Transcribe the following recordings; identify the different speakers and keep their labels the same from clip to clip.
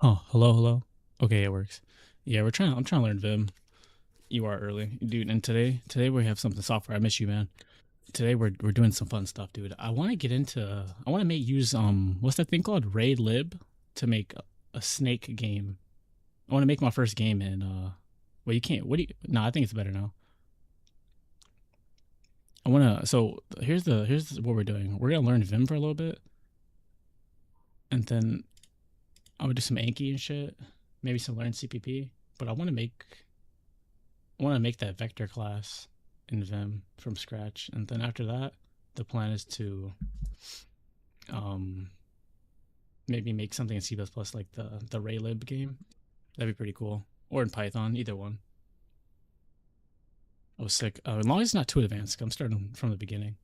Speaker 1: Oh, hello, hello. Okay, it works. Yeah, we're trying. I'm trying to learn Vim. You are early, dude. And today we have something software. I miss you, man. Today we're doing some fun stuff, dude. I want to get into. I want to make use what's that thing called? Raylib to make a snake game. I want to make my first game in. Well, you can't. What do you? No, I think it's better now. I want to. So here's what we're doing. We're gonna learn Vim for a little bit, and then I would do some Anki and shit. Maybe some learn CPP. But I want to make that vector class in Vim from scratch, and then after that, the plan is to um, maybe make something in C++ like the Raylib game. That'd be pretty cool, or in Python, either one. I was sick. As long as it's not too advanced, 'cause I'm starting from the beginning.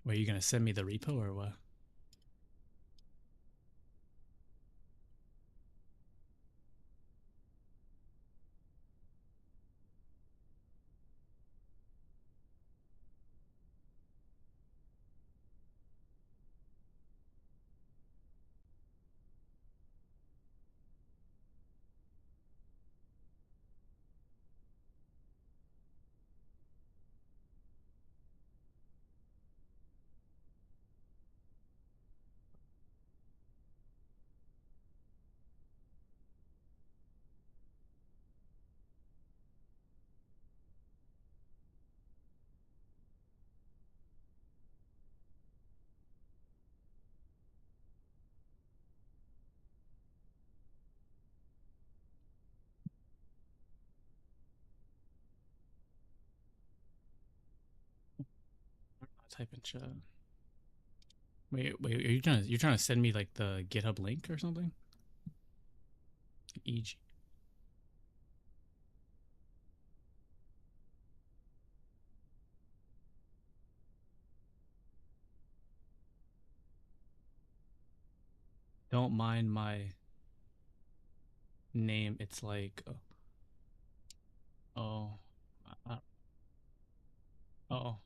Speaker 1: Wait, are you gonna send me the repo or what? I'll type in chat. Wait, are you're trying to send me like the GitHub link or something? EG. Don't mind my name. It's like oh, uh, oh.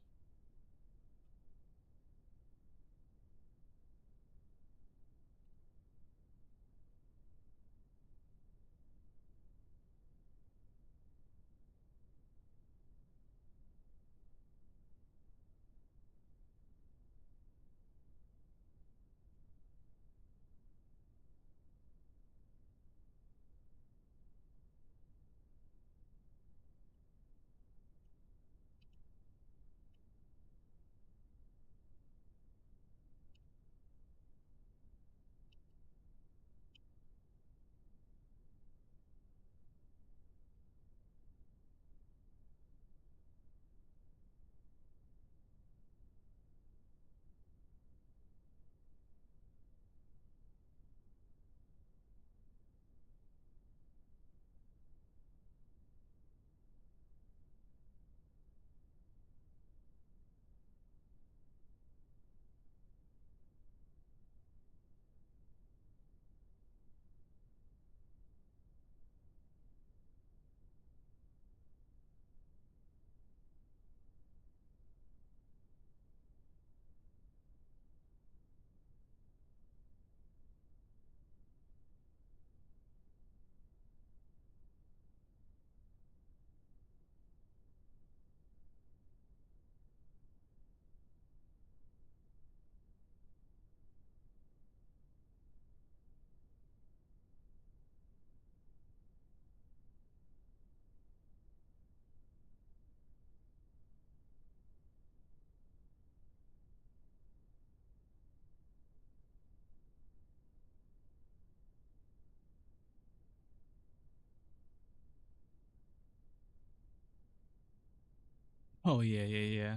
Speaker 1: Oh yeah, yeah, yeah.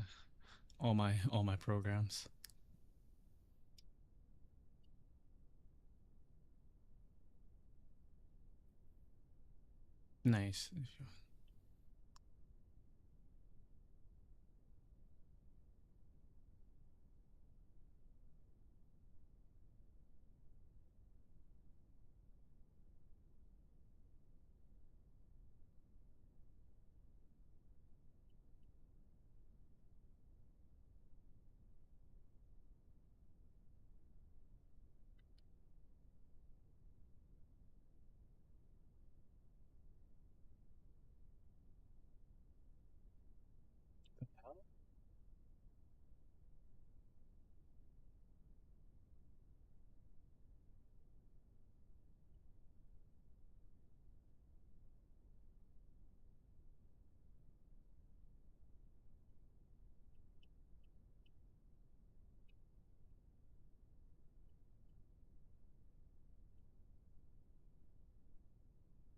Speaker 1: All my programs. Nice.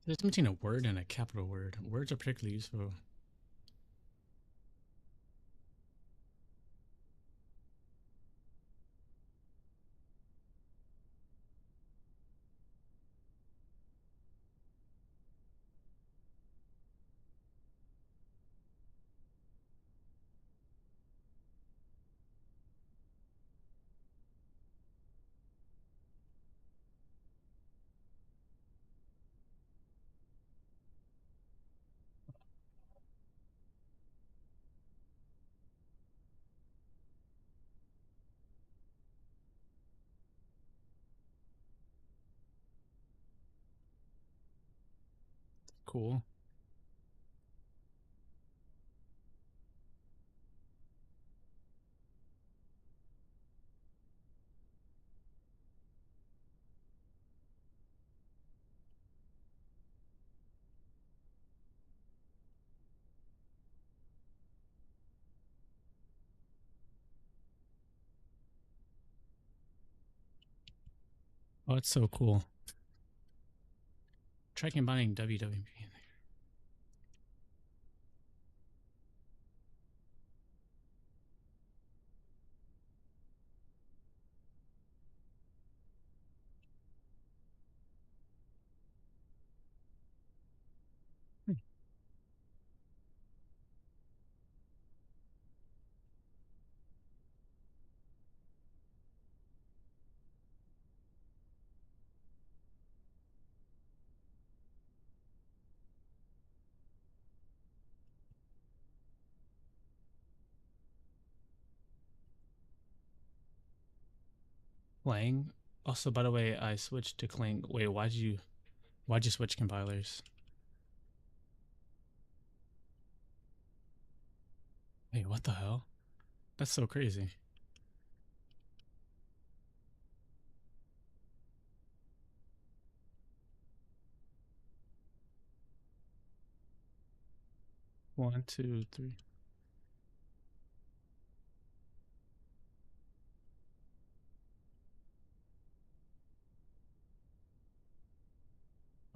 Speaker 1: There's between a word and a capital word. Words are particularly useful. Cool. Oh, it's so cool. Try combining WWP. Clang. Also, by the way, I switched to Clang. Wait, why'd you switch compilers? Wait, what the hell? That's so crazy. One, two, three.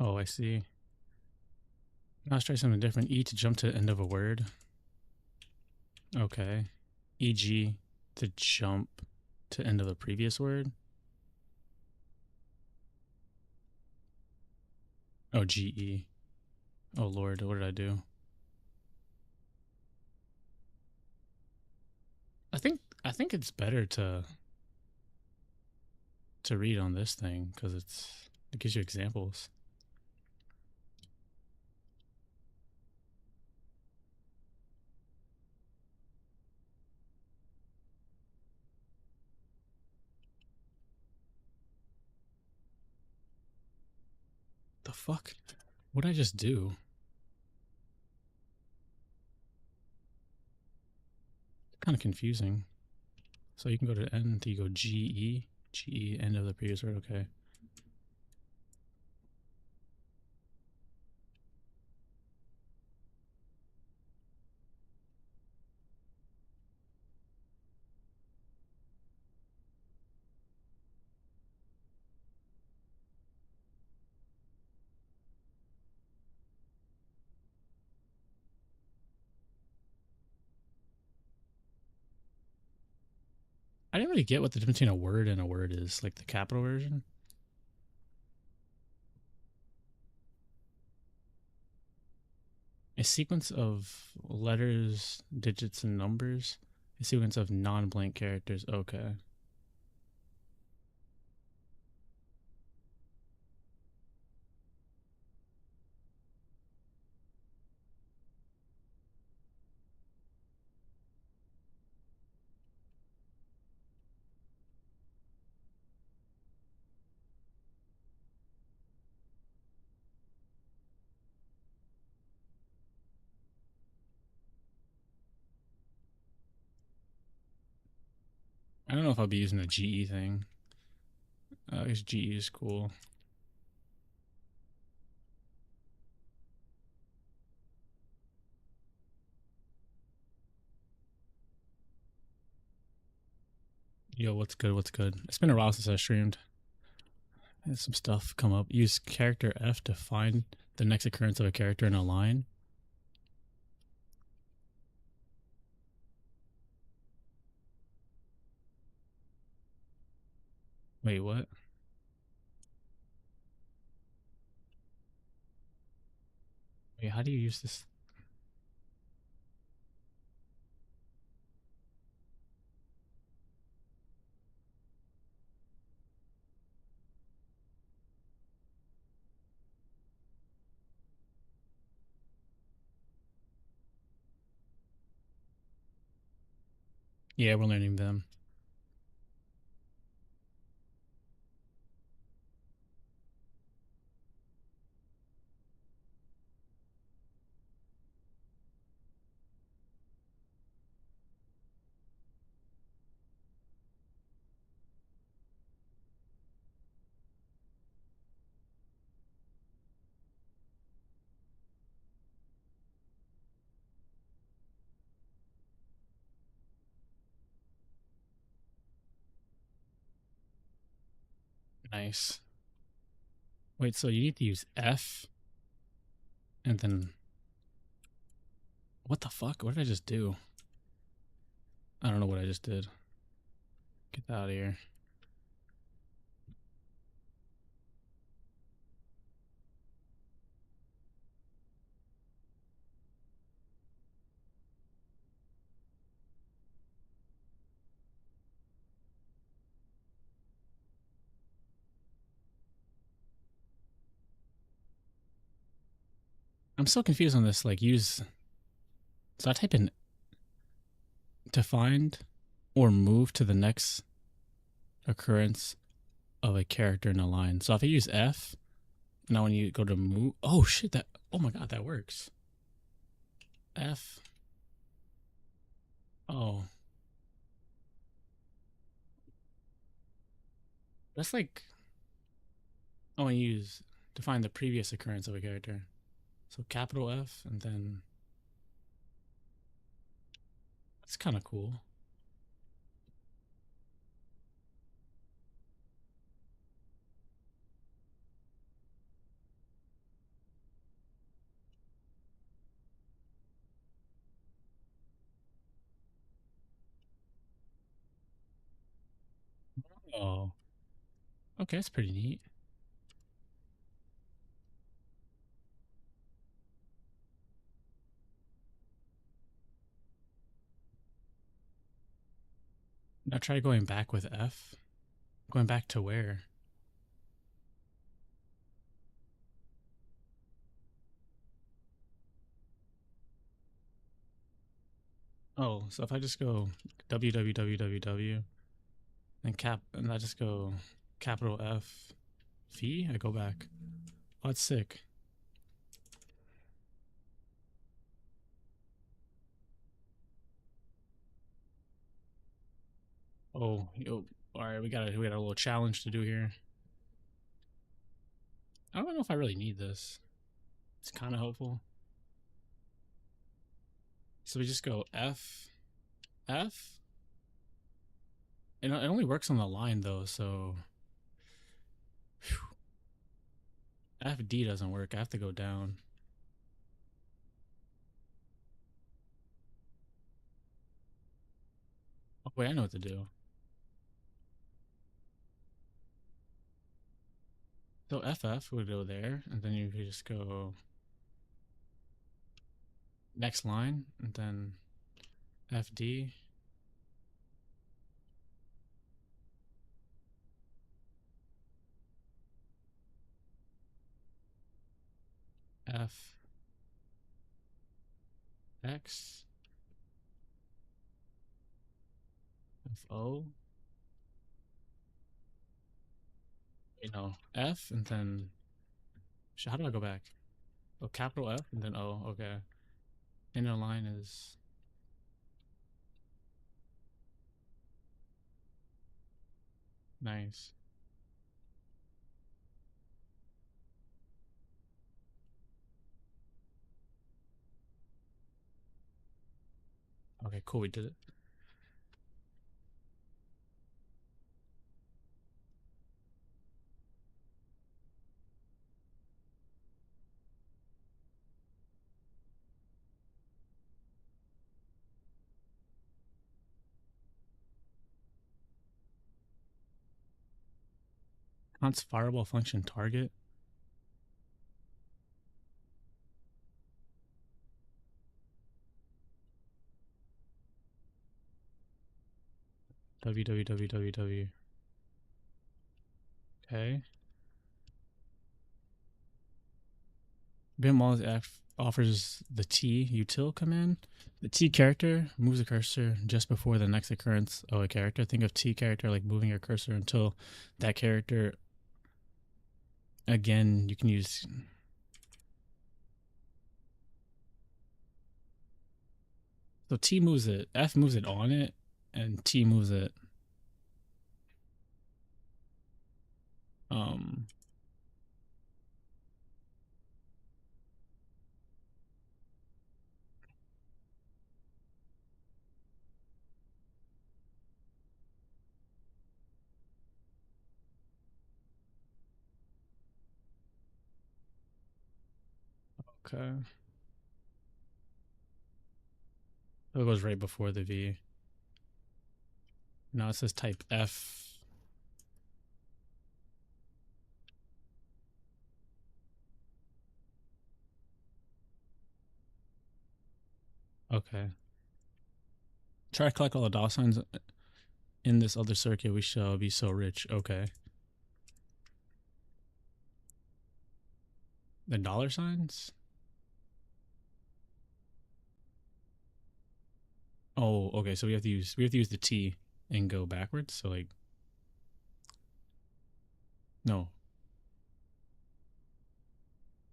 Speaker 1: Oh, I see. Now let's try something different. E to jump to the end of a word. Okay. E.g. to jump to end of the previous word. Oh, G.E. Oh Lord, what did I do? I think it's better to read on this thing because it gives you examples. The fuck? What did I just do? Kind of confusing. So you can go to N, you go G E, end of the previous word. Okay. didn't really get what the difference between a word and a word is, like the capital version. A sequence of letters, digits, and numbers. A sequence of non-blank characters. Okay. I don't know if I'll be using the GE thing. I guess GE is cool. Yo, what's good? What's good? It's been a while since I streamed. Had some stuff come up. Use character F to find the next occurrence of a character in a line. Wait, what? Wait, how do you use this? Yeah, we're learning them. Nice. Wait, so you need to use F and then what the fuck? What did I just do? I don't know what I just did. Get that out of here. I'm so confused on this. Like, use. So I type in to find or move to the next occurrence of a character in a line. So if I use F, now when you go to move. Oh shit, that. Oh my god, that works. F. Oh. That's like. Oh, I use to find the previous occurrence of a character. So capital F and then. That's kind of cool. Oh. Okay, that's pretty neat. Now try going back with F. Going back to where? Oh, so if I just go www and and I just go capital F V, I go back. Oh, that's sick. Oh, yo, all right, we got a little challenge to do here. I don't know if I really need this. It's kind of helpful. So we just go F F. It only works on the line though, so FD doesn't work. I have to go down. Oh, wait, I know what to do. So FF would go there, and then you could just go next line, and then FD. FX. FO. F, and then how do I go back? Oh, capital F and then O. Okay. Inner line is nice. Okay, cool. We did it. Const fireball function target. www. Okay. Bimwall offers the T util command. The T character moves the cursor just before the next occurrence of a character. Think of T character like moving your cursor until that character. Again, you can use. So T moves it, F moves it on it, and T moves it. Um. Okay. So it goes right before the V. Now it says type F. Okay. Try to collect all the dollar signs in this other circuit. We shall be so rich. Okay. The dollar signs? Oh, okay. So we have to use the T and go backwards. So like, no.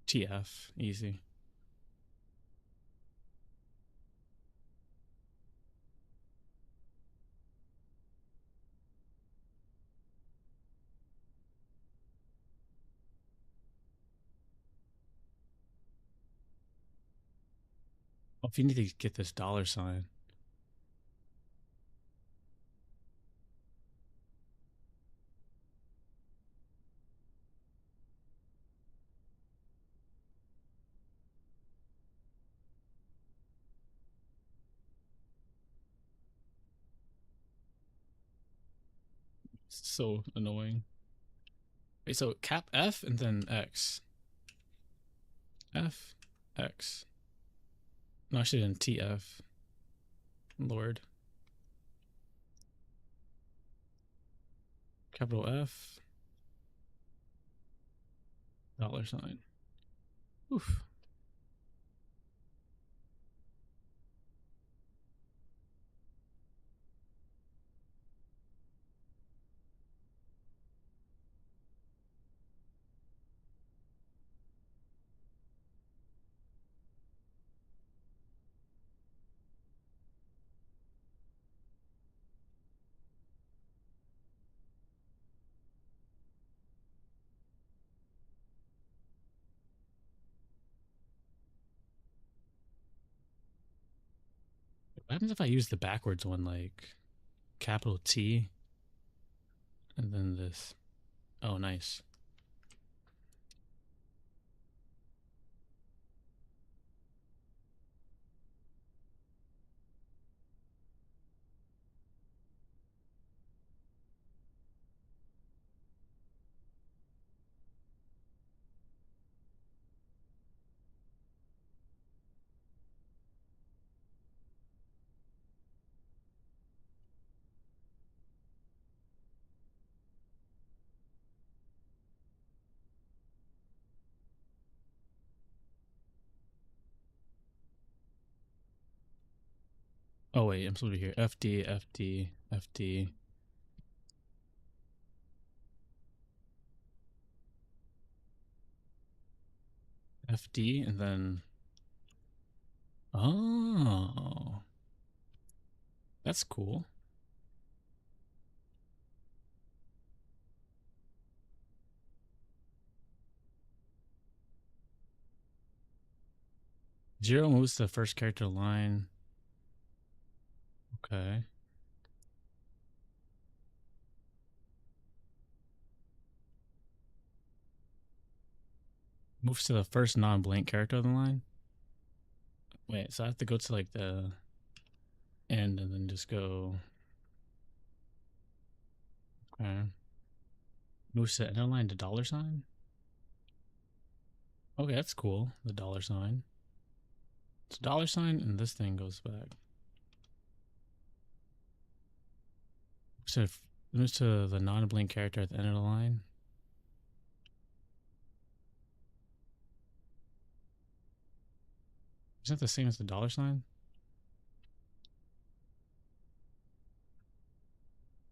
Speaker 1: TF, easy. Oh, if you need to get this dollar sign. So annoying. Wait, so cap F and then X. F, X. No, I should have done TF. Lord. Capital F. Dollar sign. Oof. What happens if I use the backwards one, like capital T and then this? Oh, nice. Oh wait, I'm supposed to be here. FD, FD, FD. FD, and then... Oh. That's cool. Zero moves to the first character line. Okay. Moves to the first non-blank character of the line. Wait, so I have to go to like the end and then just go... Okay. Moves to the end of the line to dollar sign? Okay, that's cool. The dollar sign. It's a dollar sign and this thing goes back. So it moves to the non-blank character at the end of the line. Is that the same as the dollar sign?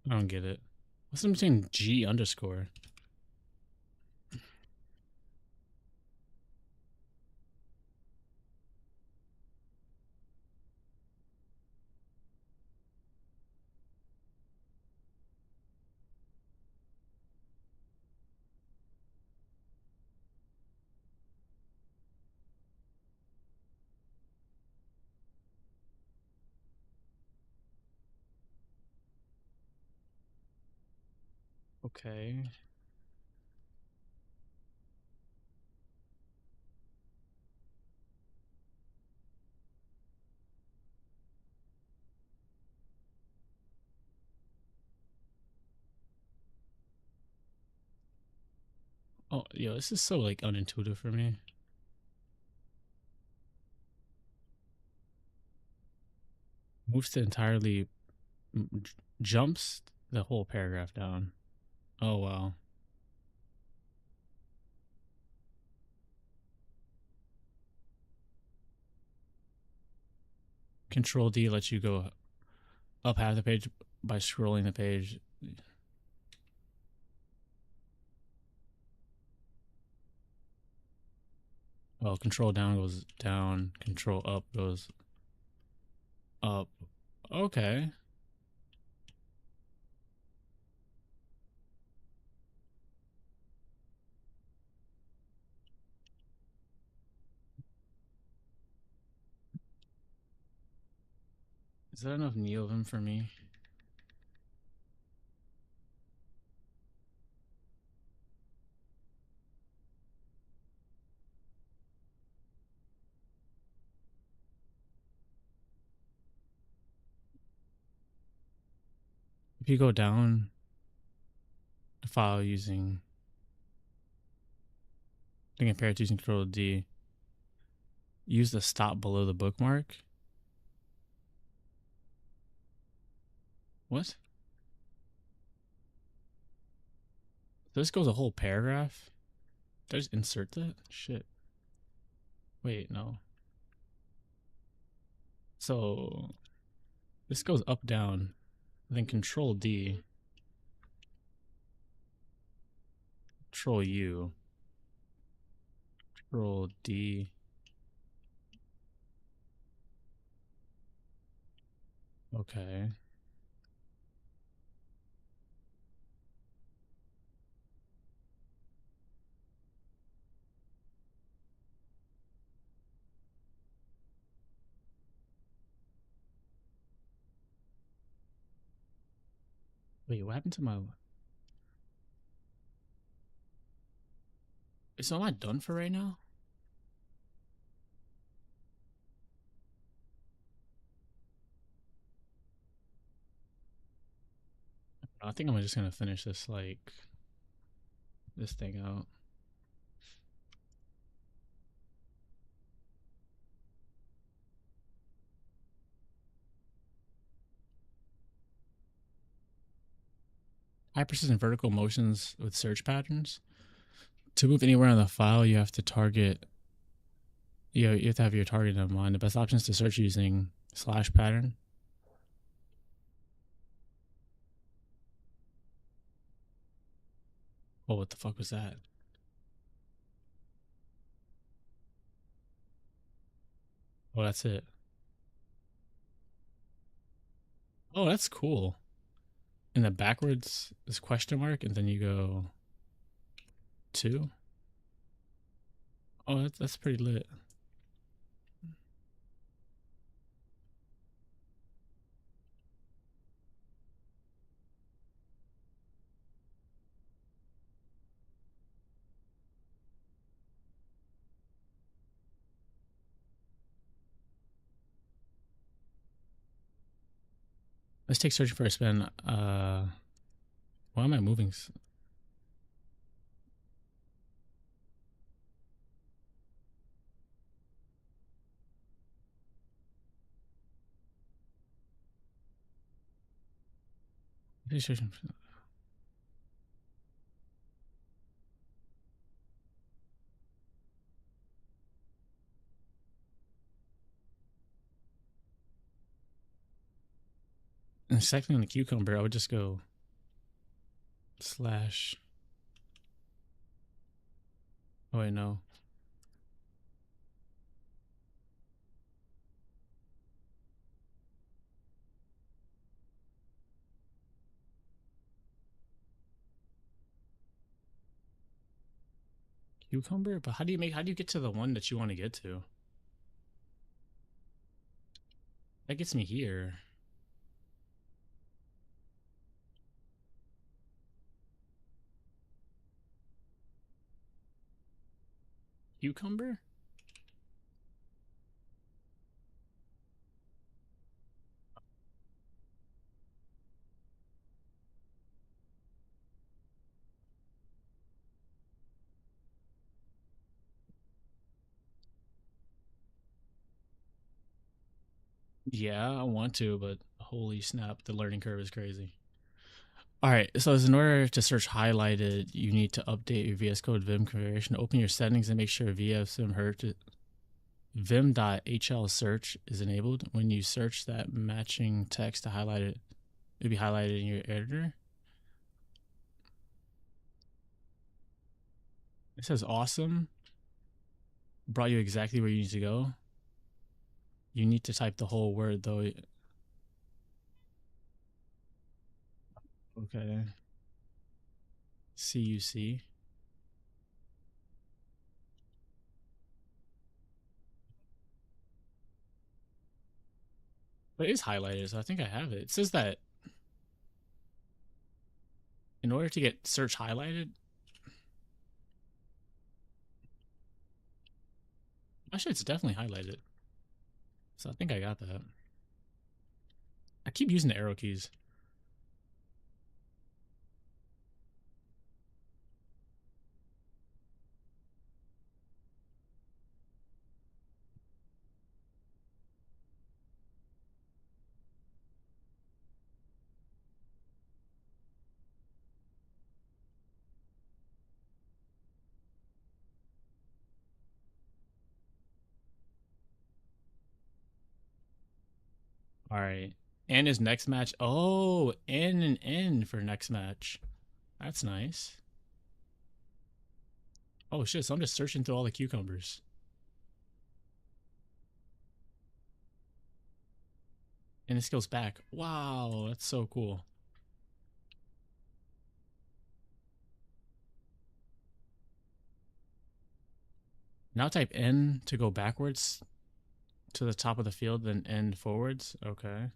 Speaker 1: I don't get it. What's the difference between G underscore? Okay. Oh, yo, this is so like unintuitive for me. Moves to entirely jumps the whole paragraph down. Oh wow. Control D lets you go up half the page by scrolling the page. Well, control down goes down, control up goes up. Okay. Is that enough Neovim for me? If you go down the file using, to compare it to using Control D, use the stop below the bookmark. What? This goes a whole paragraph? Did I just insert that? Shit. Wait, no. So this goes up, down, then Control D, Control U, Control D. Okay. Wait, what happened to my... So am I done for right now? I think I'm just gonna finish this, like, this thing out. High precision vertical motions with search patterns. To move anywhere on the file, you have to target... You have to have your target in mind. The best option is to search using slash pattern. Oh, what the fuck was that? Oh, that's it. Oh, that's cool. And the backwards is question mark, and then you go two. Oh, that's pretty lit. Let's take searching for a spin. Why am I moving? And second on the cucumber, I would just go slash. Oh wait, no. Cucumber? But how do you get to the one that you want to get to? That gets me here. Cucumber? Yeah, I want to, but holy snap, the learning curve is crazy. All right, so as in order to search highlighted, you need to update your VS Code Vim configuration. Open your settings and make sure vim.hl search is enabled. When you search that matching text to highlight it, it'll be highlighted in your editor. It says awesome. Brought you exactly where you need to go. You need to type the whole word though. Okay. CUC. But it is highlighted, so I think I have it. It says that in order to get search highlighted, actually it's definitely highlighted. So I think I got that. I keep using the arrow keys. All right. And his next match. Oh, N and N for next match. That's nice. Oh shit, so I'm just searching through all the cucumbers. And this goes back. Wow, that's so cool. Now type N to go backwards to the top of the field, then N forwards. Okay.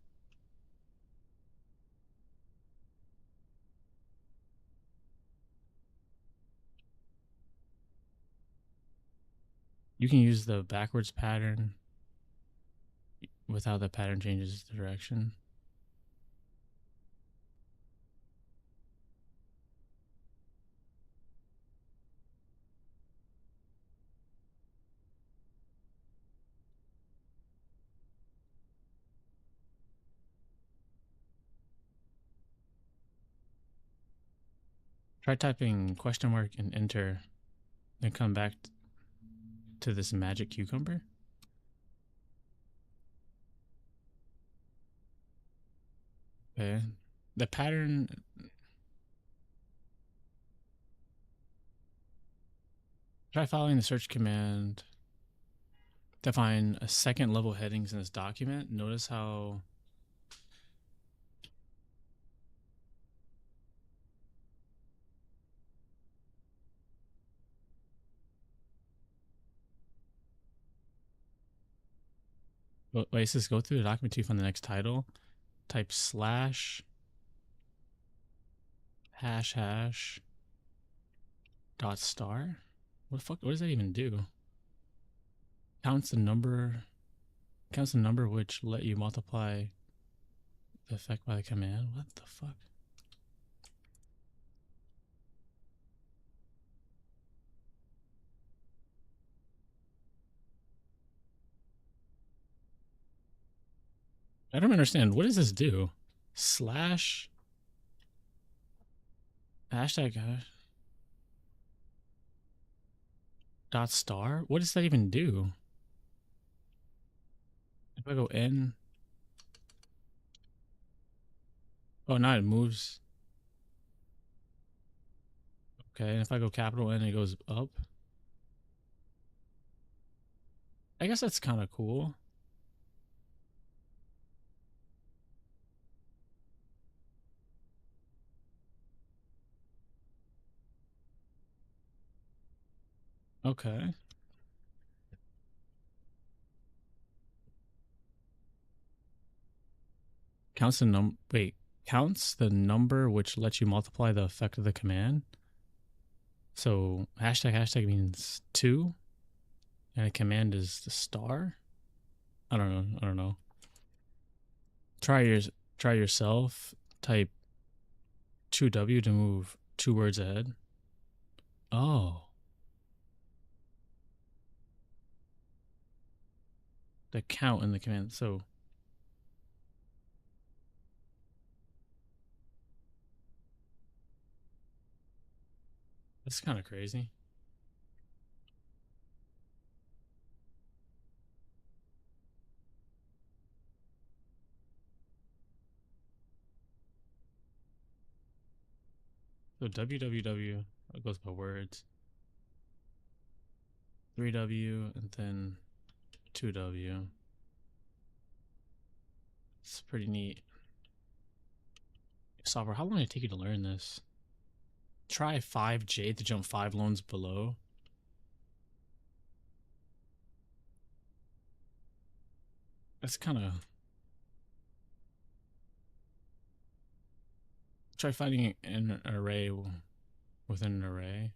Speaker 1: You can use the backwards pattern without the pattern changes direction. Try typing question mark and enter, then come back to this magic cucumber. Okay. The pattern Try following the search command to find a second level headings in this document. Notice how wait, it says go through the document to find the next title. Type slash hash hash dot star. What the fuck? What does that even do? Counts the number which let you multiply the effect by the command. What the fuck? I don't understand. What does this do? Slash hashtag dot star? What does that even do? If I go N. Oh, now it moves. Okay, and if I go capital N, it goes up. I guess that's kind of cool. Okay. Counts the number which lets you multiply the effect of the command. So hashtag means 2, and a command is the star. I don't know. Try yourself. Type 2W to move 2 words ahead. Oh. The count in the command. So that's kind of crazy. So www goes by words. 3W and then 2W. It's pretty neat. Software, how long did it take you to learn this? Try 5J to jump 5 loans below. That's kind of... Try finding an array within an array.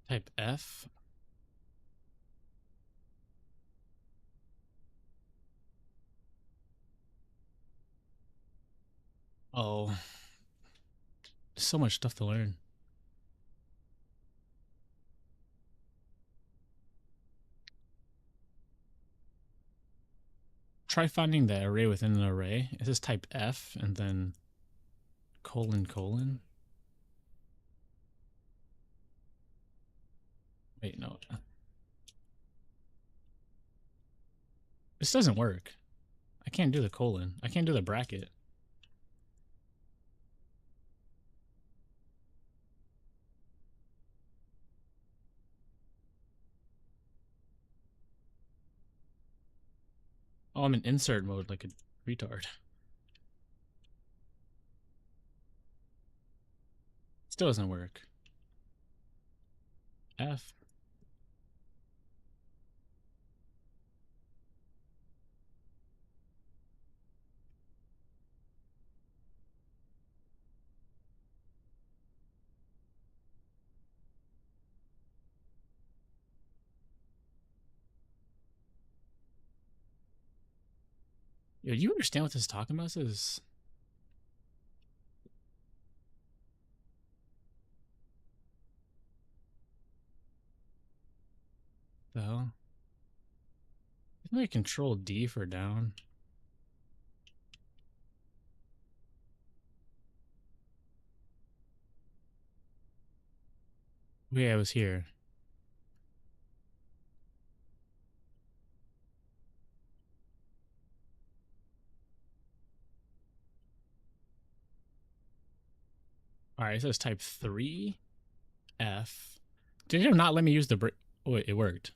Speaker 1: Type F. Oh, there's so much stuff to learn. Try finding the array within an array. It says type F and then colon. Wait, no. This doesn't work. I can't do the colon. I can't do the bracket. Oh, I'm in insert mode like a retard. Still doesn't work. F. Yo, you understand what this is talking about? This is... The hell? Isn't it control D for down? Yeah, I was here. All right, it says type 3 F. Did it not let me use the brace? Oh, wait, it worked.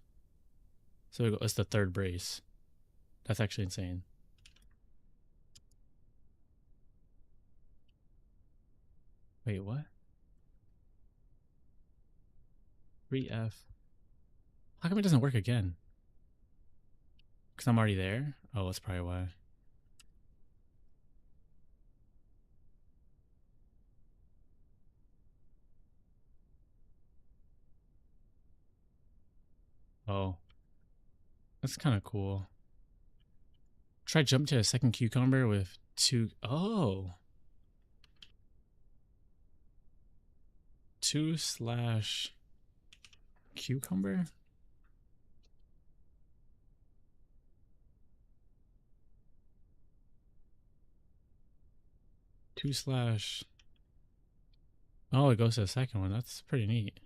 Speaker 1: So it's the third brace. That's actually insane. Wait, what? 3F. How come it doesn't work again? Because I'm already there? Oh, that's probably why. Oh, that's kind of cool. Try jump to a second cucumber with two. Oh, 2/cucumber? 2/. Oh, it goes to the second one. That's pretty neat.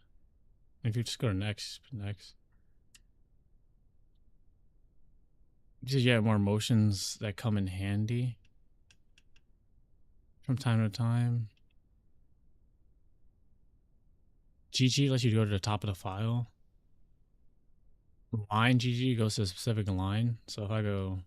Speaker 1: If you just go to next. You get more motions that come in handy from time to time. GG lets you go to the top of the file. Line GG goes to a specific line. So if I go.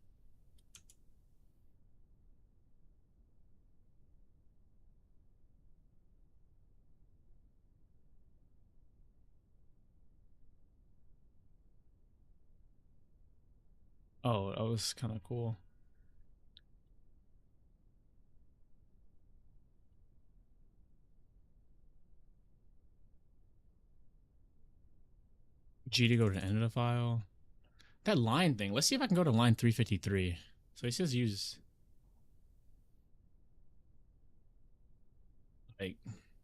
Speaker 1: Oh, that was kind of cool. G to go to the end of the file. That line thing. Let's see if I can go to line 353. So he says use like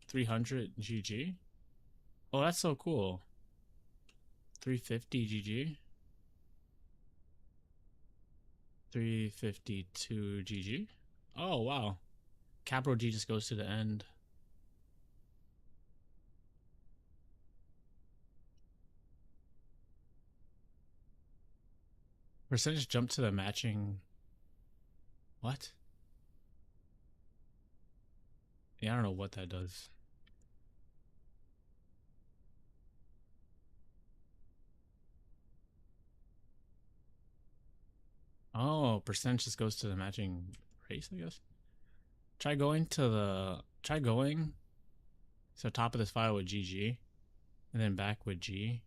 Speaker 1: 300 GG. Oh, that's so cool. 350 GG. 352 GG. Oh, wow. Capital G just goes to the end. Percentage jump to the matching. What? Yeah, I don't know what that does. Oh, percentage just goes to the matching race, I guess. Try going to the. Try going. So top of this file with GG. And then back with G.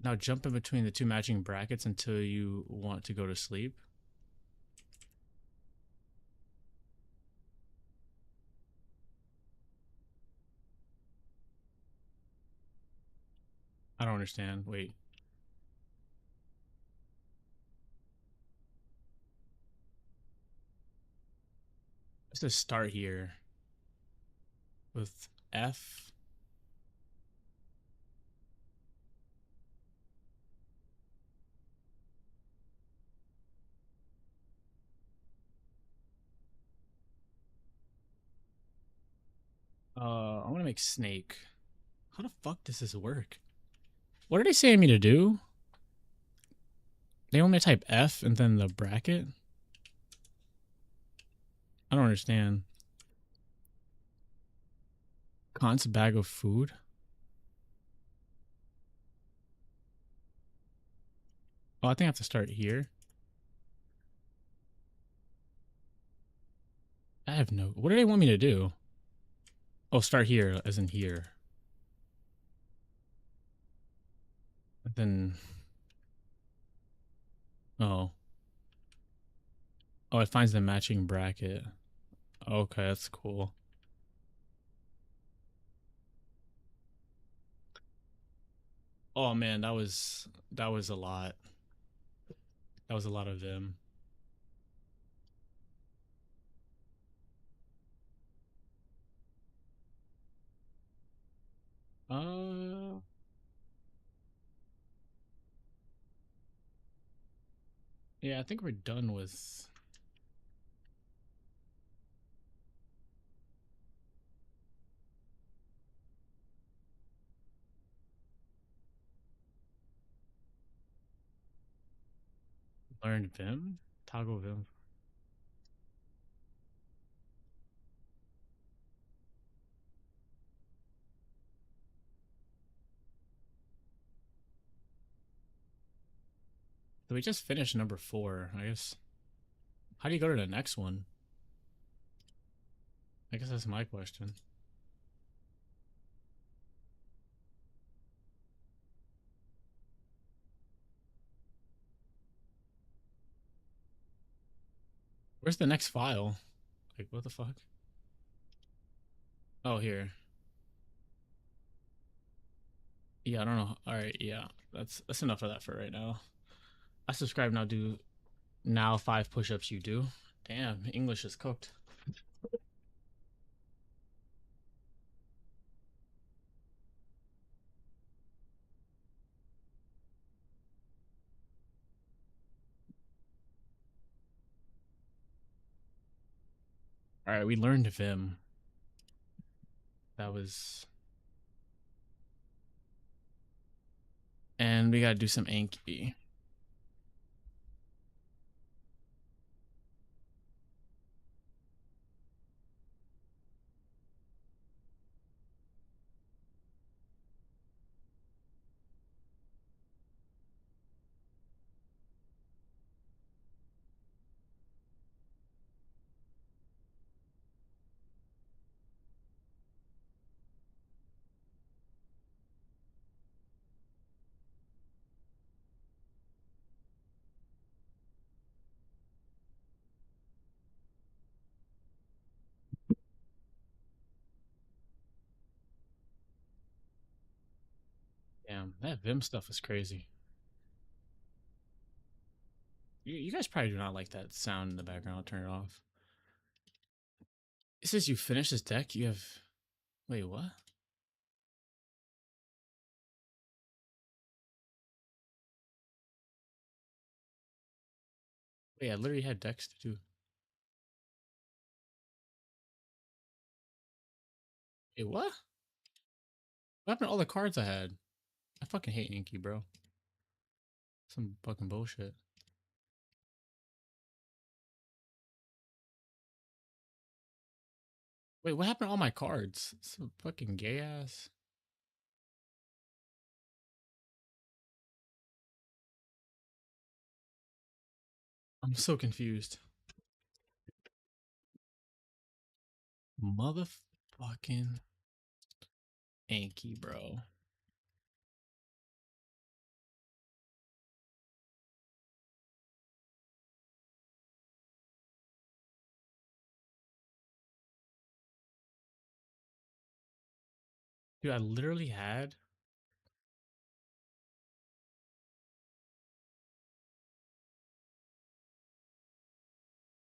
Speaker 1: Now jump in between the two matching brackets until you want to go to sleep. I don't understand. Wait. Let's just start here with F. I'm gonna make snake. How the fuck does this work? What are they saying me to do? They want me to type F and then the bracket? I don't understand. Const bag of food? Oh, I think I have to start here. I have no. What do they want me to do? Oh, start here, as in here. Then. Oh. Oh, it finds the matching bracket. Okay, that's cool. Oh man, that was a lot. That was a lot of them. Uh, yeah, I think we're done with. Learn Vim? Toggle Vim. So we just finished number 4. I guess. How do you go to the next one? I guess that's my question. Where's the next file? Like, what the fuck? Oh, here. Yeah, I don't know. All right, yeah, that's enough of that for right now. I subscribe now. Do now 5 push-ups. You do. Damn, English is cooked. All right, we learned Vim. That was, and we gotta do some Anki. Damn, that Vim stuff is crazy. You guys probably do not like that sound in the background. I'll turn it off. It says you finish this deck. You have. Wait, what? Wait, I literally had decks to do. Wait, what? What happened to all the cards I had? I fucking hate Anki, bro. Some fucking bullshit. Wait, what happened to all my cards? Some fucking gay ass. I'm so confused. Motherfucking Anki, bro. Dude, I literally had.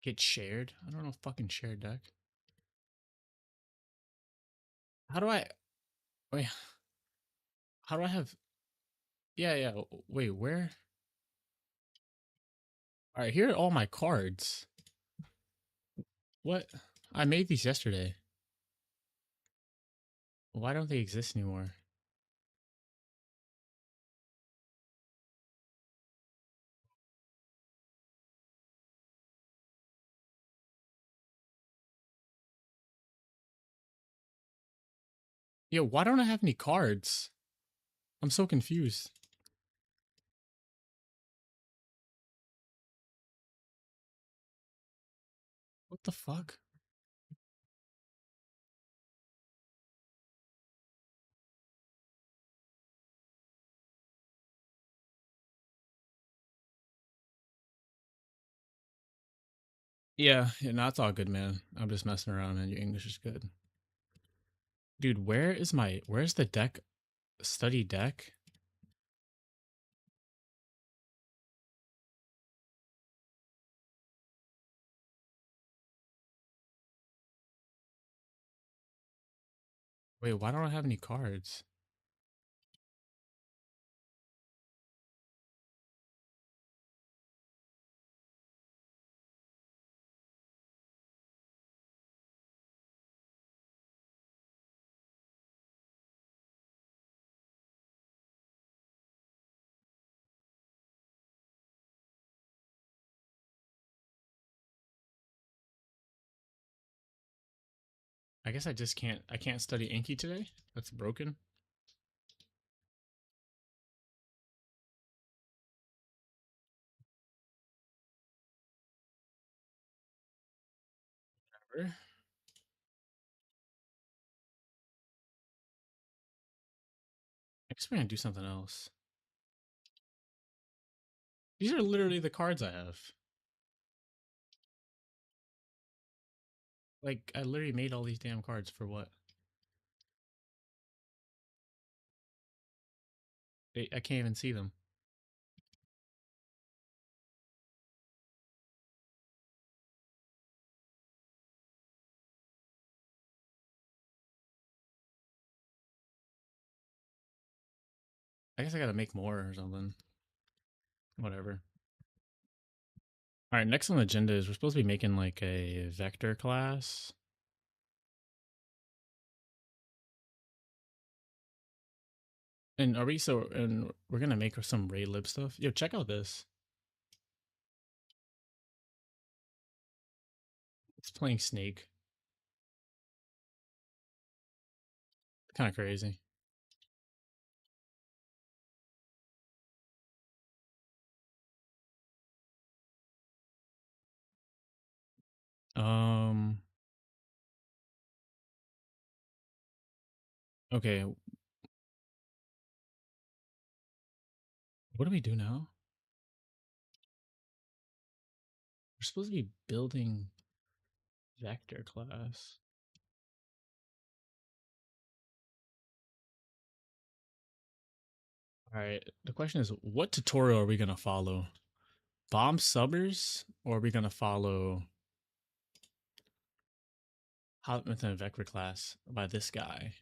Speaker 1: Get shared? I don't know fucking shared deck. How do I. Wait, how do I have. Yeah, yeah. Wait, where? Alright, here are all my cards. What? I made these yesterday. Why don't they exist anymore? Yo, why don't I have any cards? I'm so confused. What the fuck? Yeah, yeah, no, it's all good, man. I'm just messing around, and your English is good. Dude, where's the deck study deck? Wait, why don't I have any cards? I guess I can't study Anki today. That's broken. Whatever. I guess we're gonna do something else. These are literally the cards I have. Like I literally made all these damn cards for what? I can't even see them. I guess I gotta make more or something. Whatever. All right, next on the agenda is we're supposed to be making like a vector class. And are we so and we're gonna make some raylib stuff. Yo, check out this. It's playing Snake. Kind of crazy. Um okay, what do we do now? We're supposed to be building vector class. All right, the question is what tutorial are we gonna follow? Bomb subbers or are we gonna follow how to implement a vector class by this guy?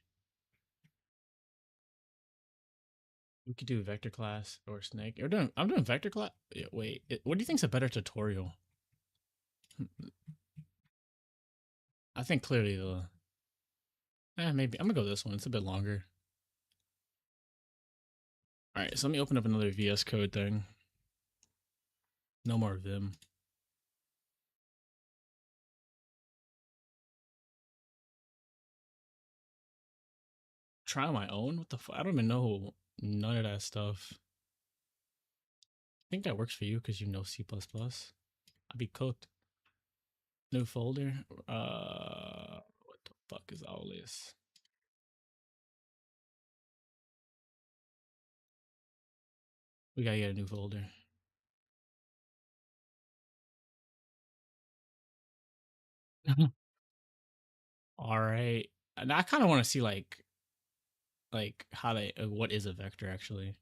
Speaker 1: We could do vector class or snake. I'm doing vector class. Yeah, wait, what do you think's a better tutorial? I think clearly the. Maybe I'm gonna go this one. It's a bit longer. All right, so let me open up another VS Code thing. No more Vim. Try on my own. What the fuck? I don't even know none of that stuff. I think that works for you because you know C++. I'd be cooked. New folder. What the fuck is all this? We gotta get a new folder. All right. And I kind of want to see like how they what is a vector actually.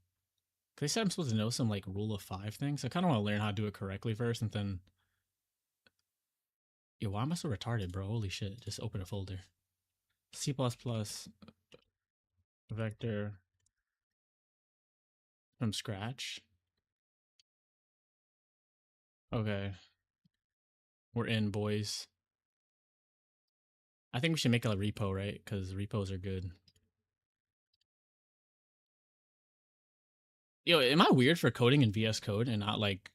Speaker 1: They said I'm supposed to know some like rule of five things. I kind of want to learn how to do it correctly first, and then. Yo, why am I so retarded, bro? Holy shit! Just open a folder. C++ vector from scratch. Okay, we're in, boys. I think we should make a repo, right? Because repos are good. Yo, am I weird for coding in VS Code and not like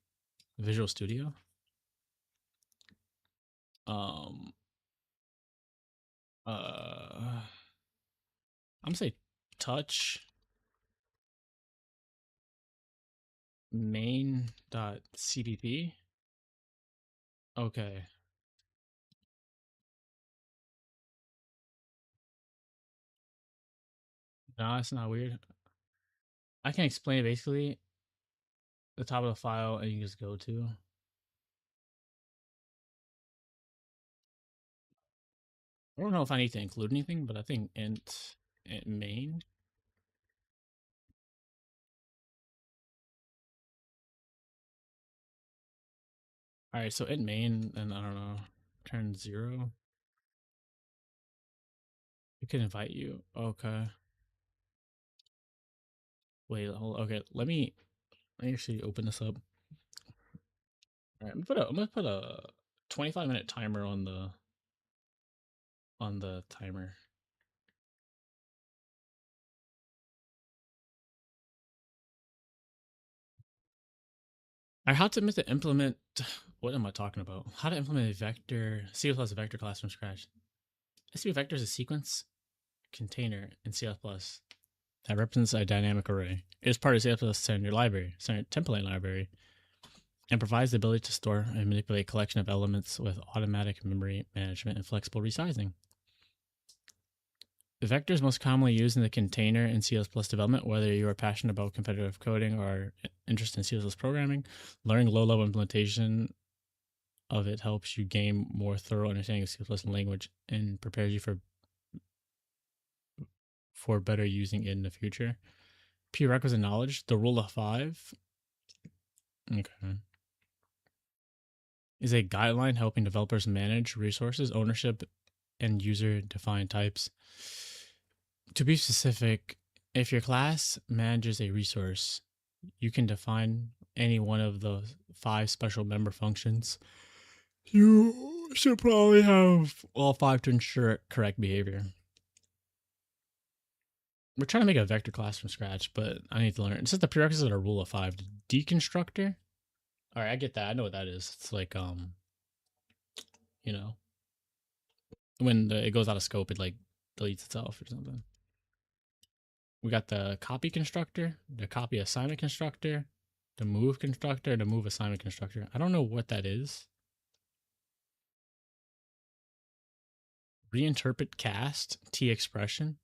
Speaker 1: Visual Studio? Um, I'm gonna say touch main.cpp. Okay, no, it's not weird. I can explain it basically. The top of the file, and you just go to. I don't know if I need to include anything, but I think int main. All right, so int main, and I don't know, turn 0. We can invite you. Okay. Wait, hold. Okay, let me actually open this up. All right, I'm gonna put a 25-minute timer on the timer. All right, how to implement. What am I talking about? How to implement a vector C++ vector class from scratch? STD vector is a sequence container in C++ that represents a dynamic array. It is part of C++ standard library, standard template library, and provides the ability to store and manipulate a collection of elements with automatic memory management and flexible resizing. The vector is most commonly used in the container in C++ development. Whether you are passionate about competitive coding or interested in C++ programming, learning low-level implementation of it helps you gain more thorough understanding of C++ language and prepares you for better using it in the future. Prerequisite knowledge, the rule of 5. Okay. Is a guideline helping developers manage resources, ownership, and user-defined types. To be specific, if your class manages a resource, you can define any one of the 5 special member functions. You should probably have all 5 to ensure correct behavior. We're trying to make a vector class from scratch, but I need to learn. It's just the prerequisite or rule of 5. Deconstructor? All right, I get that. I know what that is. It's like, you know, when it goes out of scope, it like deletes itself or something. We got the copy constructor, the copy assignment constructor, the move constructor, the move assignment constructor. I don't know what that is. Reinterpret cast, T expression.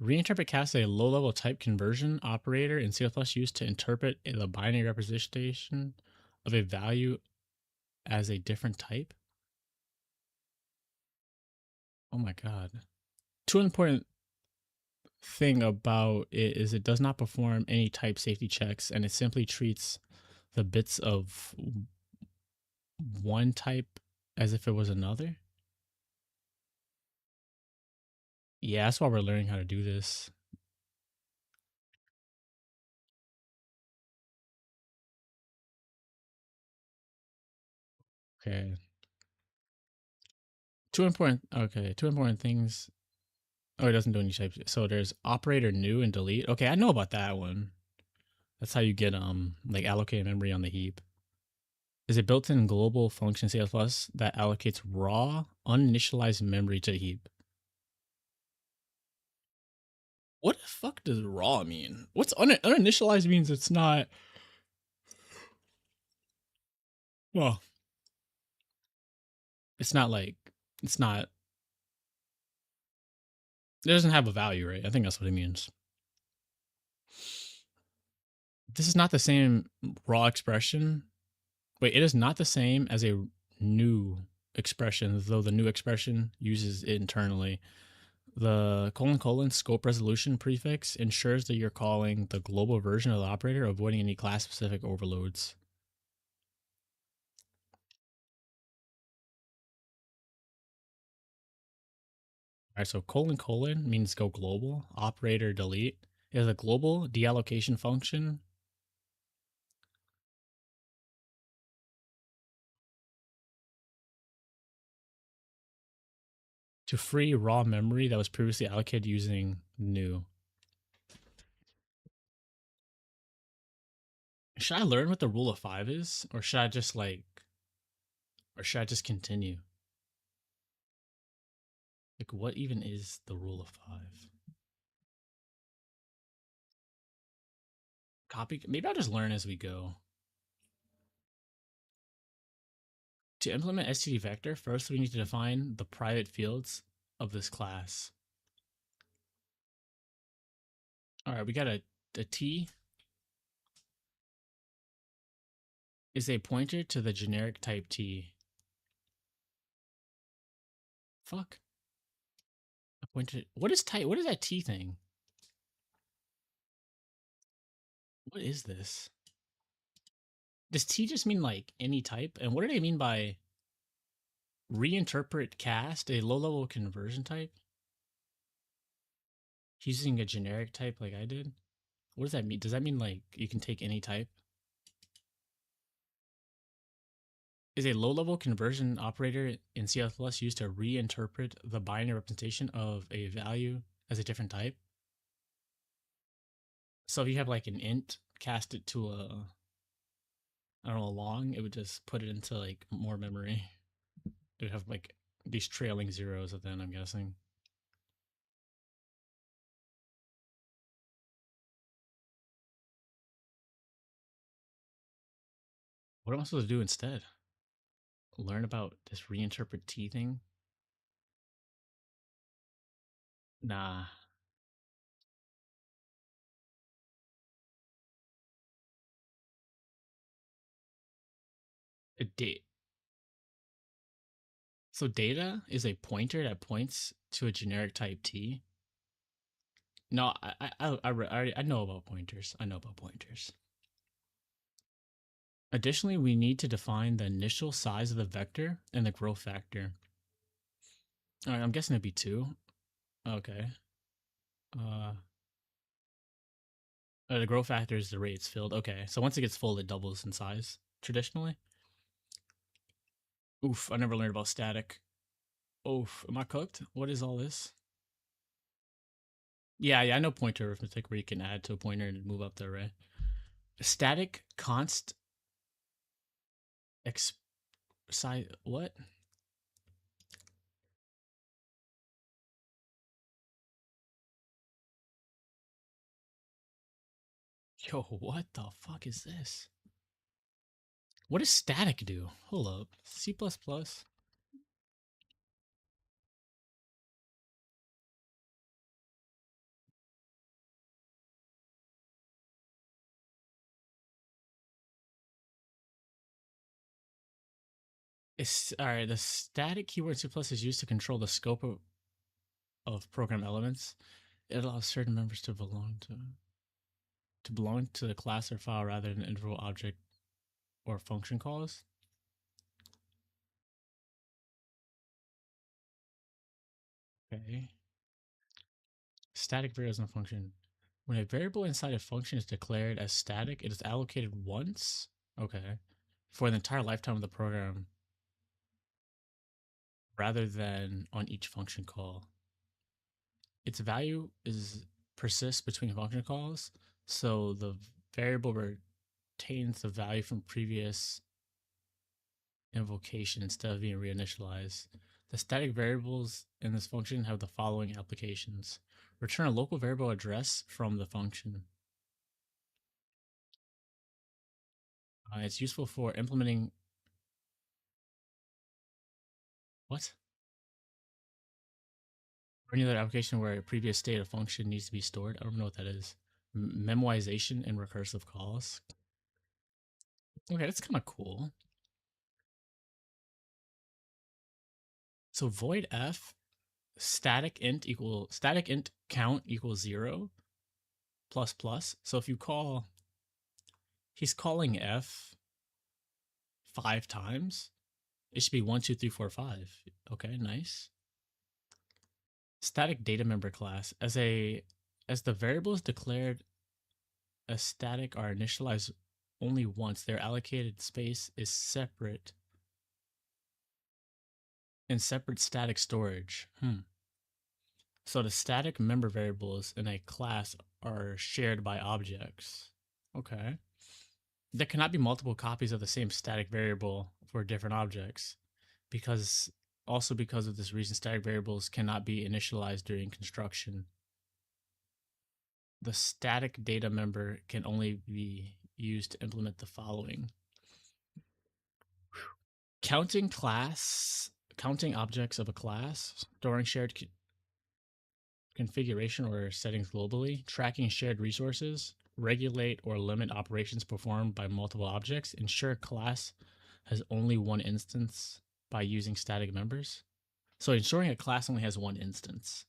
Speaker 1: Reinterpret cast is a low-level type conversion operator in C++ used to interpret the binary representation of a value as a different type. Oh my god. Two important thing about it is it does not perform any type safety checks, and it simply treats the bits of one type as if it was another. Yeah, that's why we're learning how to do this. Okay. Two important things. Oh, it doesn't do any types. So there's operator new and delete. Okay, I know about that one. That's how you get like allocate memory on the heap. Is a built-in global function C++ that allocates raw uninitialized memory to the heap. What the fuck does raw mean? What's uninitialized means it's not. Well, it's not like it's not. It doesn't have a value, right? I think that's what it means. This is not the same raw expression. Wait, it is not the same as a new expression, though the new expression uses it internally. The : scope resolution prefix ensures that you're calling the global version of the operator, avoiding any class-specific overloads. All right, so : means go global. Operator delete is a global deallocation function. To free raw memory that was previously allocated using new. Should I learn what the rule of 5 is? Or should I just continue? Like, what even is the rule of 5? Copy. Maybe I'll just learn as we go. To implement std vector, first we need to define the private fields of this class. All right, we got a t is a pointer to the generic type t. Fuck. A pointer. What is type? What is that t thing? What is this? Does t just mean like any type? And what do they mean by reinterpret cast, a low-level conversion type? Using a generic type like I did? What does that mean? Does that mean like you can take any type? Is a low-level conversion operator in C++ used to reinterpret the binary representation of a value as a different type? So if you have like an int, cast it to a, I don't know, a long, it would just put it into like more memory. It would have like these trailing zeros at the end, I'm guessing. What am I supposed to do instead? Learn about this reinterpret T thing? Nah. A date. So data is a pointer that points to a generic type T. No, I know about pointers. I know about pointers. Additionally, we need to define the initial size of the vector and the growth factor. All right, I'm guessing it'd be 2. Okay. Uh, the growth factor is the rate it's filled. Okay, so once it gets full, it doubles in size traditionally. Oof, I never learned about static. Oof, am I cooked? What is all this? Yeah, I know pointer arithmetic where you can add to a pointer and move up the array. Static const x size what? Yo, what the fuck is this? What does static do? Hold up. C++? All right. The static keyword C++ is used to control the scope of program elements. It allows certain members to belong to the class or file rather than individual object or function calls. Okay. Static variables in a function. When a variable inside a function is declared as static, it is allocated once. Okay. For the entire lifetime of the program, rather than on each function call. Its value is persists between function calls, so the variable retains the value from previous invocation instead of being reinitialized. The static variables in this function have the following applications. Return a local variable address from the function. It's useful for implementing what? Or any other application where a previous state of function needs to be stored. I don't know what that is. Memoization and recursive calls. Okay, that's kind of cool. So void f static int count equals 0 plus plus. So if you call, he's calling f 5 times. It should be 1, 2, 3, 4, 5. Okay, nice. Static data member class as the variables declared as static are initialized only once, their allocated space is separate in separate static storage. So the static member variables in a class are shared by objects. Okay. There cannot be multiple copies of the same static variable for different objects because of this reason, static variables cannot be initialized during construction. The static data member can only be used to implement the following. Counting objects of a class, storing shared configuration or settings globally, tracking shared resources, regulate or limit operations performed by multiple objects, ensure class has only one instance by using static members. So ensuring a class only has one instance.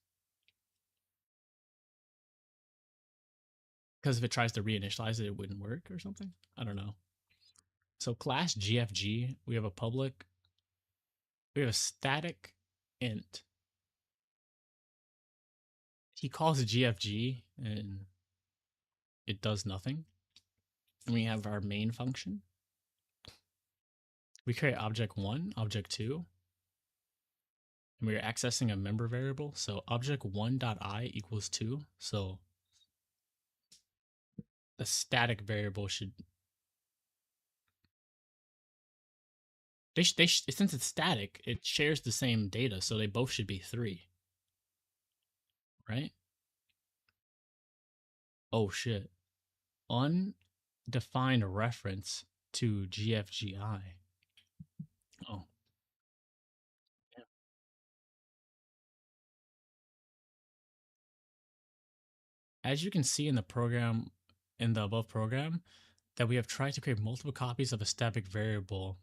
Speaker 1: Because if it tries to reinitialize it, it wouldn't work or something. I don't know. So class GFG, we have a static int. He calls it GFG and it does nothing. And we have our main function. We create object 1, object 2, and we are accessing a member variable. So object 1.I equals 2. So the static variable should since it's static, it shares the same data, so they both should be 3, right? Oh shit. Undefined reference to GFGI. Oh, yeah. As you can see in the program, in the above program, that we have tried to create multiple copies of a static variable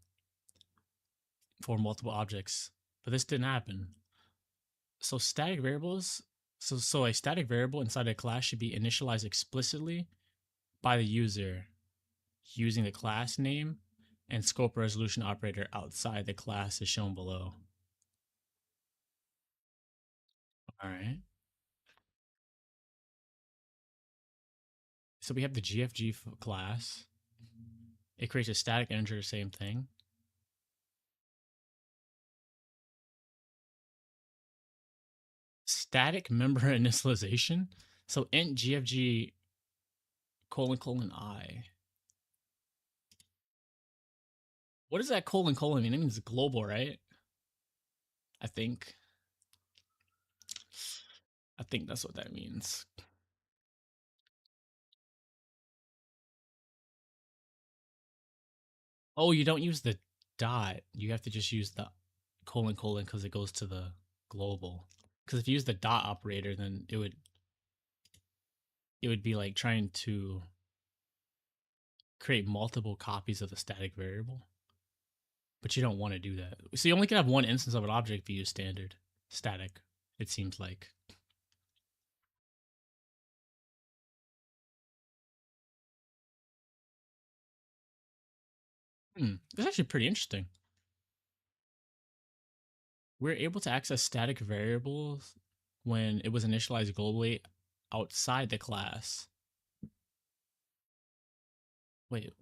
Speaker 1: for multiple objects, but this didn't happen. So static variables, so a static variable inside a class should be initialized explicitly by the user using the class name and scope resolution operator outside the class is shown below. All right. So we have the GFG class. It creates a static integer, same thing. Static member initialization. So int GFG : I. What does that : mean? It means global, right? I think. I think that's what that means. Oh, you don't use the dot. You have to just use the : because it goes to the global. Because if you use the dot operator, then it would be like trying to create multiple copies of the static variable. But you don't want to do that. So you only can have one instance of an object if you use standard static, it seems like. That's actually pretty interesting. We're able to access static variables when it was initialized globally outside the class. Wait,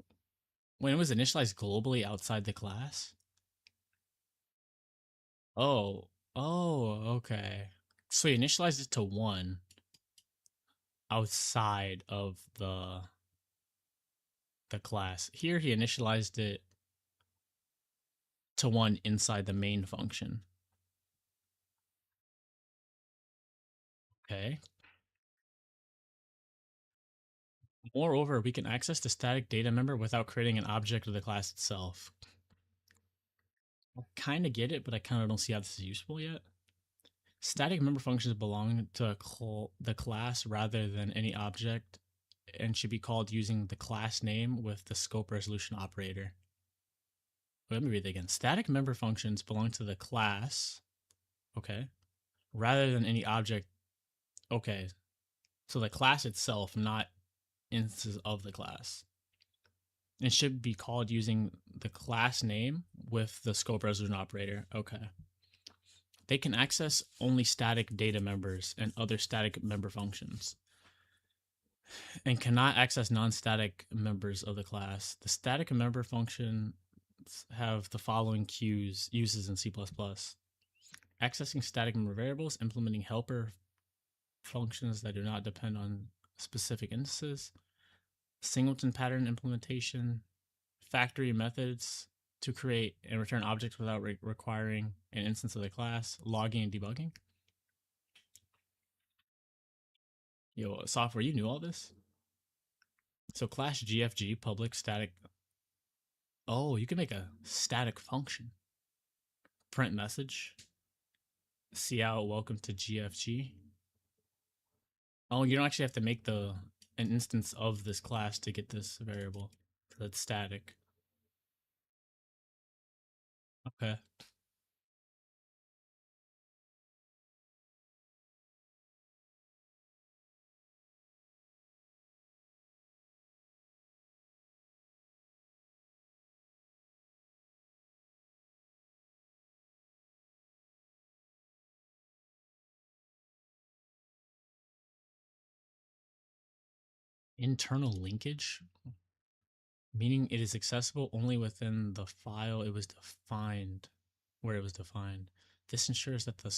Speaker 1: when it was initialized globally outside the class? Oh, okay. So he initialized it to 1 outside of the class. Here he initialized it to 1 inside the main function. Okay. Moreover, we can access the static data member without creating an object of the class itself. I kind of get it, but I kind of don't see how this is useful yet. Static member functions belong to the class rather than any object and should be called using the class name with the scope resolution operator. Let me read that again. Static member functions belong to the class, okay, rather than any object. Okay, so the class itself, not instances of the class. It should be called using the class name with the scope resolution operator. Okay. They can access only static data members and other static member functions, and cannot access non-static members of the class. The static member functions have the following uses in C++. Accessing static member variables, implementing helper functions that do not depend on specific instances, singleton pattern implementation, factory methods to create and return objects without requiring an instance of the class, logging and debugging. Yo, software, you knew all this? So class GFG public static. Oh, you can make a static function. Print message. Cout welcome to GFG. Oh, you don't actually have to make an instance of this class to get this variable. That's static. Okay. Internal linkage, meaning it is accessible only within the file it was defined, where it was defined. This ensures that its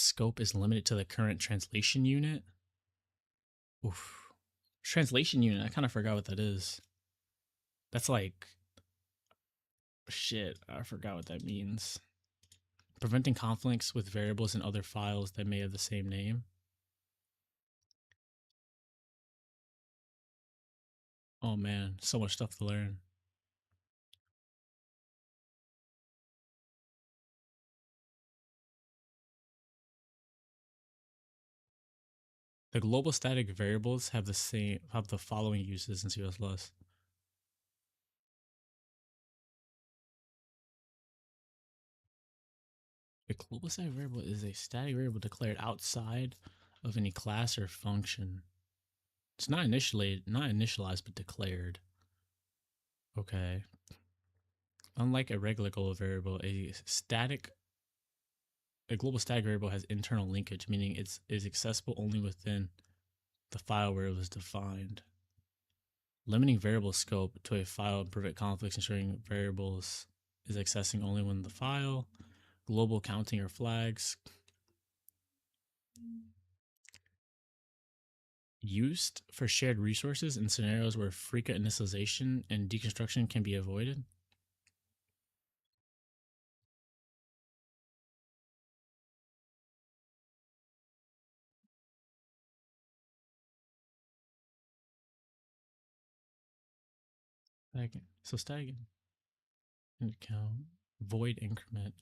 Speaker 1: scope is limited to the current translation unit. Oof. Translation unit, I kind of forgot what that is. That's like Shit, I forgot what that means. Preventing conflicts with variables in other files that may have the same name. Oh man, so much stuff to learn. The global static variables have the following uses in C++. A global static variable is a static variable declared outside of any class or function. It's not initialized but declared. Okay. Unlike a regular global variable, a global static variable has internal linkage, meaning it is accessible only within the file where it was defined. Limiting variable scope to a file and prevent conflicts, ensuring variables is accessing only when the file. Global counting or flags. Used for shared resources in scenarios where frequent initialization and deconstruction can be avoided. Static count, void increment.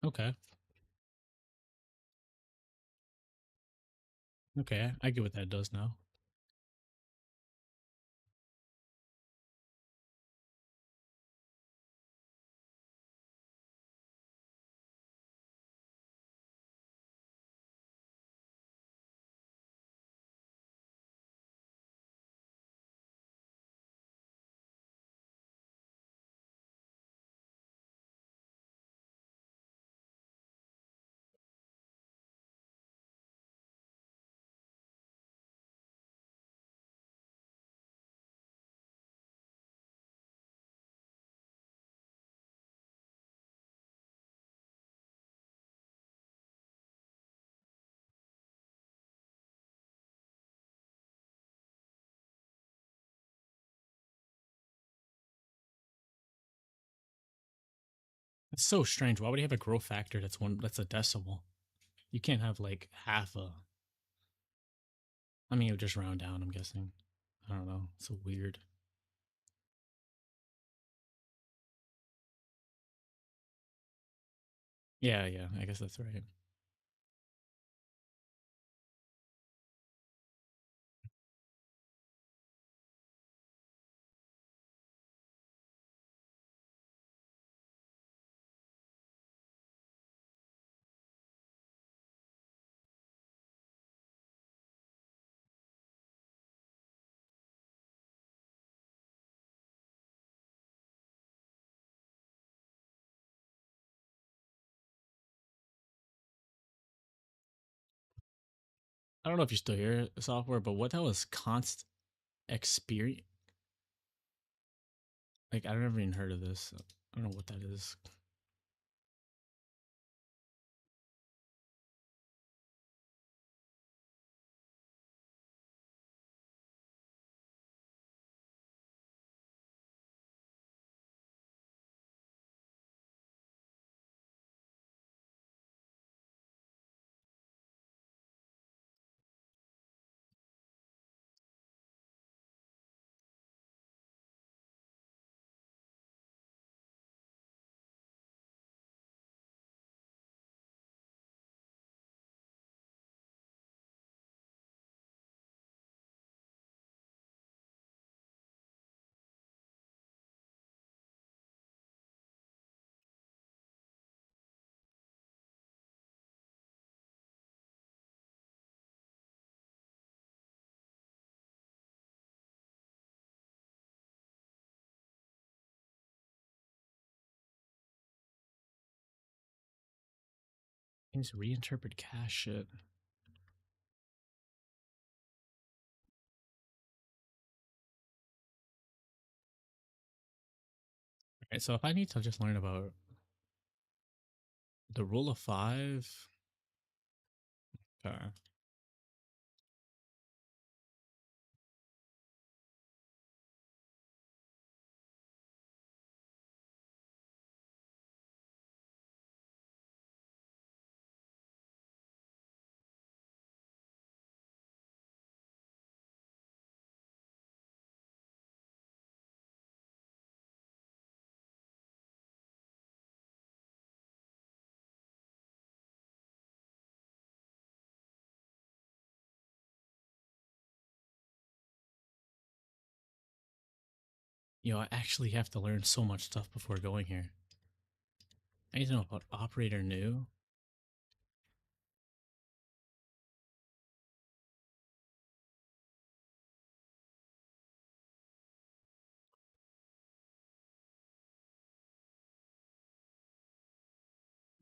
Speaker 1: Okay. Okay, I get what that does now. It's so strange. Why would you have a growth factor that's a decimal? You can't have like half a. I mean, it would just round down, I'm guessing. I don't know. It's so weird. Yeah, yeah, I guess that's right. I don't know if you're still here, software, but what the hell is const experience? Like, I've never even heard of this. I don't know what that is. Things reinterpret cache shit. Right, so if I need to just learn about the rule of five, okay. I actually have to learn so much stuff before going here. I need to know about operator new.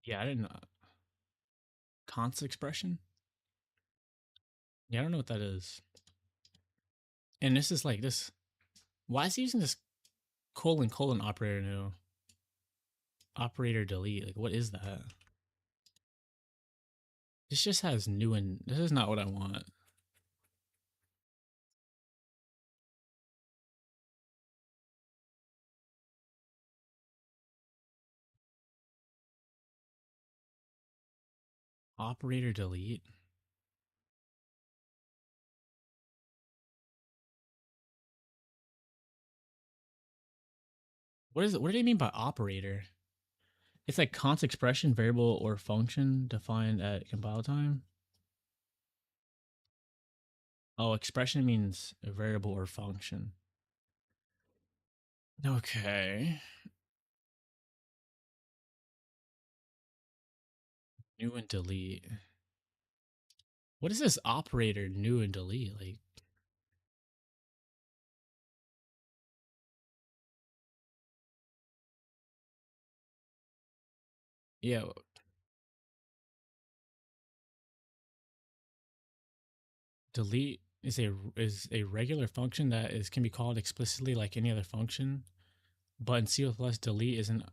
Speaker 1: Yeah, I didn't know. Const expression? Yeah, I don't know what that is. And this is like this. Why is he using this colon operator new? Operator delete. Like, what is that? This just has new and this is not what I want. Operator delete. What is it? What do they mean by operator? It's like const expression, variable, or function defined at compile time. Oh, expression means a variable or function. Okay. New and delete. What is this operator new and delete? Like, yeah, delete is a regular function that is can be called explicitly like any other function. But in C++, delete is an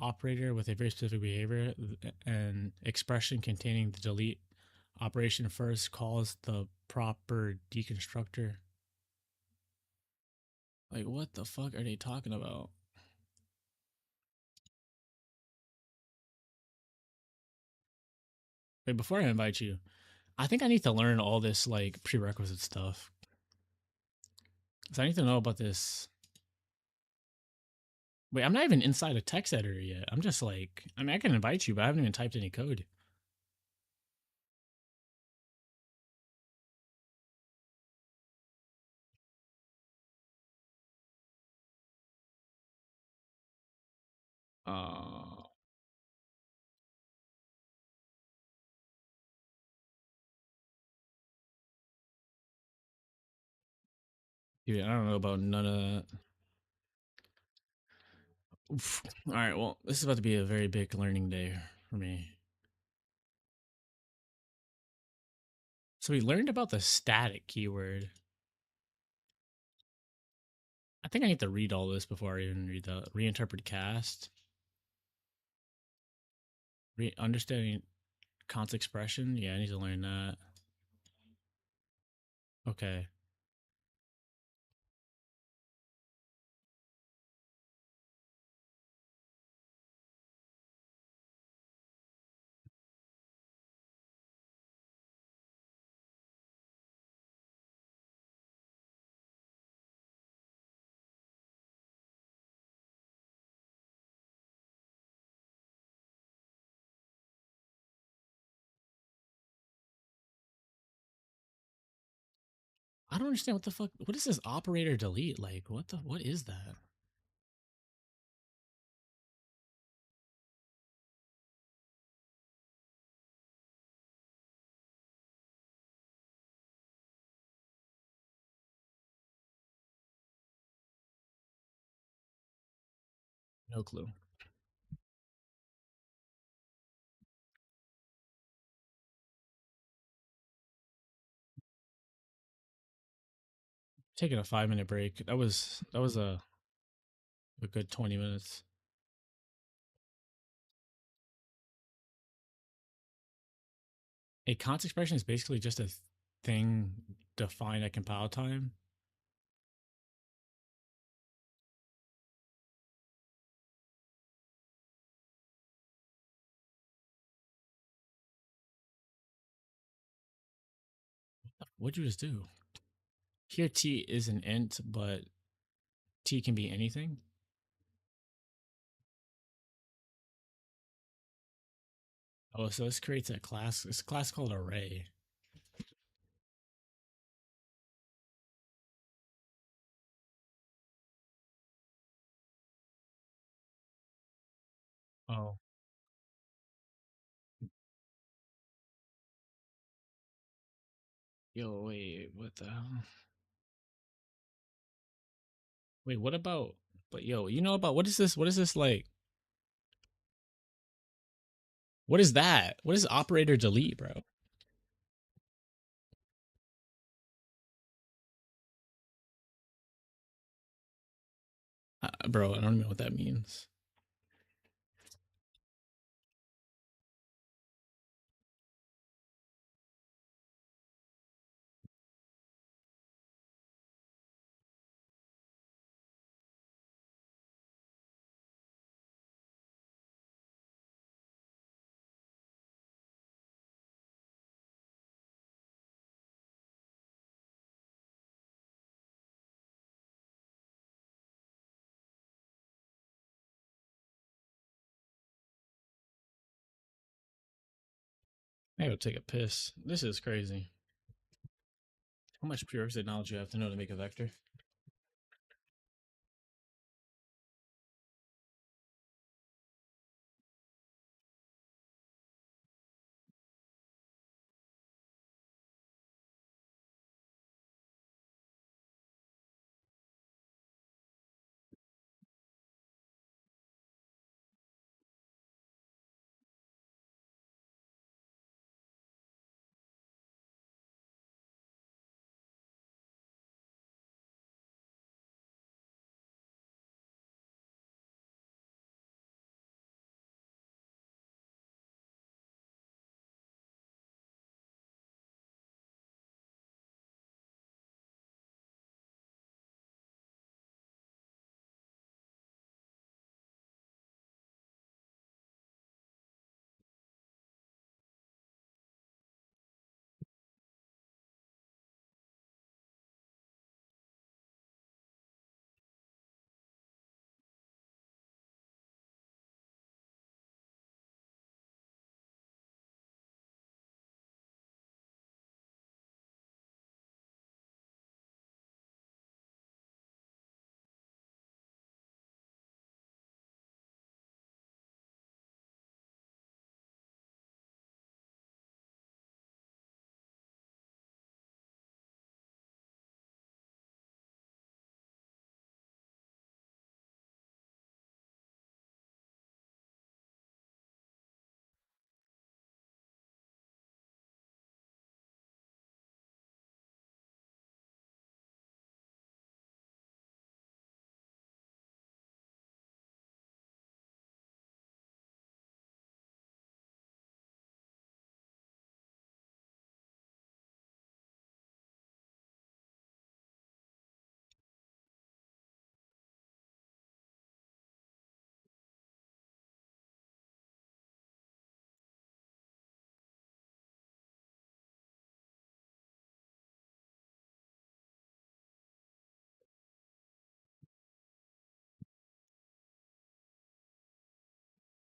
Speaker 1: operator with a very specific behavior. An expression containing the delete operation first calls the proper deconstructor. Like, what the fuck are they talking about? Wait, before I invite you, I think I need to learn all this like prerequisite stuff. So I need to know about this. Wait, I'm not even inside a text editor yet. I'm just like, I mean, I can invite you, but I haven't even typed any code. Uh, Dude, I don't know about none of that. Oof. All right, well, this is about to be a very big learning day for me. So we learned about the static keyword. I think I need to read all this before I even read the reinterpret cast. Understanding const expression. Yeah, I need to learn that. Okay. I don't understand what the fuck. What is this operator delete? Like, what is that? No clue. Taking a 5 minute break. That was a good 20 minutes. A const expression is basically just a thing defined at compile time. What'd you just do? Here, t is an int, but t can be anything. Oh, so this creates a class. It's a class called array. Oh, yo, wait, what the hell? Wait, what about? But yo, you know about what is this? What is this like? What is that? What is operator delete, bro? Bro, I don't even know what that means. I gotta take a piss. This is crazy. How much prerequisite knowledge you have to know to make a vector?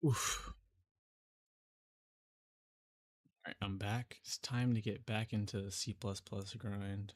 Speaker 1: Oof. All right, I'm back. It's time to get back into the C++ grind.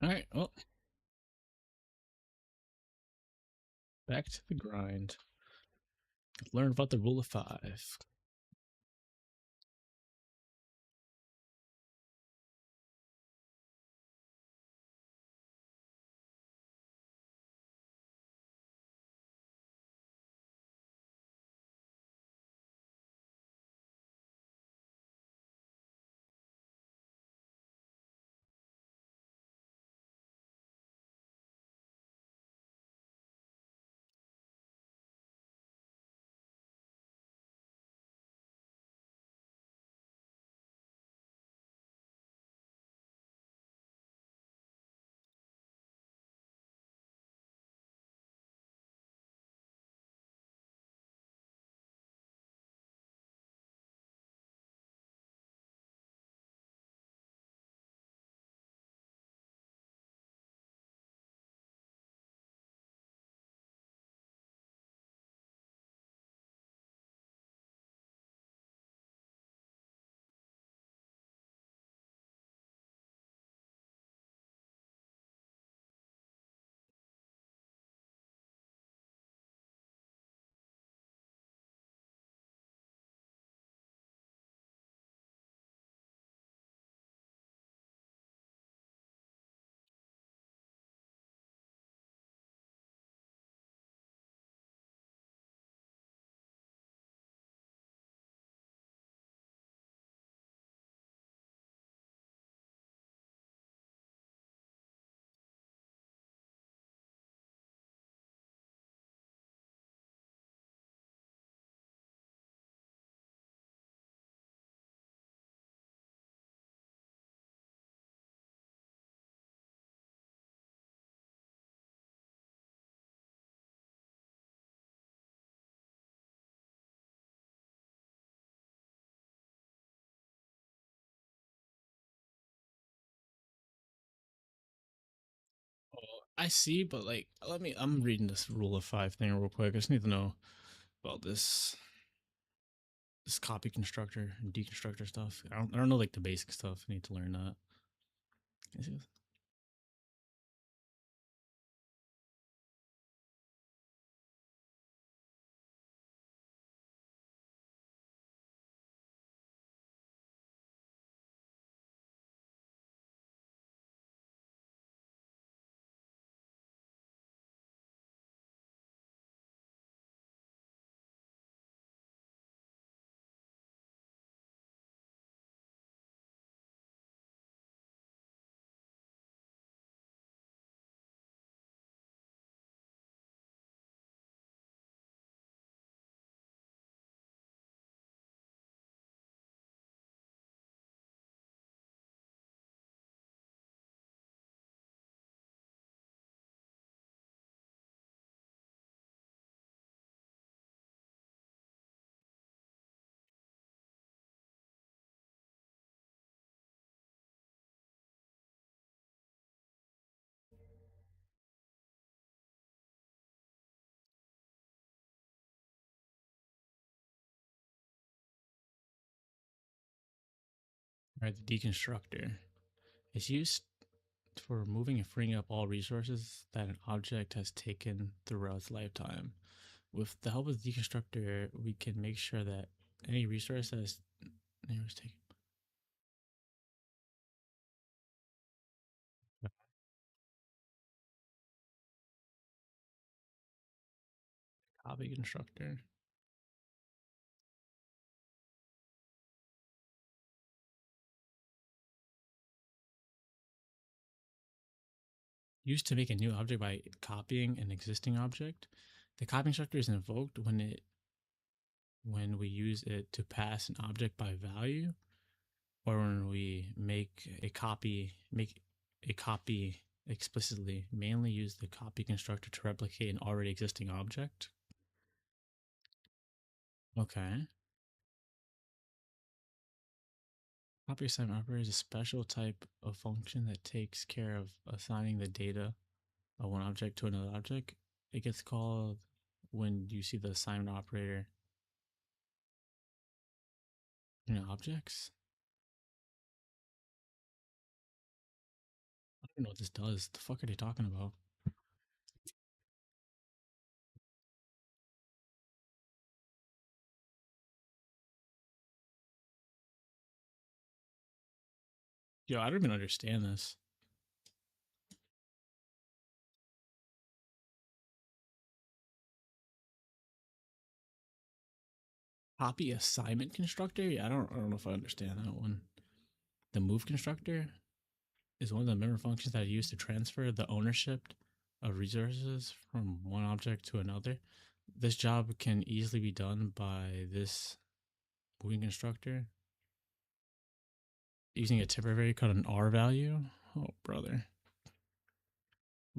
Speaker 1: All right, well, Back to the grind. Learn about the rule of five. Oh, I see, but like, let me. I'm reading this rule of five thing real quick. I just need to know about this copy constructor and deconstructor stuff. I don't know like the basic stuff. I need to learn that. Right, the deconstructor is used for removing and freeing up all resources that an object has taken throughout its lifetime. With the help of the deconstructor, we can make sure that any resource that is taken. Copy constructor used to make a new object by copying an existing object. The copy constructor is invoked when we use it to pass an object by value, or when we make a copy explicitly. Mainly use the copy constructor to replicate an already existing object. Okay. Copy assignment operator is a special type of function that takes care of assigning the data of one object to another object. It gets called when you see the assignment operator in objects. I don't know what this does. The fuck are they talking about? Yo, I don't even understand this. Copy assignment constructor? Yeah, I don't know if I understand that one. The move constructor is one of the member functions that are used to transfer the ownership of resources from one object to another. This job can easily be done by this moving constructor using a temporary called an R value. Oh, brother.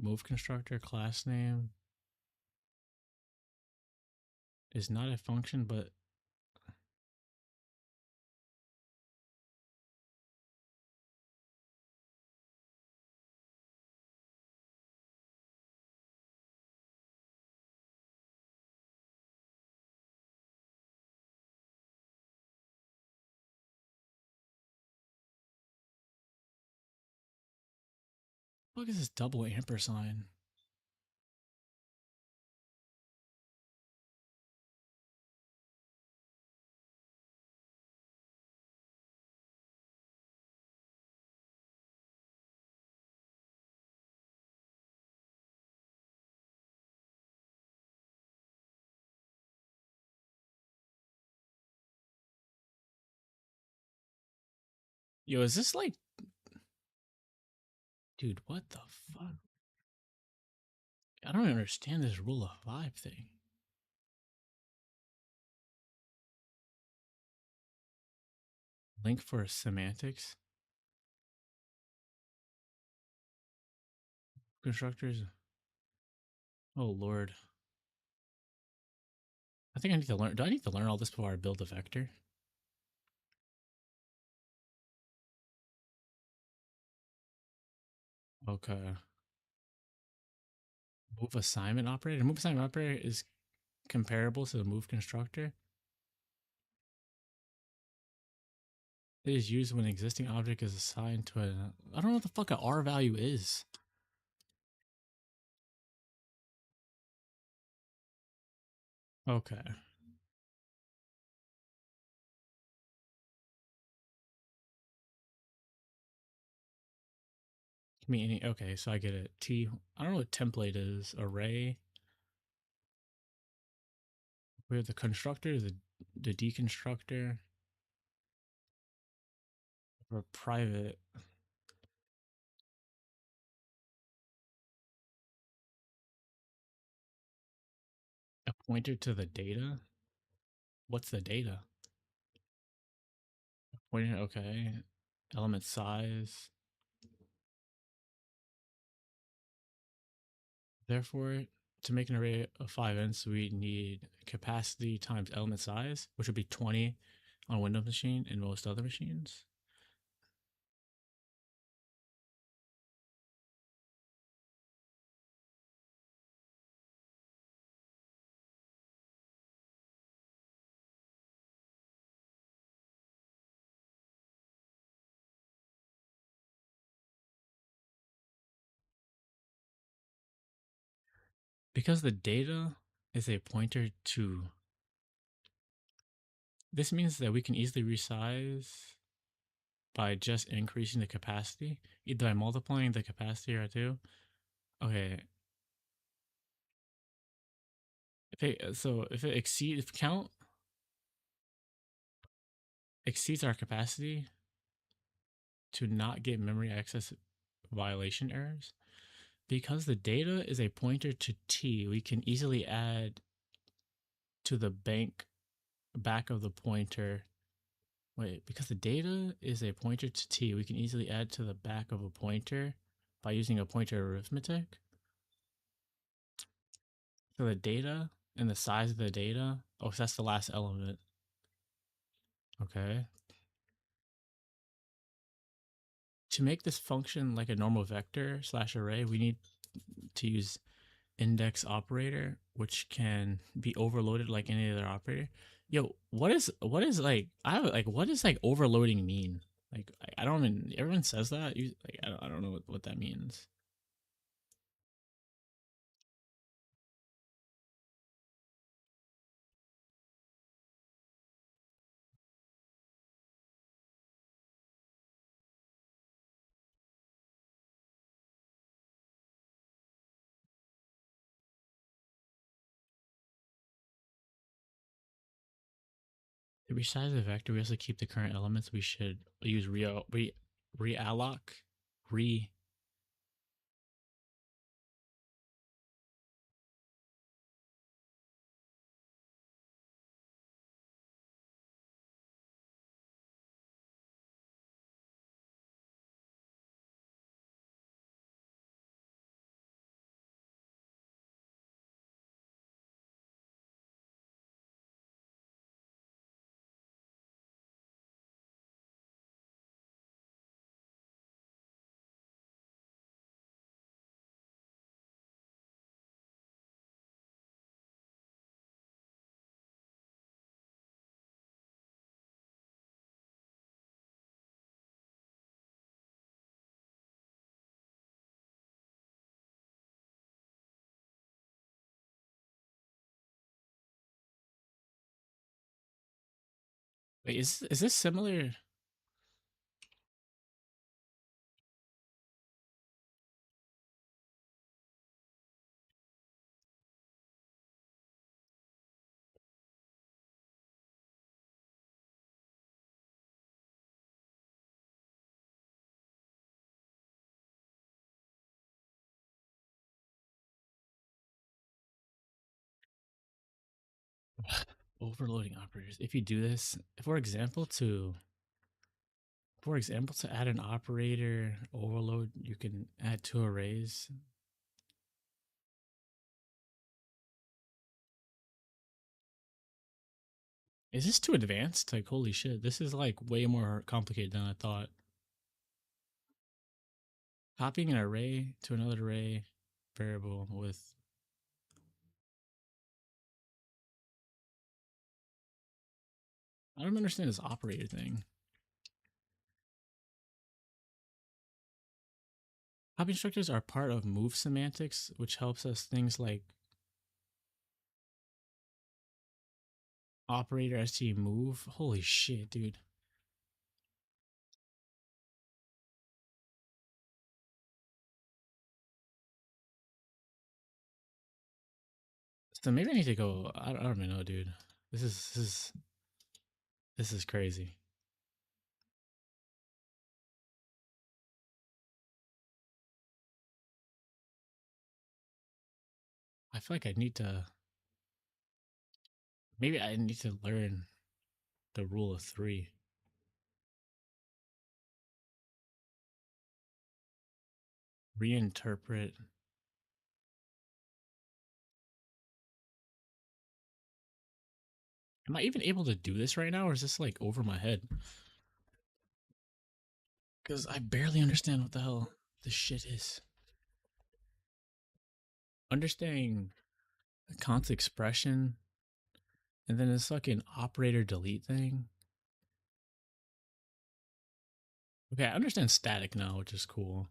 Speaker 1: Move constructor class name is not a function, but what is this double ampersand? Yo, is this like, dude, what the fuck? I don't understand this rule of five thing. Link for semantics. Constructors. Oh, Lord. I think I need to learn. Do I need to learn all this before I build a vector? Okay. Move assignment operator. Move assignment operator is comparable to the move constructor. It is used when an existing object is assigned to a. I don't know what the fuck a R value is. Okay. Meaning, okay, so I get it. I don't know what template is. Array. We have the constructor, the deconstructor, or private. A pointer to the data. What's the data? Pointer. Okay. Element size. Therefore, to make an array of 5 ints, we need capacity times element size, which would be 20 on Windows machine and most other machines. Because the data is a pointer to, this means that we can easily resize by just increasing the capacity, either by multiplying the capacity or two. Okay. If it exceeds, if count exceeds our capacity to not get memory access violation errors, because the data is a pointer to t, we can easily add to the back of the pointer. Wait, because the data is a pointer to t, we can easily add to the back of a pointer by using a pointer arithmetic. So the data and the size of the data, oh, so that's the last element. Okay. To make this function like a normal vector slash array, we need to use index operator, which can be overloaded like any other operator. Yo, what is like, I have like, what does like overloading mean? Like I don't even, everyone says that. Like I don't know what that means. To resize the vector, we also keep the current elements. We should use realloc, re. Wait, is this similar? Overloading operators. If you do this, for example, to add an operator overload, you can add two arrays. Is this too advanced? Like, holy shit, this is like way more complicated than I thought. Copying an array to another array variable with. I don't understand this operator thing. Copy instructors are part of move semantics, which helps us things like operator st move. Holy shit, dude. So maybe I need to go. I don't even know, dude. This is crazy. I feel like I need to. Maybe I need to learn the rule of three. Reinterpret. Am I even able to do this right now, or is this like over my head? Because I barely understand what the hell this shit is. Understanding const expression and then this fucking operator delete thing. Okay, I understand static now, which is cool.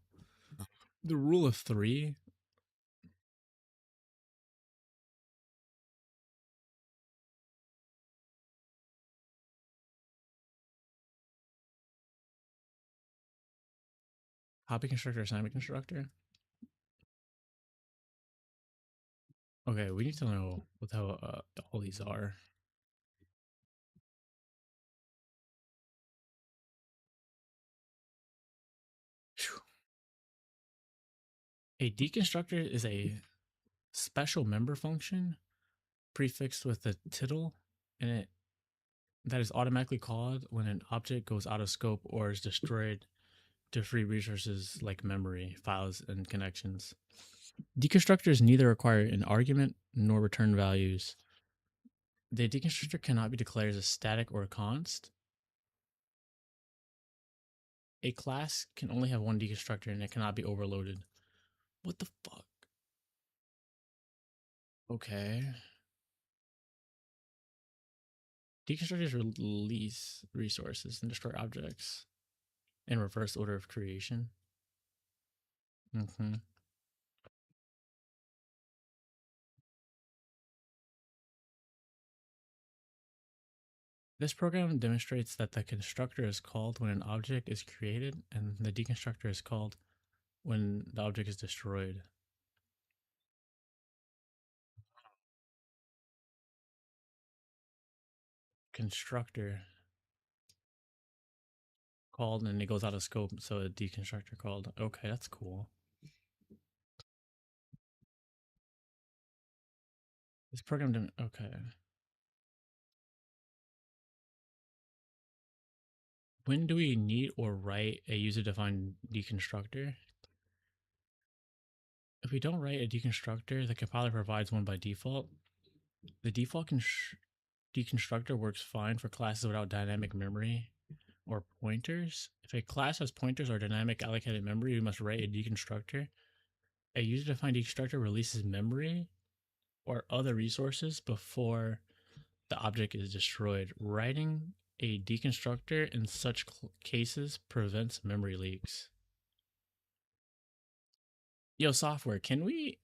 Speaker 1: The rule of three. Copy constructor, assignment constructor. Okay, we need to know what the hell all these are. Phew. A deconstructor is a special member function prefixed with a tittle in it that is automatically called when an object goes out of scope or is destroyed to free resources like memory, files, and connections. Deconstructors neither require an argument nor return values. The deconstructor cannot be declared as a static or a const. A class can only have one deconstructor and it cannot be overloaded. What the fuck? Okay. Deconstructors release resources and destroy objects in reverse order of creation. This program demonstrates that the constructor is called when an object is created and the deconstructor is called when the object is destroyed. constructor called and it goes out of scope, so a deconstructor called. Okay, that's cool. This program didn't. Okay. When do we need or write a user-defined deconstructor? If we don't write a deconstructor, the compiler provides one by default. The default deconstructor works fine for classes without dynamic memory or pointers. If a class has pointers or dynamic allocated memory, we must write a deconstructor. A user-defined deconstructor releases memory or other resources before the object is destroyed. Writing a deconstructor in such cases prevents memory leaks. Yo, software, can we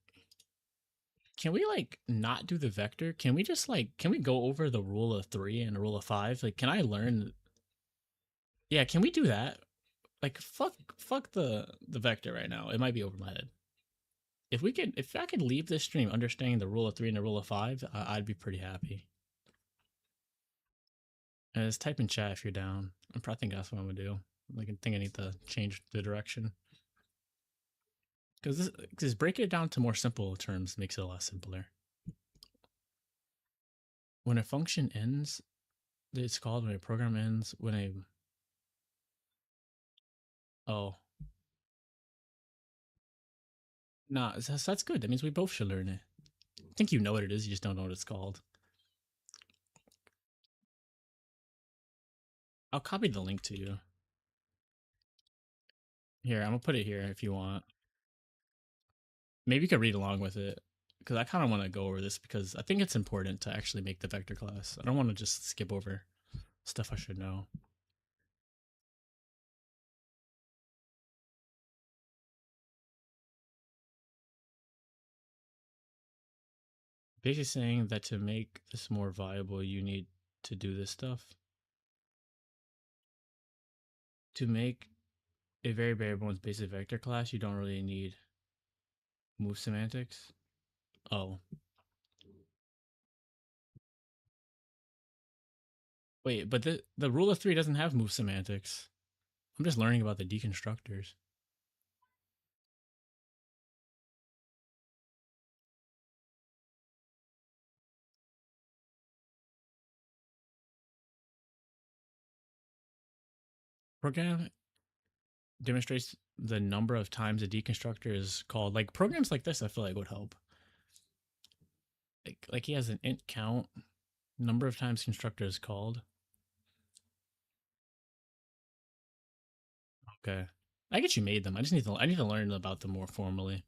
Speaker 1: like not do the vector? Can we just like can we go over the rule of 3 and the rule of 5? Like can I learn? Yeah, can we do that? Like fuck the vector right now. It might be over my head. If I could leave this stream understanding the rule of 3 and the rule of 5, I'd be pretty happy. And just type in chat if you're down. I probably think that's what I'm gonna do. Like I think I need to change the direction. Because break it down to more simple terms makes it a lot simpler. When a function ends, it's called when a program ends, when a oh nah, that's good. That means we both should learn it. I think you know what it is, you just don't know what it's called. I'll copy the link to you. Here, I'm gonna put it here if you want. Maybe you could read along with it. Because I kind of want to go over this because I think it's important to actually make the vector class. I don't want to just skip over stuff I should know. Basically saying that to make this more viable, you need to do this stuff. To make a very bare bones basic vector class, you don't really need move semantics. Oh. Wait, but the rule of 3 doesn't have move semantics. I'm just learning about the deconstructors. Program demonstrates the number of times a deconstructor is called. Like programs like this, I feel like would help. Like he has an int count, number of times constructor is called. Okay, I get you made them. I need to learn about them more formally.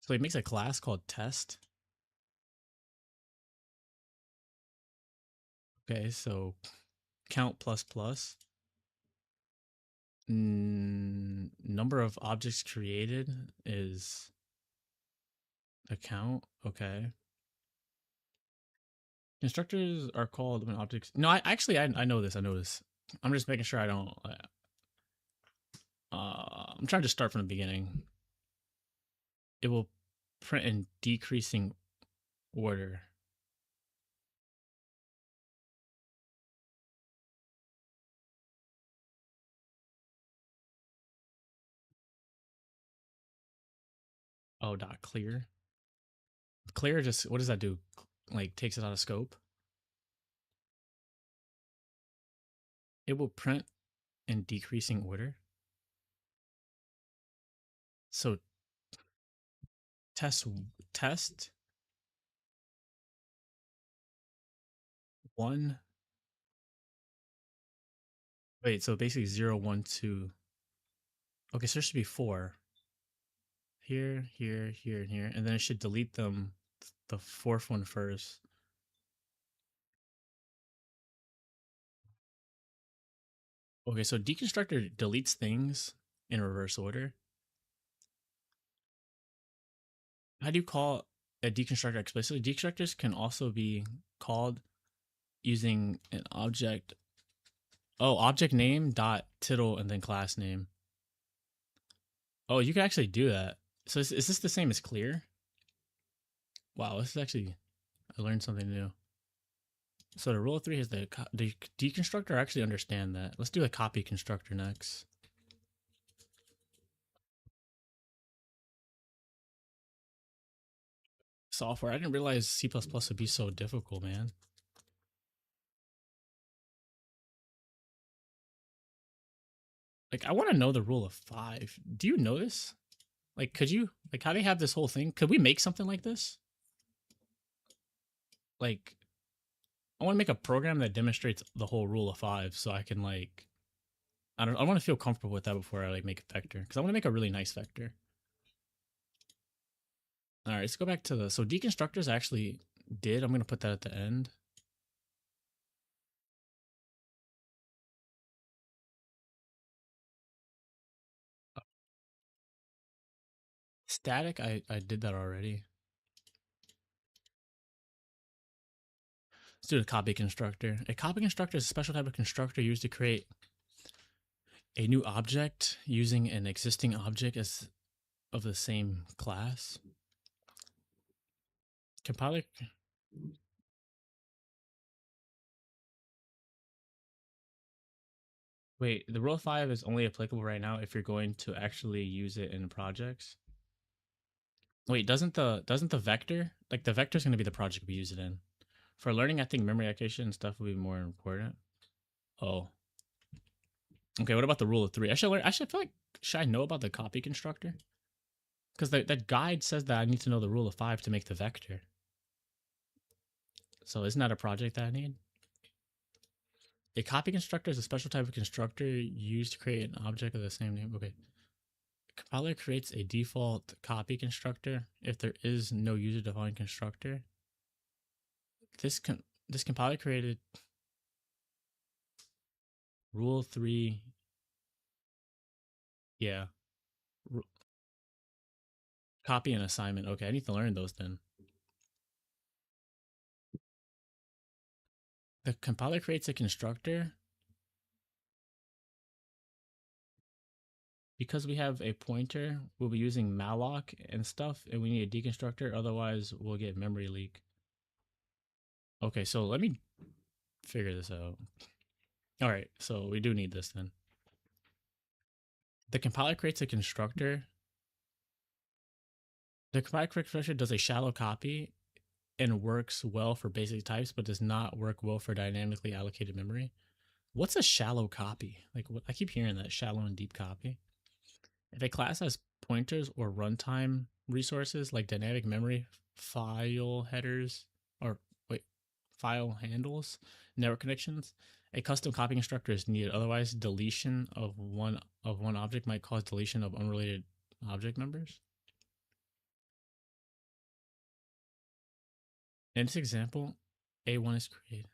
Speaker 1: So he makes a class called test. Okay, so count plus plus. Number of objects created is a count. Okay. Constructors are called when objects. No, I know this. I know this. I'm just making sure I don't. I'm trying to start from the beginning. It will print in decreasing order. Oh, dot clear. Clear just what does that do? Like takes it out of scope. It will print in decreasing order. So test one. Wait, so basically 0, 1, 2. Okay, so there should be 4. Here, here, here, and here. And then it should delete them the 4th one first. Okay, so deconstructor deletes things in reverse order. How do you call a deconstructor explicitly? Deconstructors can also be called using an object Oh, object name dot title and then class name. Oh, you can actually do that. So is this the same as clear? Wow, this is actually, I learned something new. So the rule of three is the deconstructor. I actually understand that. Let's do a copy constructor next. Software. I didn't realize C++ would be so difficult, man. Like, I want to know the rule of five. Do you know this? Like, could you, like, how do they have this whole thing? Could we make something like this? Like, I want to make a program that demonstrates the whole rule of five so I can, like, I want to feel comfortable with that before I, like, make a vector. Because I want to make a really nice vector. All right, let's go back to the, so deconstructors actually did. I'm going to put that at the end. Static, I did that already. Let's do a copy constructor. A copy constructor is a special type of constructor used to create a new object using an existing object as of the same class. Compiler. Wait, the rule of five is only applicable right now if you're going to actually use it in projects. Wait, doesn't the vector, like, the vector is going to be the project we use it in? For learning, I think memory allocation and stuff would be more important. Oh, okay. What about the rule of three? I should learn. I should feel like, should I know about the copy constructor? Because that guide says that I need to know the rule of five to make the vector. So isn't that a project that I need? A copy constructor is a special type of constructor used to create an object of the same name. Okay. Compiler creates a default copy constructor if there is no user-defined constructor. This compiler created rule 3. Yeah. Copy and assignment. Okay, I need to learn those then. The compiler creates a constructor because we have a pointer. We'll be using malloc and stuff, and we need a deconstructor. Otherwise, we'll get memory leak. Okay, so let me figure this out. All right, so we do need this then. The compiler creates a constructor. The compiler constructor does a shallow copy and works well for basic types, but does not work well for dynamically allocated memory. What's a shallow copy? Like, I keep hearing that, shallow and deep copy. If a class has pointers or runtime resources like dynamic memory, file headers, or wait, file handles, network connections, a custom copy constructor is needed. Otherwise, deletion of one object might cause deletion of unrelated object numbers. In this example, A1 is created.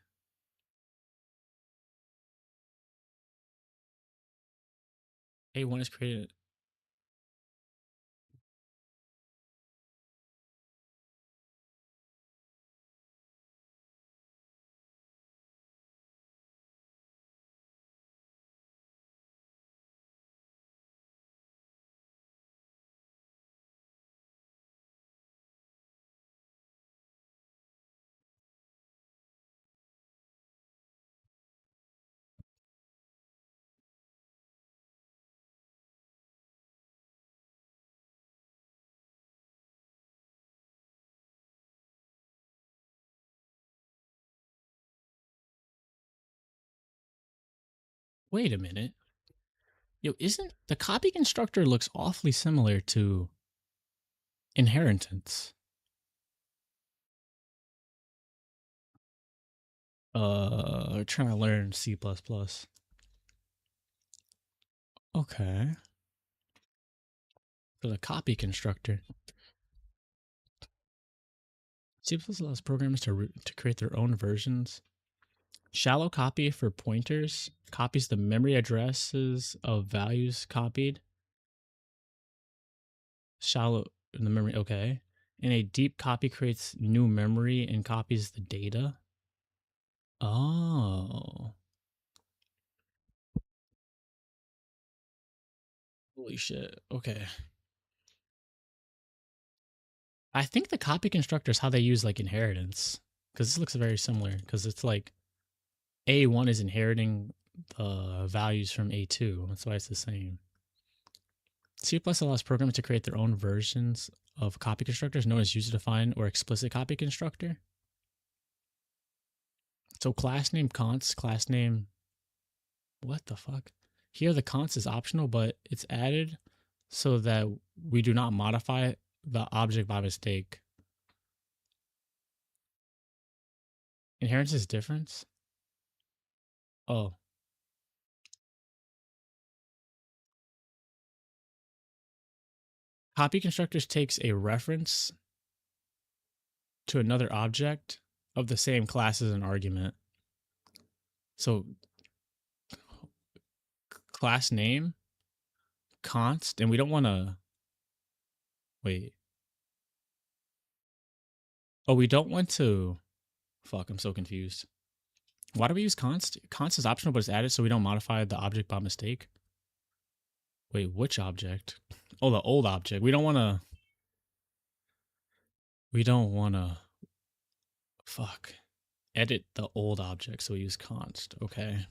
Speaker 1: A1 is created. Wait a minute. Yo, isn't the copy constructor looks awfully similar to inheritance? Trying to learn C++. Okay. For the copy constructor. C++ allows programmers to create their own versions. Shallow copy for pointers copies the memory addresses of values copied. Shallow in the memory, okay. And a deep copy creates new memory and copies the data. Oh. Holy shit. Okay. I think the copy constructor is how they use like inheritance because this looks very similar because it's like A1 is inheriting the values from A2. That's why it's the same. C plus allows programs to create their own versions of copy constructors known as user defined or explicit copy constructor. So class name const, class name, what the fuck? Here the const is optional, but it's added so that we do not modify the object by mistake. Inheritance difference? Oh. Copy constructors takes a reference to another object of the same class as an argument. So class name, const, and we don't want to wait. Oh, we don't want to. Fuck, I'm so confused. Why do we use const? Const is optional, but it's added so we don't modify the object by mistake. Wait, which object? Oh, the old object. We don't want to. We don't want to. Fuck. Edit the old object, so we use const. Okay.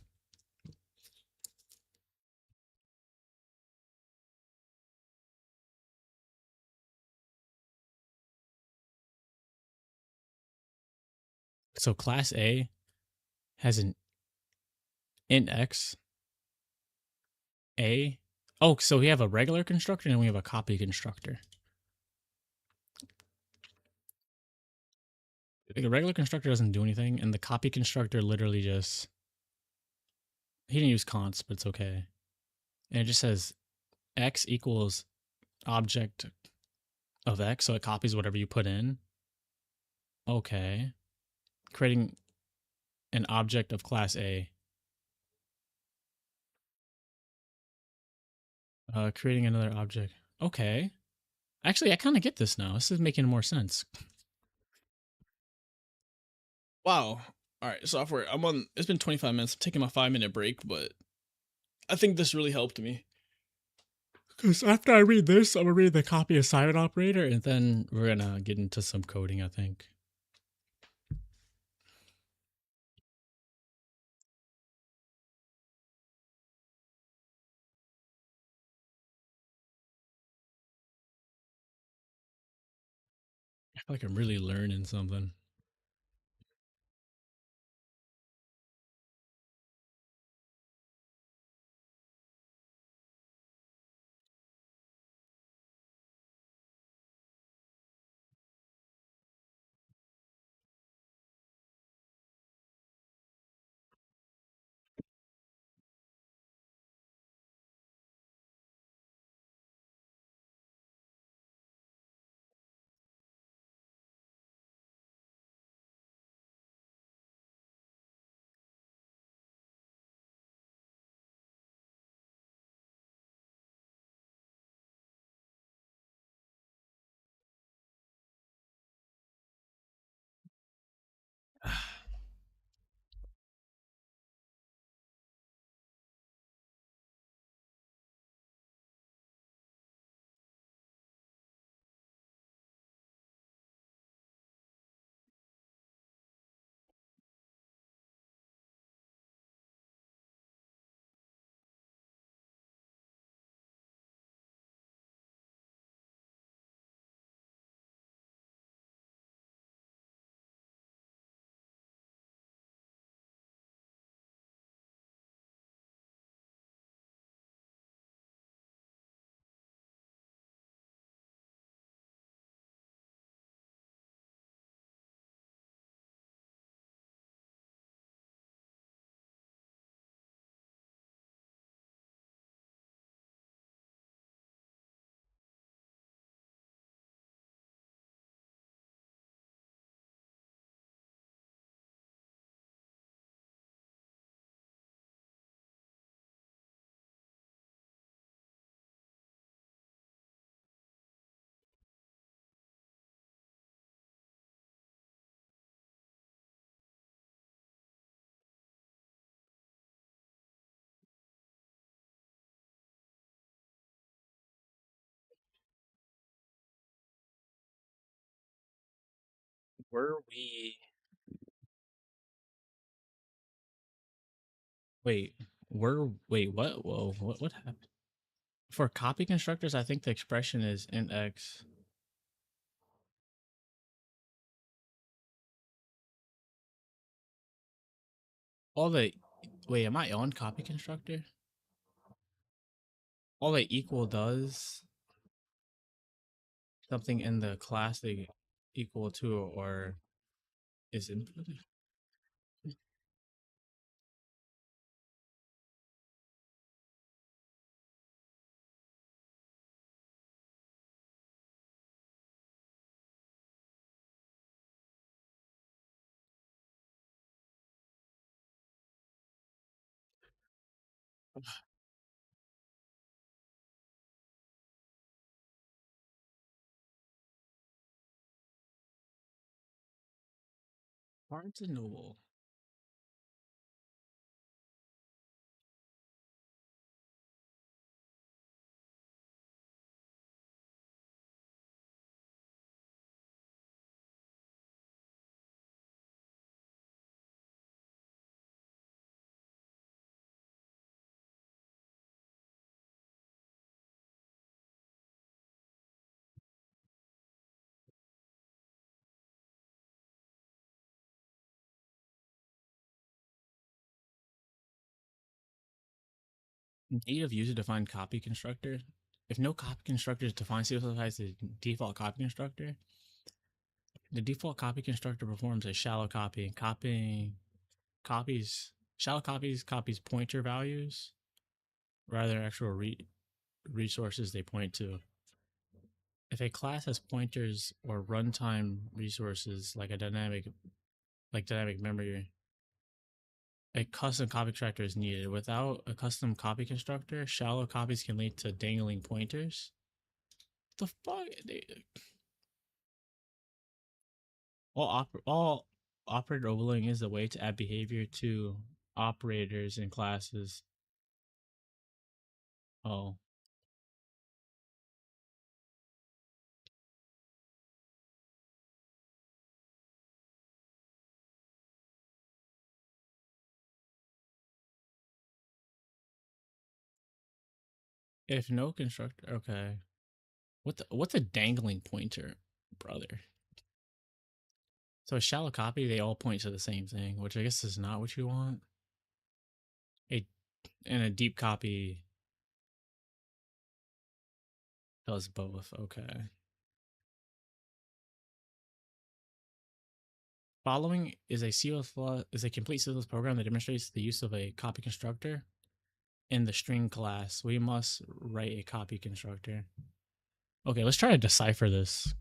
Speaker 1: So class A has an int x a. Oh, so we have a regular constructor and we have a copy constructor. Like a regular constructor doesn't do anything, and the copy constructor literally just he didn't use const, but it's okay. And it just says x equals object of x, so it copies whatever you put in. Okay. Creating an object of class A. Creating another object. Okay. Actually, I kind of get this now. This is making more sense. Wow. All right, software. I'm on. It's been 25 minutes. I'm taking my 5-minute break, but I think this really helped me. Because after I read this, I'm gonna read the copy assignment operator, and then we're gonna get into some coding. I think. I feel like I'm really learning something. Were we wait, wait, what? Whoa, what happened? For copy constructors, I think the expression is int x. All the wait, am I on copy constructor? All the equal does something in the class they equal to or is input. Barnes and Noble. Native user defined copy constructor. If no copy constructor is defined, C++ has the default copy constructor. The default copy constructor performs a shallow copy. Copying copies shallow copies pointer values rather than actual resources they point to. If a class has pointers or runtime resources like dynamic memory, a custom copy constructor is needed. Without a custom copy constructor, shallow copies can lead to dangling pointers. The fuck? All operator overloading is a way to add behavior to operators and classes. Oh, if no constructor, okay. What's a dangling pointer, brother? So a shallow copy, they all point to the same thing, which I guess is not what you want. A and a deep copy does both. Okay. Following is a complete C++ program that demonstrates the use of a copy constructor in the string class. We must write a copy constructor. Okay, let's try to decipher this.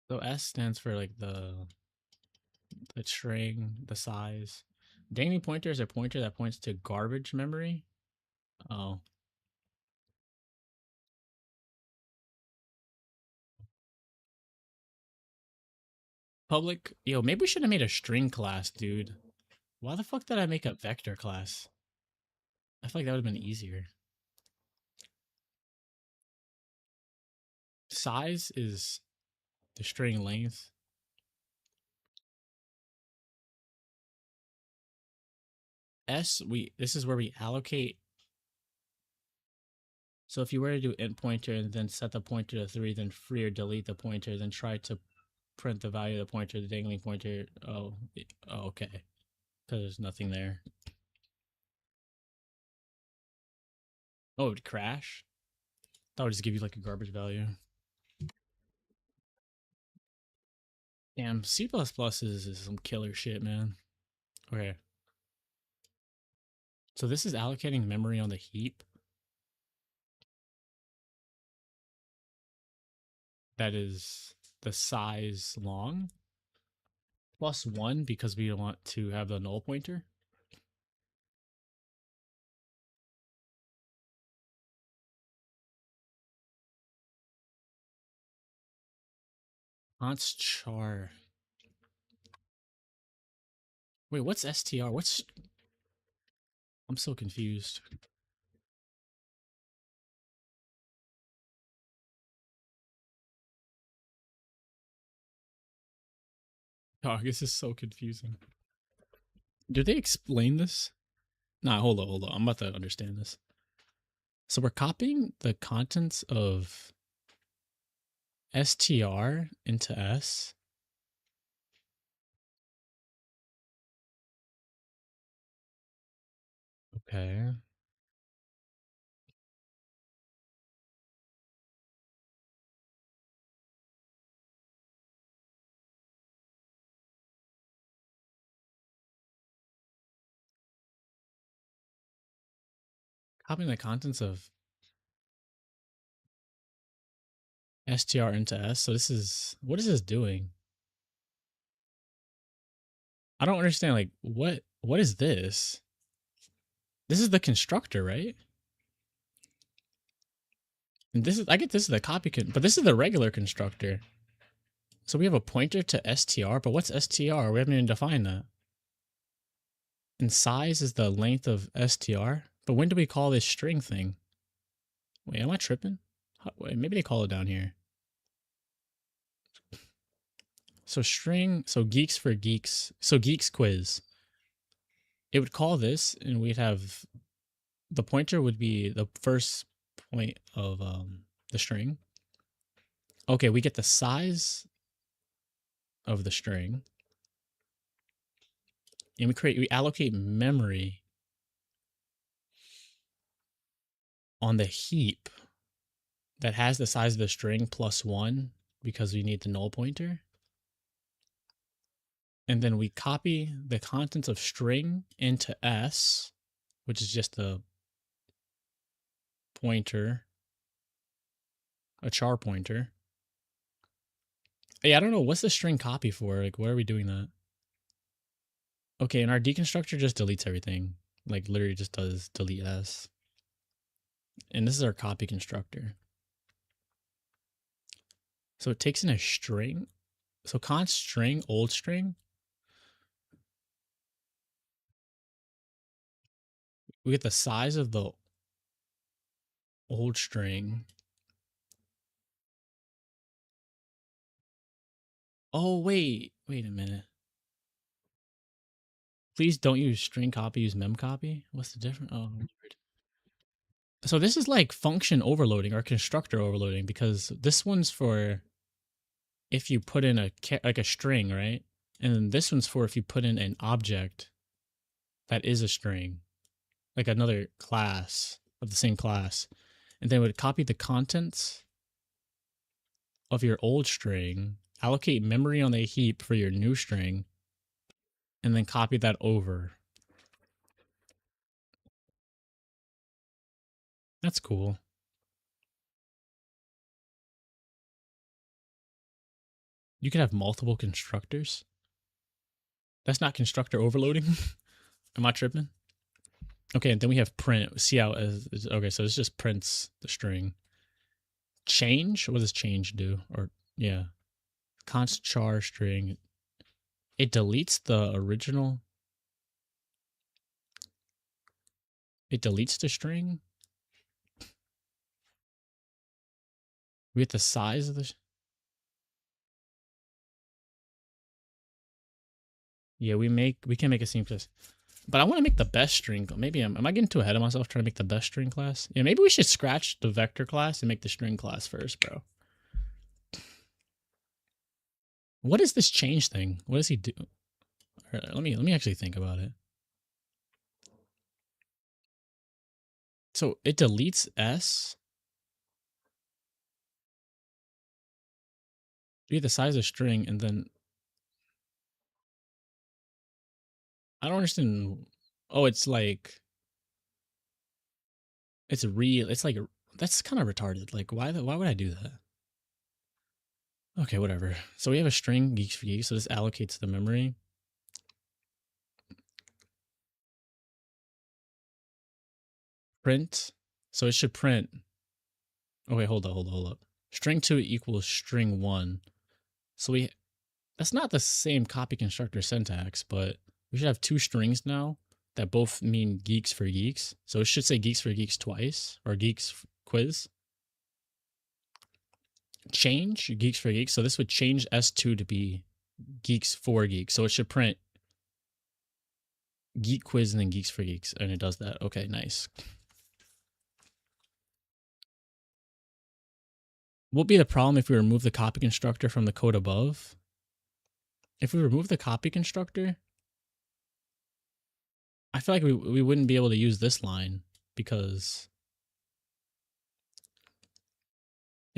Speaker 1: So S stands for like the string, the size. Dangling pointer is a pointer that points to garbage memory. Oh. Public. Yo, maybe we should have made a string class, dude. Why the fuck did I make a vector class? I feel like that would have been easier. Size is the string length. This is where we allocate. So if you were to do int pointer and then set the pointer to 3, then free or delete the pointer, then try to print the value of the pointer, the dangling pointer. Oh, okay. Because there's nothing there. Oh, it would crash? That would just give you like a garbage value. Damn, C++ is some killer shit, man. Okay. So this is allocating memory on the heap. That is the size long. Plus 1 because we want to have the null pointer. Const char. Wait, what's str? I'm so confused. Oh, this is so confusing. Did they explain this? Nah, hold on. I'm about to understand this. So we're copying the contents of str into s. Okay. Copying the contents of str into s. So this is, what is this doing? I don't understand. Like, what is this? This is the constructor, right? And this is, I get this is the copy, but this is the regular constructor. So we have a pointer to str, but what's str? We haven't even defined that. And size is the length of str. But when do we call this string thing? Wait, am I tripping? Wait, maybe they call it down here. So string, so geeks for geeks. So geeks quiz. It would call this, and we'd have the pointer would be the first point of the string. Okay, we get the size of the string, and we allocate memory on the heap that has the size of the string plus 1 because we need the null pointer. And then we copy the contents of string into s, which is just a pointer, a char pointer. Hey, I don't know, what's the string copy for? Like, why are we doing that? Okay, and our deconstructor just deletes everything. Like, literally just does delete s. And this is our copy constructor. So it takes in a string. So const string, old string. We get the size of the old string. Oh, wait a minute. Please don't use string copy, use mem copy. What's the difference? Oh, weird. So this is like function overloading or constructor overloading, because this one's for if you put in like a string, right? And then this one's for if you put in an object that is a string, like another class of the same class. And then it would copy the contents of your old string, allocate memory on the heap for your new string, and then copy that over. That's cool. You can have multiple constructors. That's not constructor overloading. Am I tripping? Okay, and then we have print. See how okay, so it's just prints the string. Change? What does change do? Or yeah. Const char string. It deletes the original. It deletes the string. We get the size of the. Yeah, we can make a seamless. But I want to make the best string. Maybe am I getting too ahead of myself trying to make the best string class? Yeah, maybe we should scratch the vector class and make the string class first, bro. What is this change thing? What does he do? Right, let me actually think about it. So it deletes s. You get the size of string, and then I don't understand. Oh, it's like it's real. It's like that's kind of retarded. Like why would I do that? Okay, whatever. So we have a string geeks for geeks. So this allocates the memory. Print. So it should print. Oh wait, hold up. String 2 equals string 1. So that's not the same copy constructor syntax, but we should have two strings now that both mean geeks for geeks. So it should say geeks for geeks twice, or geeks quiz. Change geeks for geeks. So this would change S2 to be Geeks for Geeks. So it should print Geek Quiz and then Geeks for Geeks, and it does that. Okay, nice. What would be the problem if we remove the copy constructor from the code above? If we remove the copy constructor, I feel like we wouldn't be able to use this line because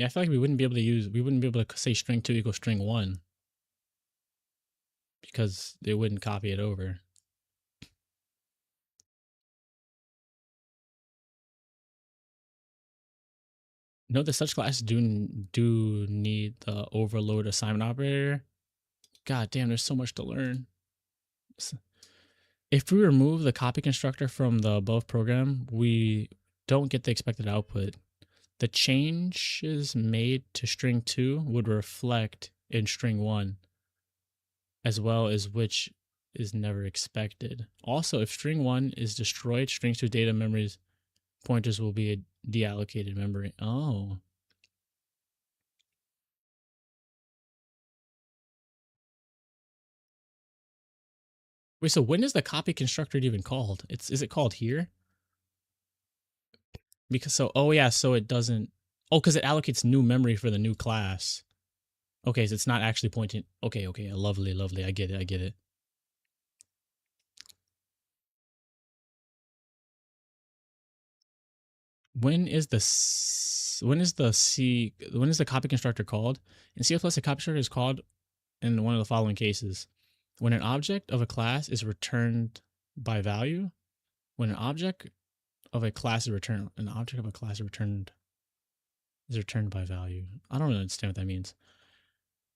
Speaker 1: I feel like we wouldn't be able to say string 2 equals string 1 because they wouldn't copy it over. Note that such classes do need the overload assignment operator. God damn, there's so much to learn. If we remove the copy constructor from the above program, we don't get the expected output. The changes made to string 2 would reflect in string 1, as well as which is never expected. Also, if string 1 is destroyed, string 2 data memories pointers will be a deallocated memory. Oh. Wait, so when is the copy constructor even called? Is it called here? Because oh yeah, so it doesn't. Oh, because it allocates new memory for the new class. Okay, so it's not actually pointing. Okay, lovely, lovely. I get it. When is the copy constructor called? In C++, the copy constructor is called in one of the following cases: when an object of a class is returned by value, when an object of a class is returned by value. I don't really understand what that means.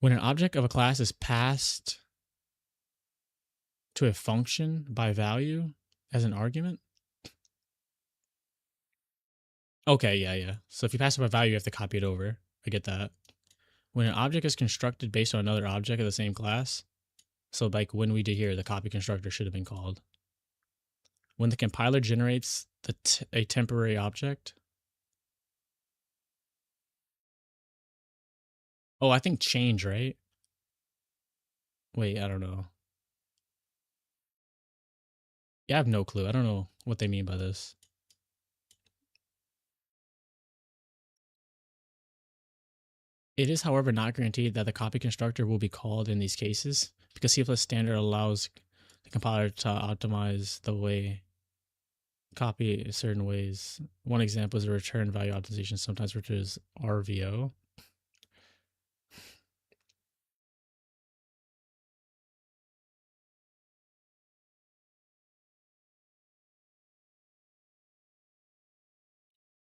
Speaker 1: When an object of a class is passed to a function by value as an argument. Okay, yeah. So if you pass it by value, you have to copy it over. I get that. When an object is constructed based on another object of the same class, so like when we did here, the copy constructor should have been called. When the compiler generates a temporary object. Oh, I think change, right? Wait, I don't know. Yeah, I have no clue. I don't know what they mean by this. It is, however, not guaranteed that the copy constructor will be called in these cases because C++ standard allows the compiler to optimize the way copy certain ways. One example is a return value optimization, sometimes referred to as RVO.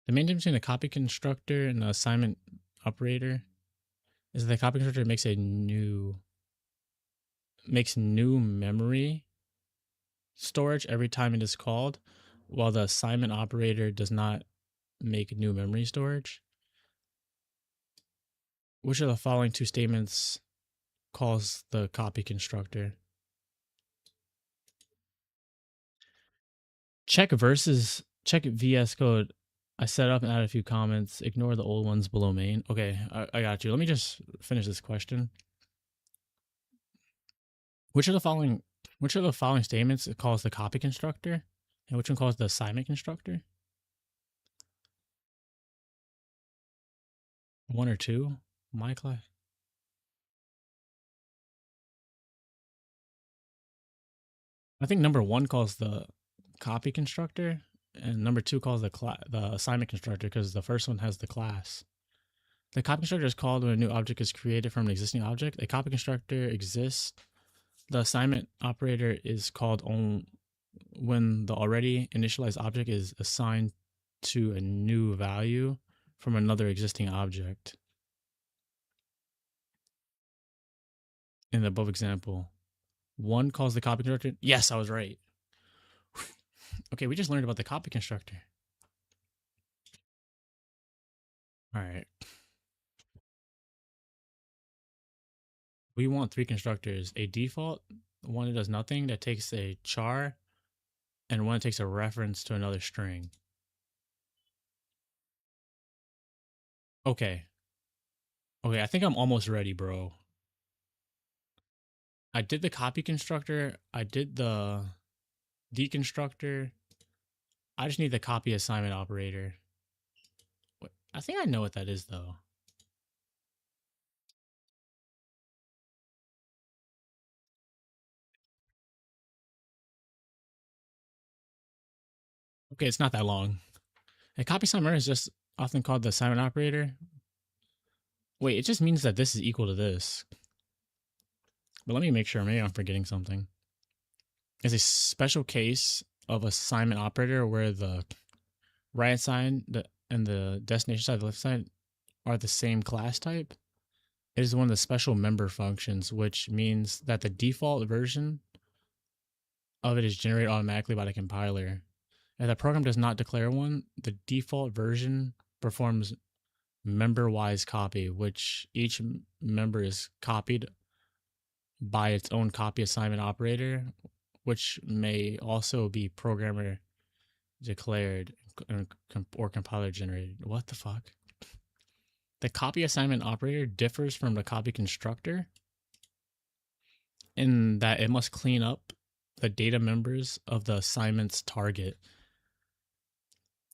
Speaker 1: The main difference between the copy constructor and the assignment operator is that the copy constructor makes new memory storage every time it is called, while the assignment operator does not make new memory storage. Which of the following two statements calls the copy constructor? Check VS Code. I set up and added a few comments. Ignore the old ones below main. Okay, I got you. Let me just finish this question. Which of the following statements calls the copy constructor, and which one calls the assignment constructor? One or two? My class. I think number one calls the copy constructor, and number two calls the assignment constructor because the first one has the class. The copy constructor is called when a new object is created from an existing object. A copy constructor exists. The assignment operator is called when the already initialized object is assigned to a new value from another existing object. In the above example, one calls the copy constructor. Yes, I was right. Okay, we just learned about the copy constructor. All right. We want three constructors: a default, one that does nothing, that takes a char, and one that takes a reference to another string. Okay. Okay, I think I'm almost ready, bro. I did the copy constructor. I did the deconstructor. I just need the copy assignment operator. I think I know what that is though. Okay, it's not that long. A copy assignment is just often called the assignment operator. Wait, it just means that this is equal to this. But let me make sure. Maybe I'm forgetting something. It's a special case of assignment operator where the right side and the destination side, the left side, are the same class type. It is one of the special member functions, which means that the default version of it is generated automatically by the compiler. If the program does not declare one, the default version performs member-wise copy, which each member is copied by its own copy assignment operator, which may also be programmer declared or compiler generated. What the fuck? The copy assignment operator differs from the copy constructor in that it must clean up the data members of the assignment's target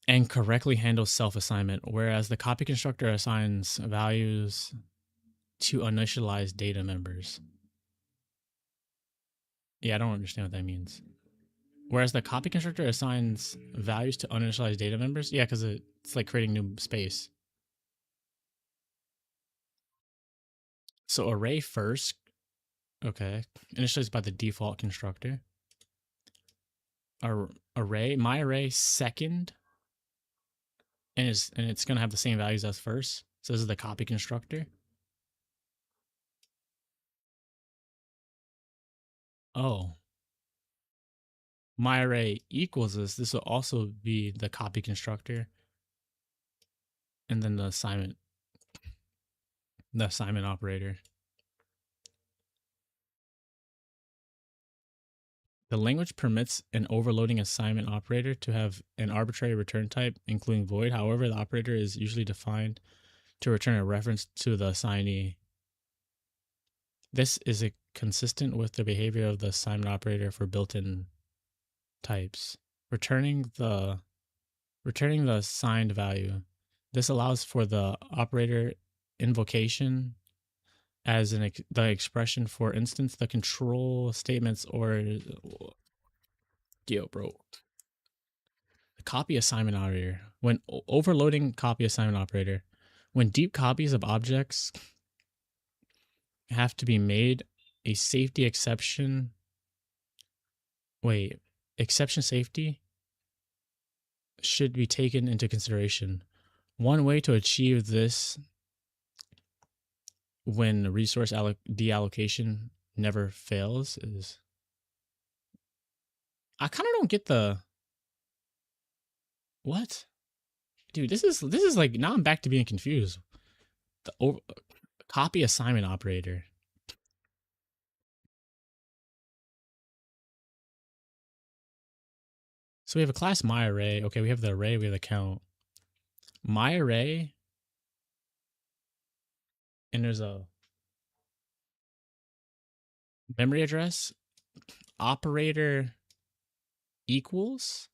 Speaker 1: and correctly handle self-assignment, whereas the copy constructor assigns values to initialize data members. Yeah, I don't understand what that means. Whereas the copy constructor assigns values to uninitialized data members. Yeah, because it's like creating new space. So array first, okay, initialized by the default constructor. Array, my array second, and it's gonna have the same values as first. So this is the copy constructor. Oh, my array equals this. This will also be the copy constructor, and then the assignment operator. The language permits an overloading assignment operator to have an arbitrary return type, including void. However, the operator is usually defined to return a reference to the assignee. This is consistent with the behavior of the assignment operator for built-in types. Returning the assigned value. This allows for the operator invocation as the expression, for instance, the control statements or bro. The copy assignment operator. When overloading copy assignment operator, when deep copies of objects have to be made, a safety exception. Wait, exception safety should be taken into consideration. One way to achieve this when resource deallocation never fails is, I kind of don't get the what, dude. This is like, now I'm back to being confused. The copy assignment operator. So we have a class myArray. Okay, we have the array, we have the count. MyArray, and there's a memory address operator equals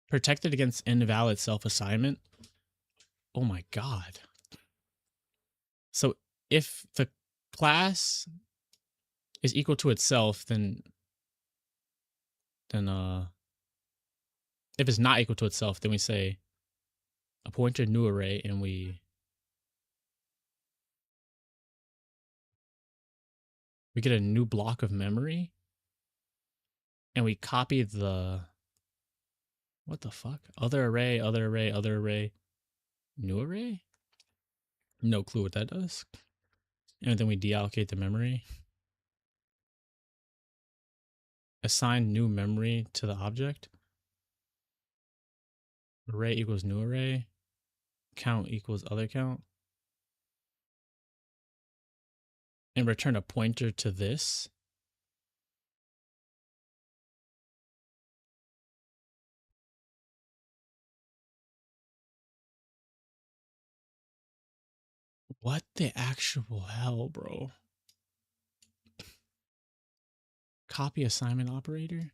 Speaker 1: protected against invalid self-assignment. Oh my god. So if the class is equal to itself, then if it's not equal to itself, then we say a pointer new array, and we get a new block of memory, and we copy the, what the fuck? Other array, new array? No clue what that does. And then we deallocate the memory. Assign new memory to the object. Array equals new array. Count equals other count. And return a pointer to this. What the actual hell, bro? copy assignment operator?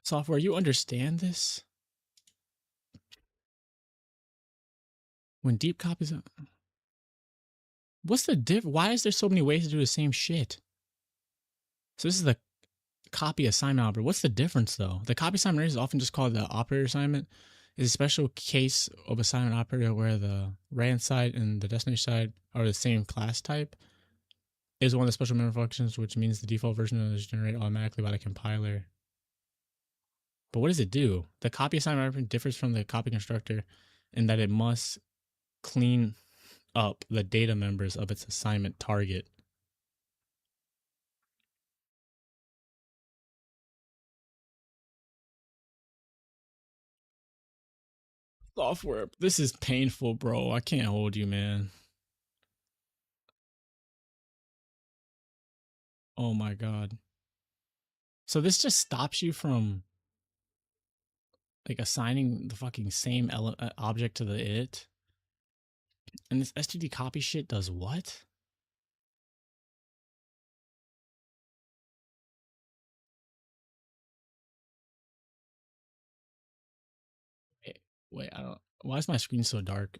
Speaker 1: Software, you understand this? When deep copies of... What's the diff? Why is there so many ways to do the same shit? So this is the copy assignment operator. What's the difference though? The copy assignment is often just called the operator assignment. Is a special case of assignment operator where the right-hand side and the destination side are the same class type. Is one of the special memory functions, which means the default version is generated automatically by the compiler. But what does it do? The copy assignment operator differs from the copy constructor in that it must clean up the data members of its assignment target. Software, this is painful, bro. I can't hold you, man. Oh my god. So this just stops you from like assigning the fucking same object to the it? And this std copy shit does what? Wait, I don't... Why is my screen so dark?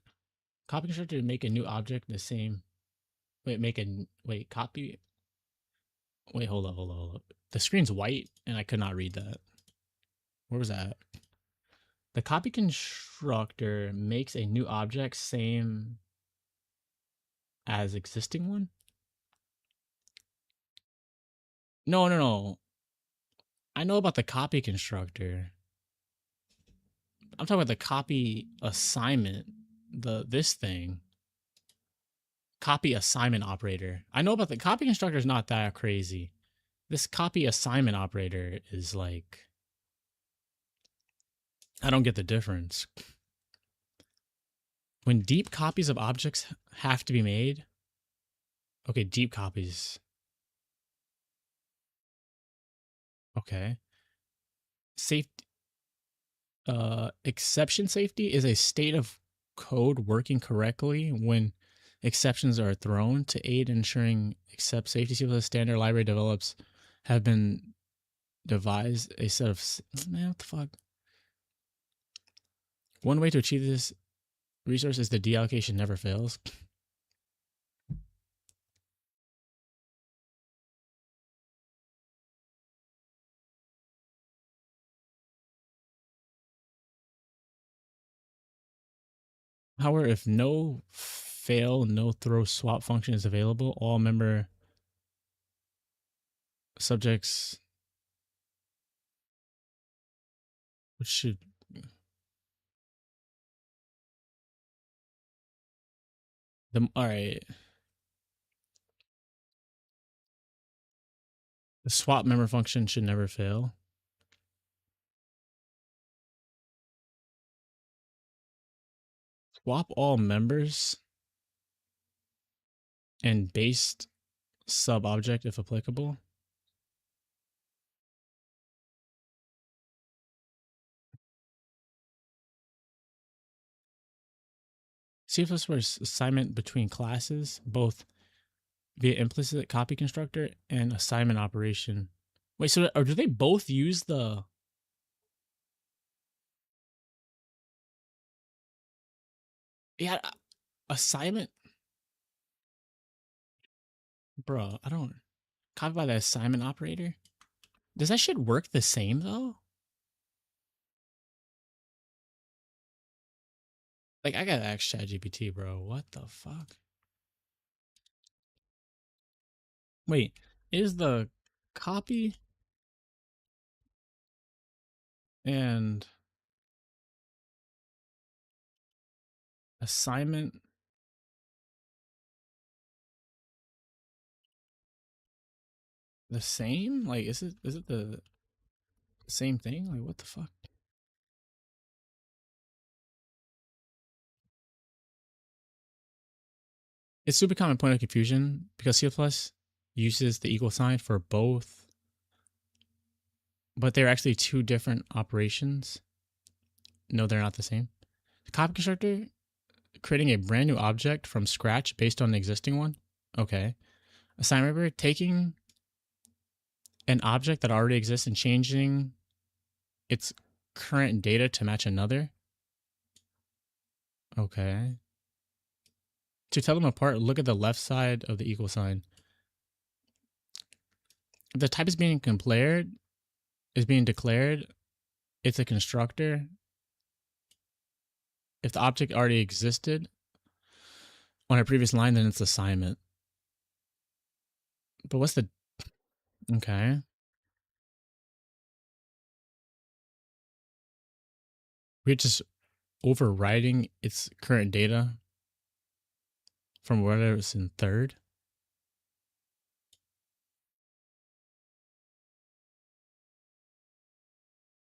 Speaker 1: Copy constructor to make a new object the same. Wait, copy... Wait, hold up. The screen's white, and I could not read that. Where was that? The copy constructor makes a new object same as existing one? No. I know about the copy constructor. I'm talking about the copy assignment. This thing. Copy assignment operator. I know about the copy constructor is not that crazy. This copy assignment operator is like... I don't get the difference. When deep copies of objects have to be made... Okay, deep copies. Okay. Safety... exception safety is a state of code working correctly when exceptions are thrown to aid in ensuring except safety. C++ standard library develops have been devised a set of... Man, what the fuck? One way to achieve this resource is the deallocation never fails. However, if no fail, no throw swap function is available, all member subjects, which should... Alright. The swap member function should never fail. Swap all members and based sub object if applicable. C++ assignment between classes, both via implicit copy constructor and assignment operation. Wait, so or do they both use the... Yeah, assignment? Bro, I don't... Copy by the assignment operator? Does that shit work the same, though? Like, I gotta ask ChatGPT, bro. What the fuck? Wait, is the copy and assignment the same? Like, is it the same thing? Like, what the fuck? It's super common point of confusion because C++ uses the equal sign for both, but they're actually two different operations. No, they're not the same. The copy constructor, creating a brand new object from scratch based on the existing one. Okay. Assignment operator, taking an object that already exists and changing its current data to match another. Okay. To tell them apart, look at the left side of the equal sign. The type is being declared. It's a constructor. If the object already existed on a previous line, then it's assignment. But what's the... Okay. We're just overriding its current data from whatever it's in third.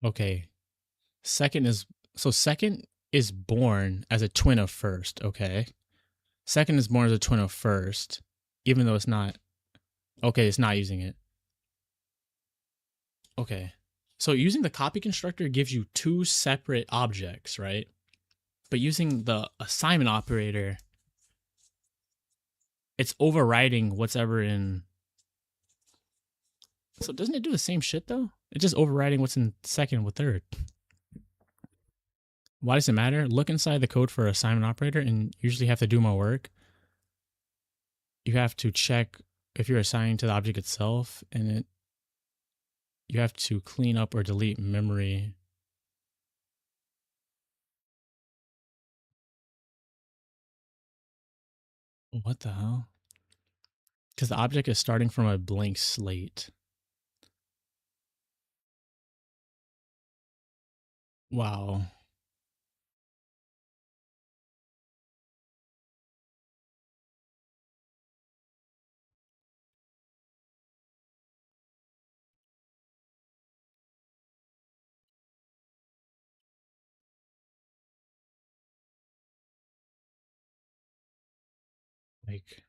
Speaker 1: Okay. Second is born as a twin of first, okay? Second is born as a twin of first, even though it's not... Okay, it's not using it. Okay. So using the copy constructor gives you two separate objects, right? But using the assignment operator, it's overriding what's ever in... So doesn't it do the same shit, though? It's just overriding what's in second with third. Why does it matter? Look inside the code for assignment operator and usually have to do more work. You have to check if you're assigning to the object itself, and you have to clean up or delete memory. What the hell? Because the object is starting from a blank slate. Wow. Like,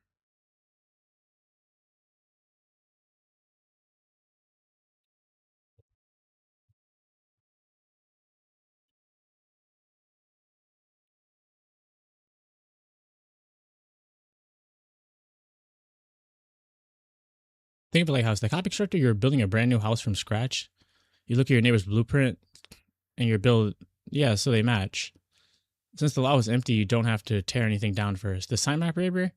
Speaker 1: think of it like how it's the copy constructor, you're building a brand new house from scratch. You look at your neighbor's blueprint and you build, yeah, so they match. Since the lot was empty, you don't have to tear anything down first. The assignment operator,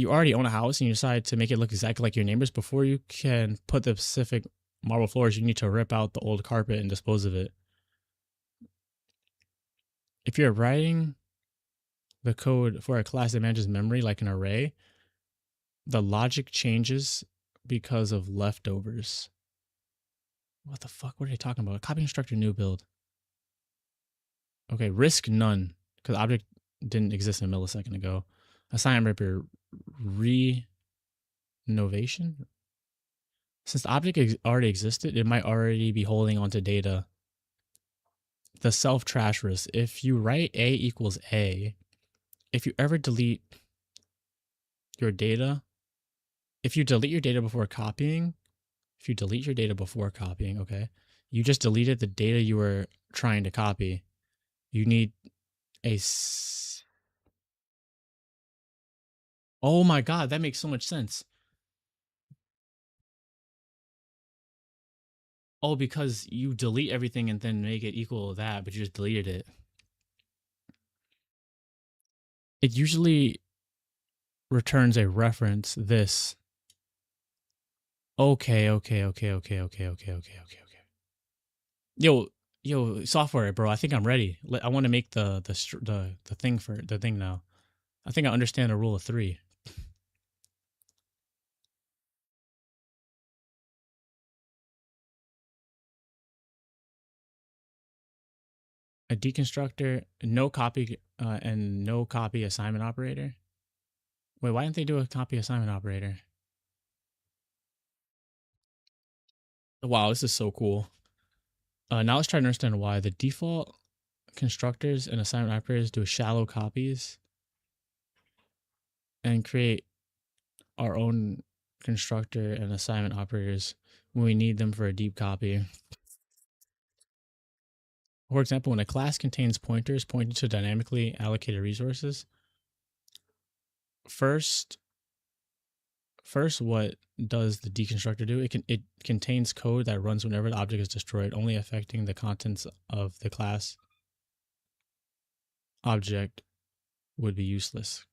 Speaker 1: you already own a house and you decide to make it look exactly like your neighbor's. Before you can put the specific marble floors, you need to rip out the old carpet and dispose of it. If you're writing the code for a class that manages memory like an array, the logic changes because of leftovers. What the fuck? What are they talking about? Copy constructor new build. Okay, risk none, because the object didn't exist a millisecond ago. Assign ripper renovation. Since the object already existed, it might already be holding onto data. The self trash risk. If you write A equals A, if you ever delete your data, if you delete your data before copying, okay, you just deleted the data you were trying to copy. You need a... Oh my god, that makes so much sense. Oh, because you delete everything and then make it equal to that, but you just deleted it. It usually returns a reference, this. Okay. Yo, software, bro. I think I'm ready. I want to make the thing for the thing now. I think I understand the rule of three. A deconstructor, no copy, and no copy assignment operator. Wait, why didn't they do a copy assignment operator? Wow, this is so cool. Now let's try to understand why. The default constructors and assignment operators do shallow copies and create our own constructor and assignment operators when we need them for a deep copy. For example, when a class contains pointers pointing to dynamically allocated resources, first First, what does the deconstructor do? It contains code that runs whenever the object is destroyed, only affecting the contents of the class object would be useless.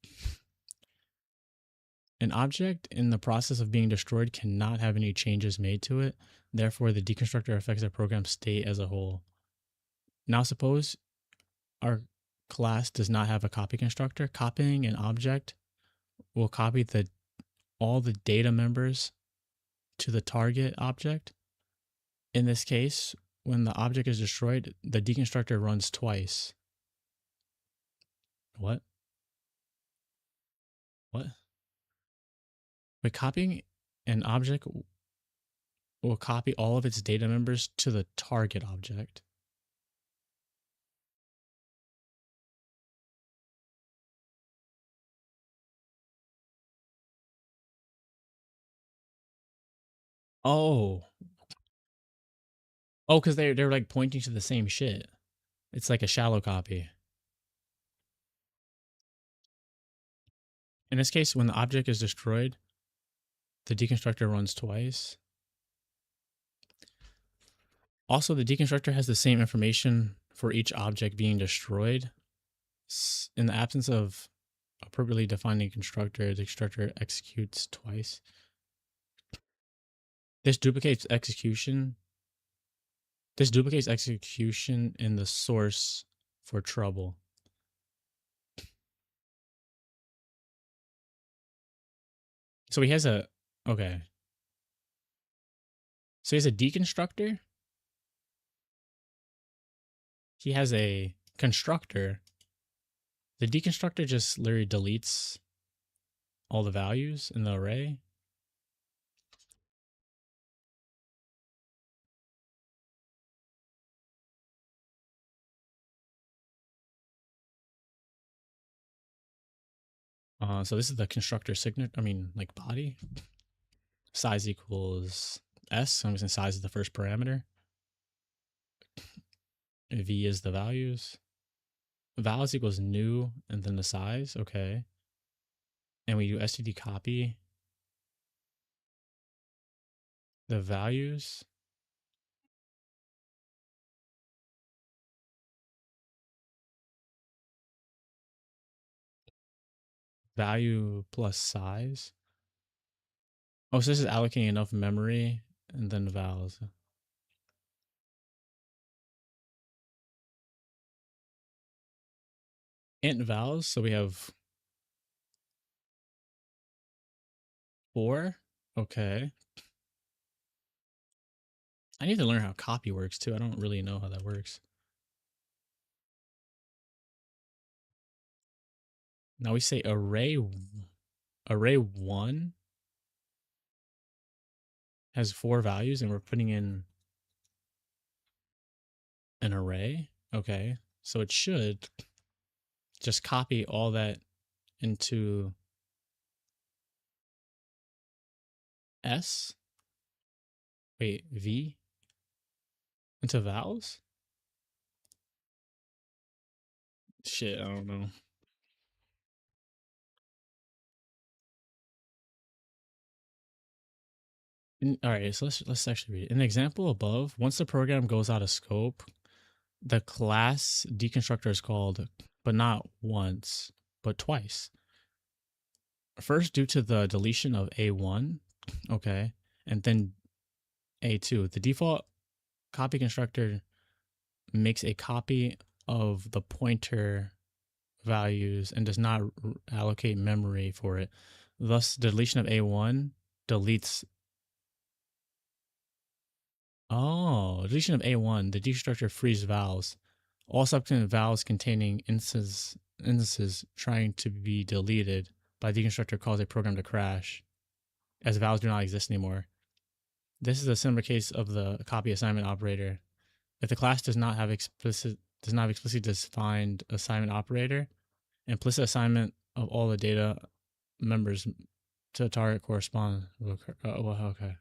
Speaker 1: An object in the process of being destroyed cannot have any changes made to it. Therefore, the deconstructor affects the program state as a whole. Now, suppose our class does not have a copy constructor. Copying an object will copy all the data members to the target object. In this case, when the object is destroyed, the deconstructor runs twice. What? What? By copying an object will copy all of its data members to the target object. Oh. Oh, because they're like pointing to the same shit. It's like a shallow copy. In this case, when the object is destroyed, the deconstructor runs twice. Also, the deconstructor has the same information for each object being destroyed. In the absence of appropriately defining constructor, the constructor executes twice. This duplicates execution. This duplicates execution in the source for trouble. So he has a okay. So he has a deconstructor. He has a constructor. The deconstructor just literally deletes all the values in the array. So this is the constructor signature. I mean, like body. Size equals s. So I'm using size as the first parameter. V is the values. Vals equals new and then the size. Okay. And we do std copy the values. Value plus size. Oh, so this is allocating enough memory and then vals. Int vals. So we have 4. Okay. I need to learn how copy works too. I don't really know how that works. Now we say array 1 has 4 values and we're putting in an array. Okay. So it should just copy all that into S. Wait, V into vals? Shit, I don't know. All right, so let's actually read it. In the example above, once the program goes out of scope, the class deconstructor is called, but not once, but twice. First, due to the deletion of A1, okay, and then A2. The default copy constructor makes a copy of the pointer values and does not allocate memory for it. Thus, the deletion of A1 deletes. Oh, deletion of A1, the deconstructor frees vals. All subsequent vals containing instances trying to be deleted by the deconstructor cause a program to crash, as vals do not exist anymore. This is a similar case of the copy assignment operator. If the class does not have explicitly defined assignment operator, implicit assignment of all the data members to the target correspond. Okay.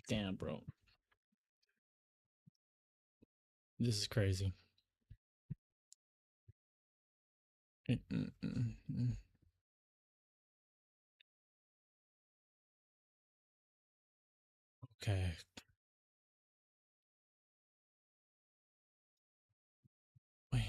Speaker 1: Damn, bro. This is crazy. Okay. Wait.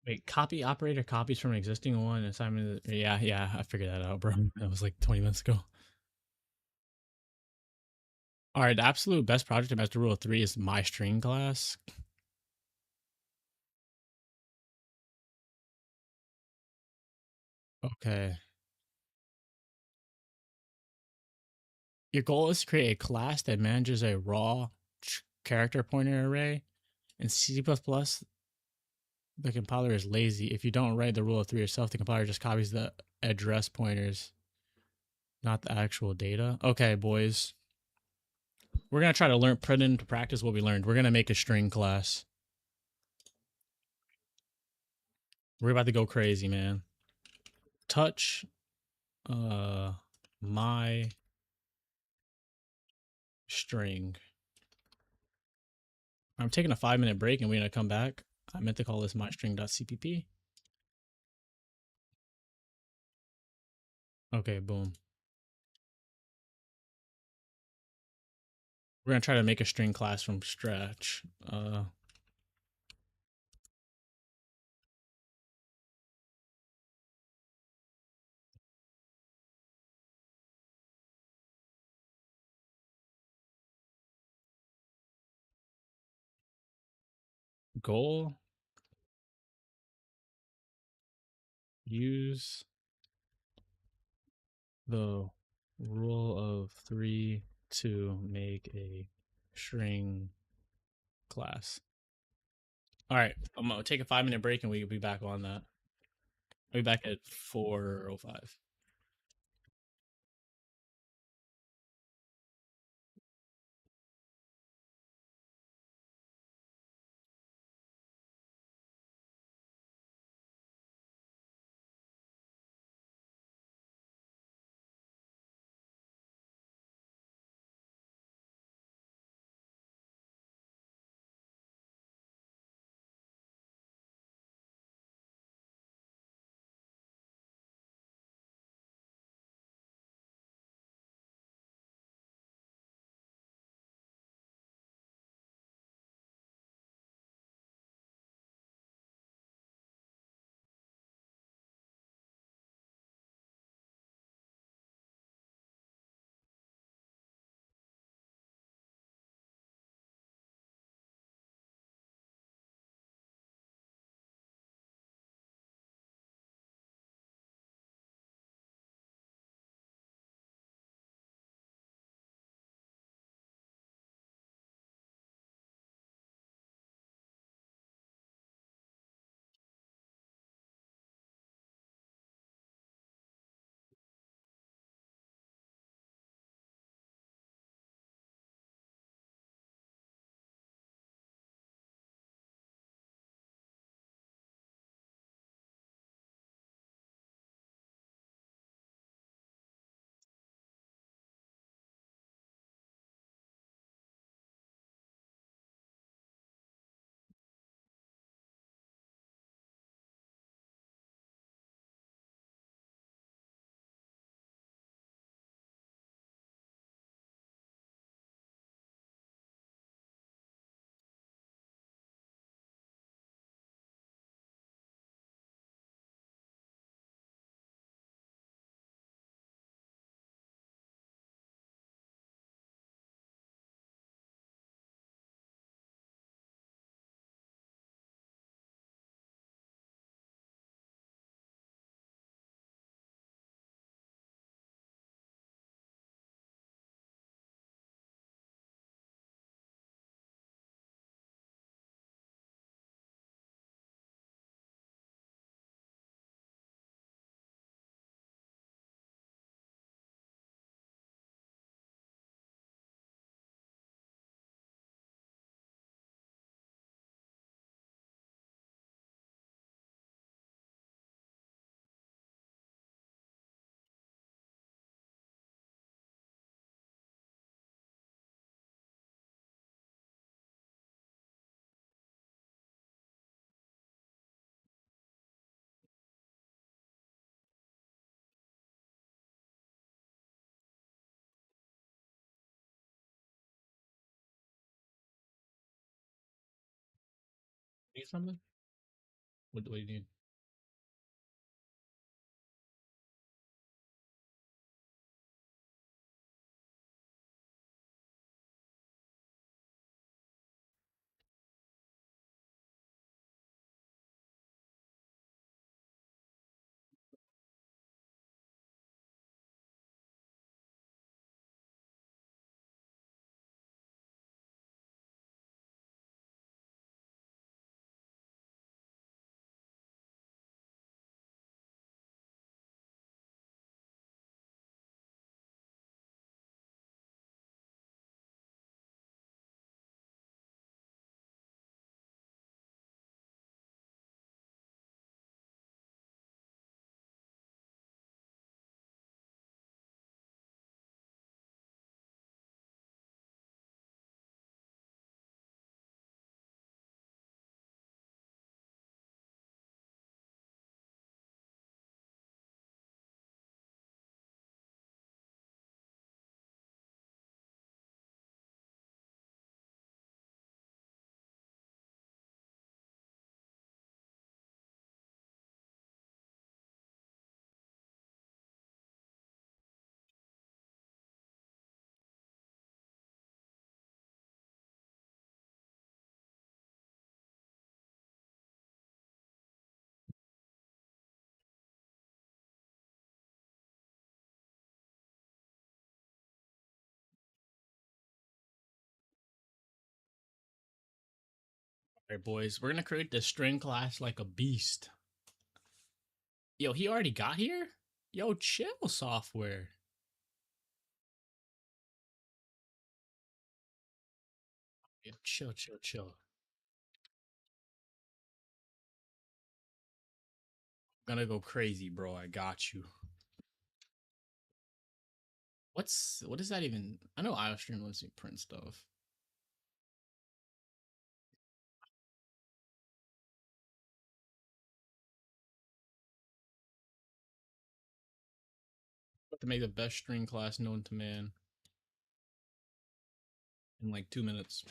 Speaker 1: Wait, copy operator copies from an existing one. Assignment. Yeah, yeah, I figured that out, bro. That was like 20 minutes ago. All right, the absolute best project of Master Rule 3 is my string class. Okay. Your goal is to create a class that manages a raw character pointer array. In C++, the compiler is lazy. If you don't write the rule of 3 yourself, the compiler just copies the address pointers, not the actual data. Okay, boys. We're going to try to put into practice what we learned. We're going to make a string class. We're about to go crazy, man. Touch my string. I'm taking a 5-minute break and we're going to come back. I meant to call this mystring.cpp. Okay, boom. We're going to try to make a string class from scratch. Goal, use the rule of 3 to make a string class. All right, I'm going to take a 5-minute break and we'll be back on that. I'll be back at 4:05. Need something? What do you need? All right, boys, we're gonna create the string class like a beast. Yo, he already got here? Yo, chill, software. Yo, chill, chill, chill. Gonna go crazy, bro. I got you. What is that even? I know iOS lets me print stuff. To make the best string class known to man in like 2 minutes.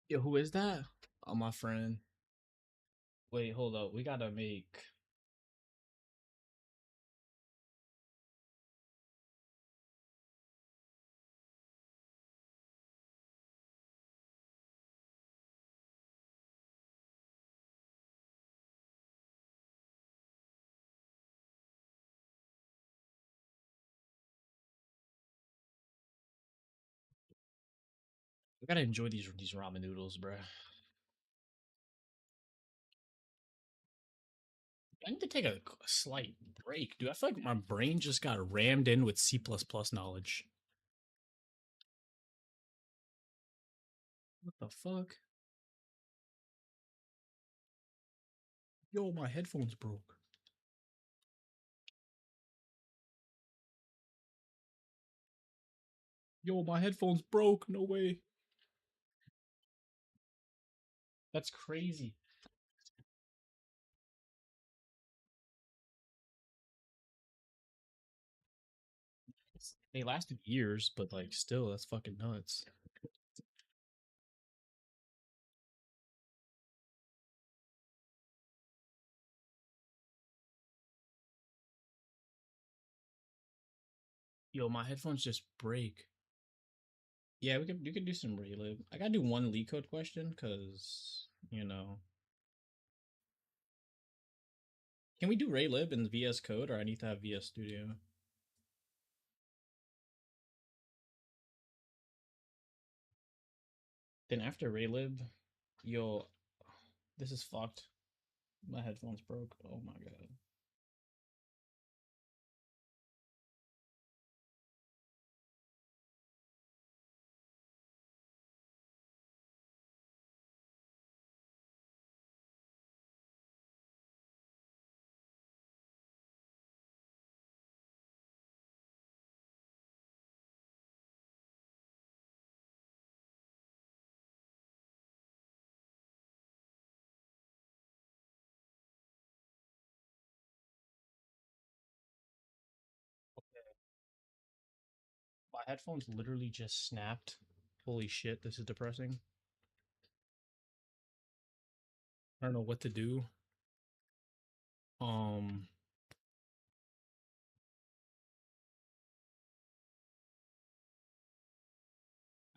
Speaker 1: Yo, who is that? Oh, my friend. Wait, hold up. We gotta make. We gotta enjoy these ramen noodles, bruh. I need to take a slight break, dude. I feel like my brain just got rammed in with C++ knowledge. What the fuck? Yo, my headphones broke. Yo, my headphones broke. No way. That's crazy. They lasted years, but like still, that's fucking nuts. Yo, my headphones just break. Yeah, we could do some Raylib. I gotta do one leak code question because can we do Raylib in VS Code or I need to have VS Studio? Then after Raylib, yo, this is fucked. My headphones broke. Oh my god. My headphones literally just snapped. Holy shit, this is depressing. I don't know what to do. Um,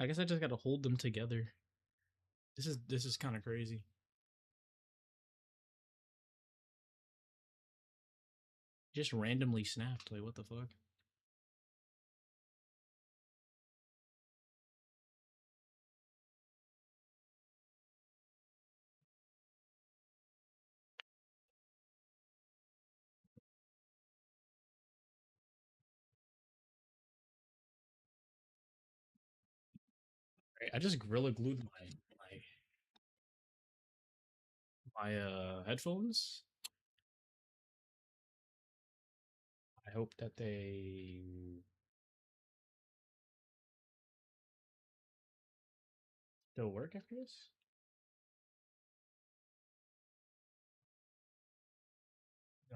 Speaker 1: I guess I just gotta hold them together. This is kind of crazy. Just randomly snapped. Like what the fuck? Right, I just gorilla glued my headphones. I hope that they still work after this.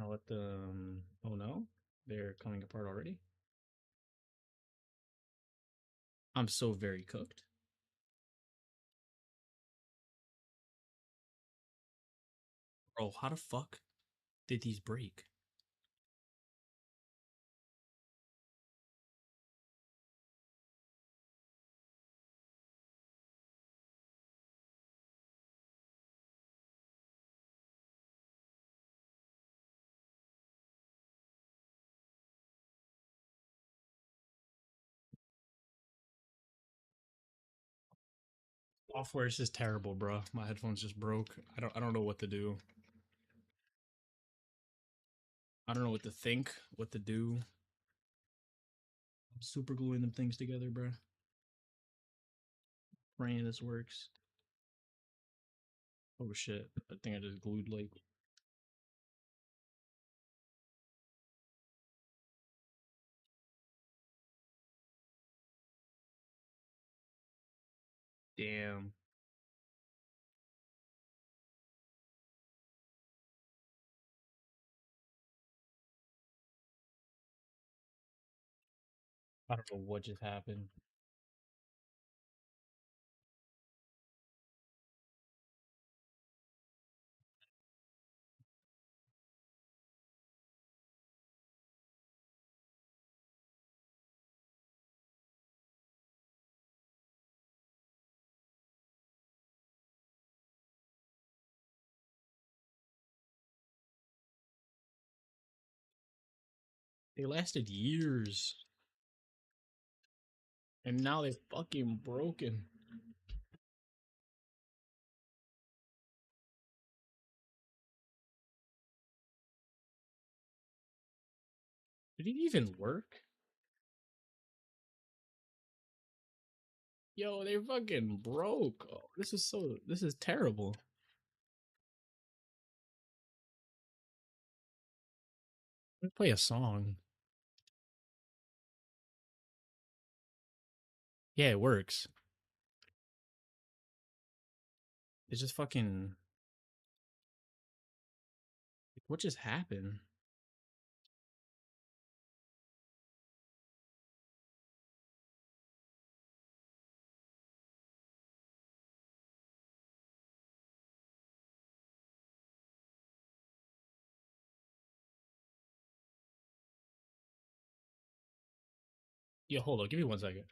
Speaker 1: I'll let them. Oh no, they're coming apart already. I'm so very cooked. Bro, how the fuck did these break? Software is just terrible, bro. My headphones just broke. I don't know what to do. I don't know what to think, what to do. I'm super gluing them things together, bro. Praying this works. Oh shit. I think I just glued like damn. I don't know what just happened. They lasted years. And now they fucking broken. Did it even work? Yo, they fucking broke. Oh, this is terrible. Let me play a song. Yeah, it works. It's just fucking what just happened? Yo, hold on. Give me 1 second.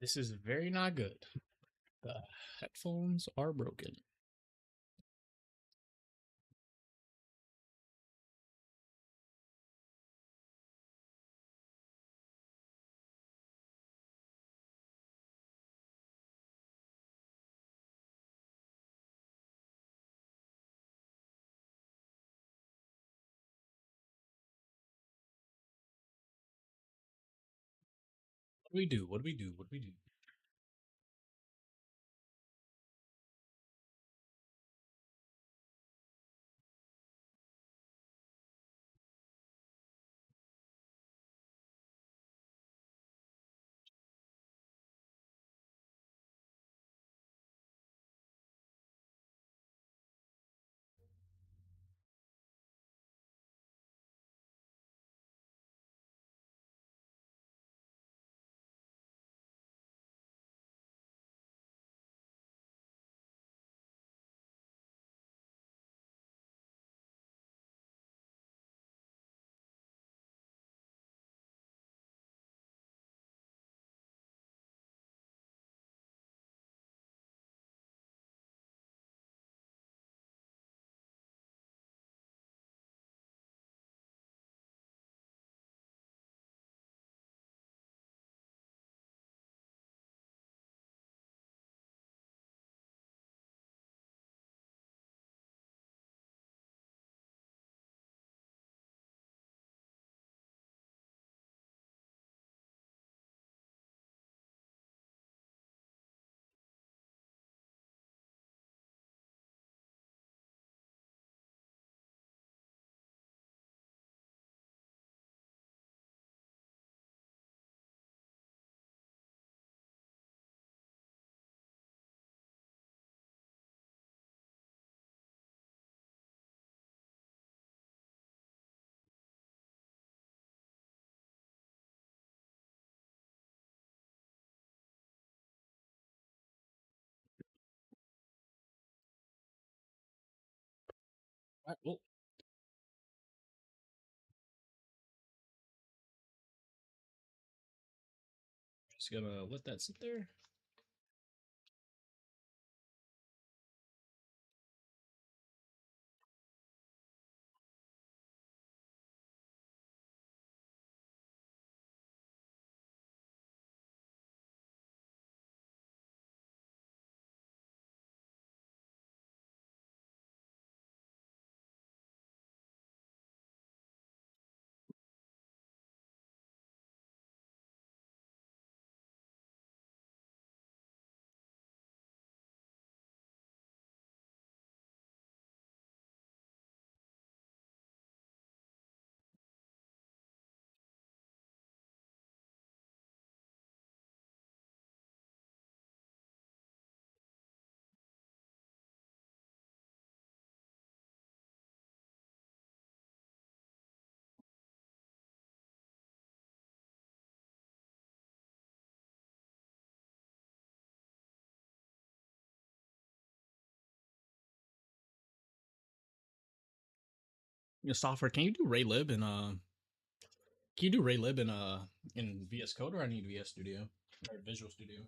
Speaker 1: This is very not good. The headphones are broken. What do we do? What do we do? What do we do? All right, well, just gonna let that sit there. You know, software. Can you do Raylib in Can you do Raylib in VS Code, or I need VS Studio or Visual Studio?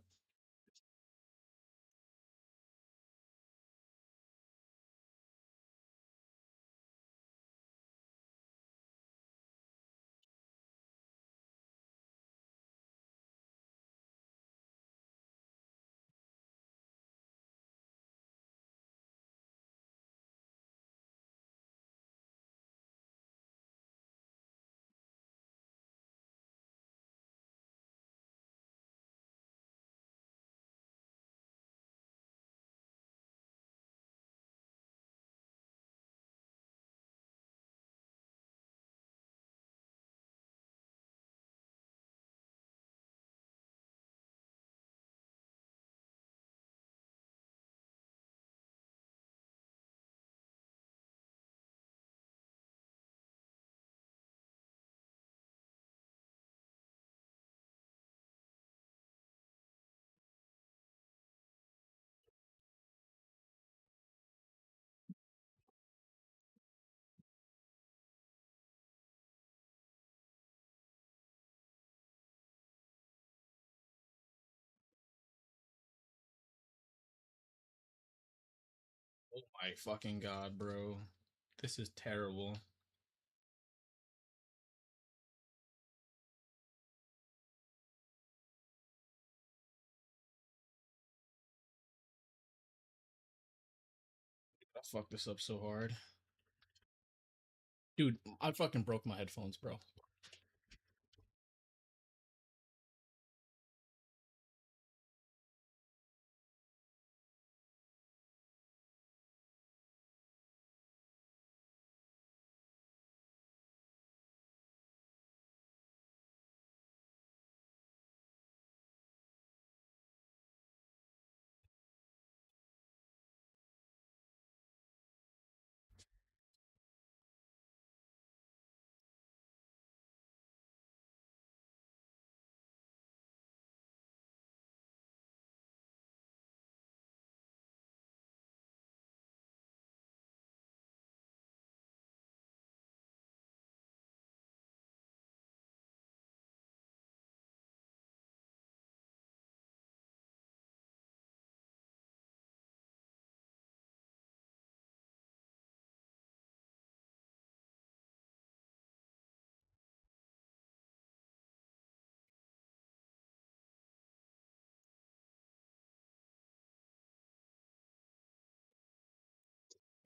Speaker 1: Oh my fucking god, bro. This is terrible. I fucked this up so hard. Dude, I fucking broke my headphones, bro.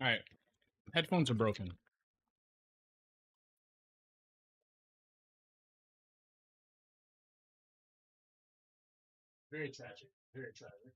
Speaker 1: Alright, headphones are broken. Very tragic. Very tragic.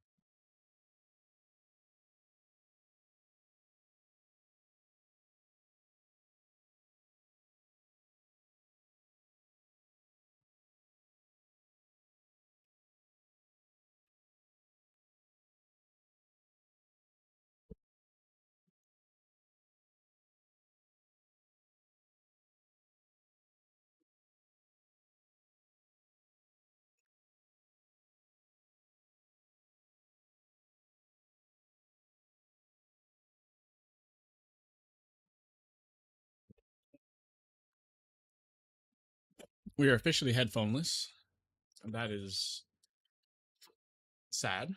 Speaker 1: We are officially headphoneless. That is sad.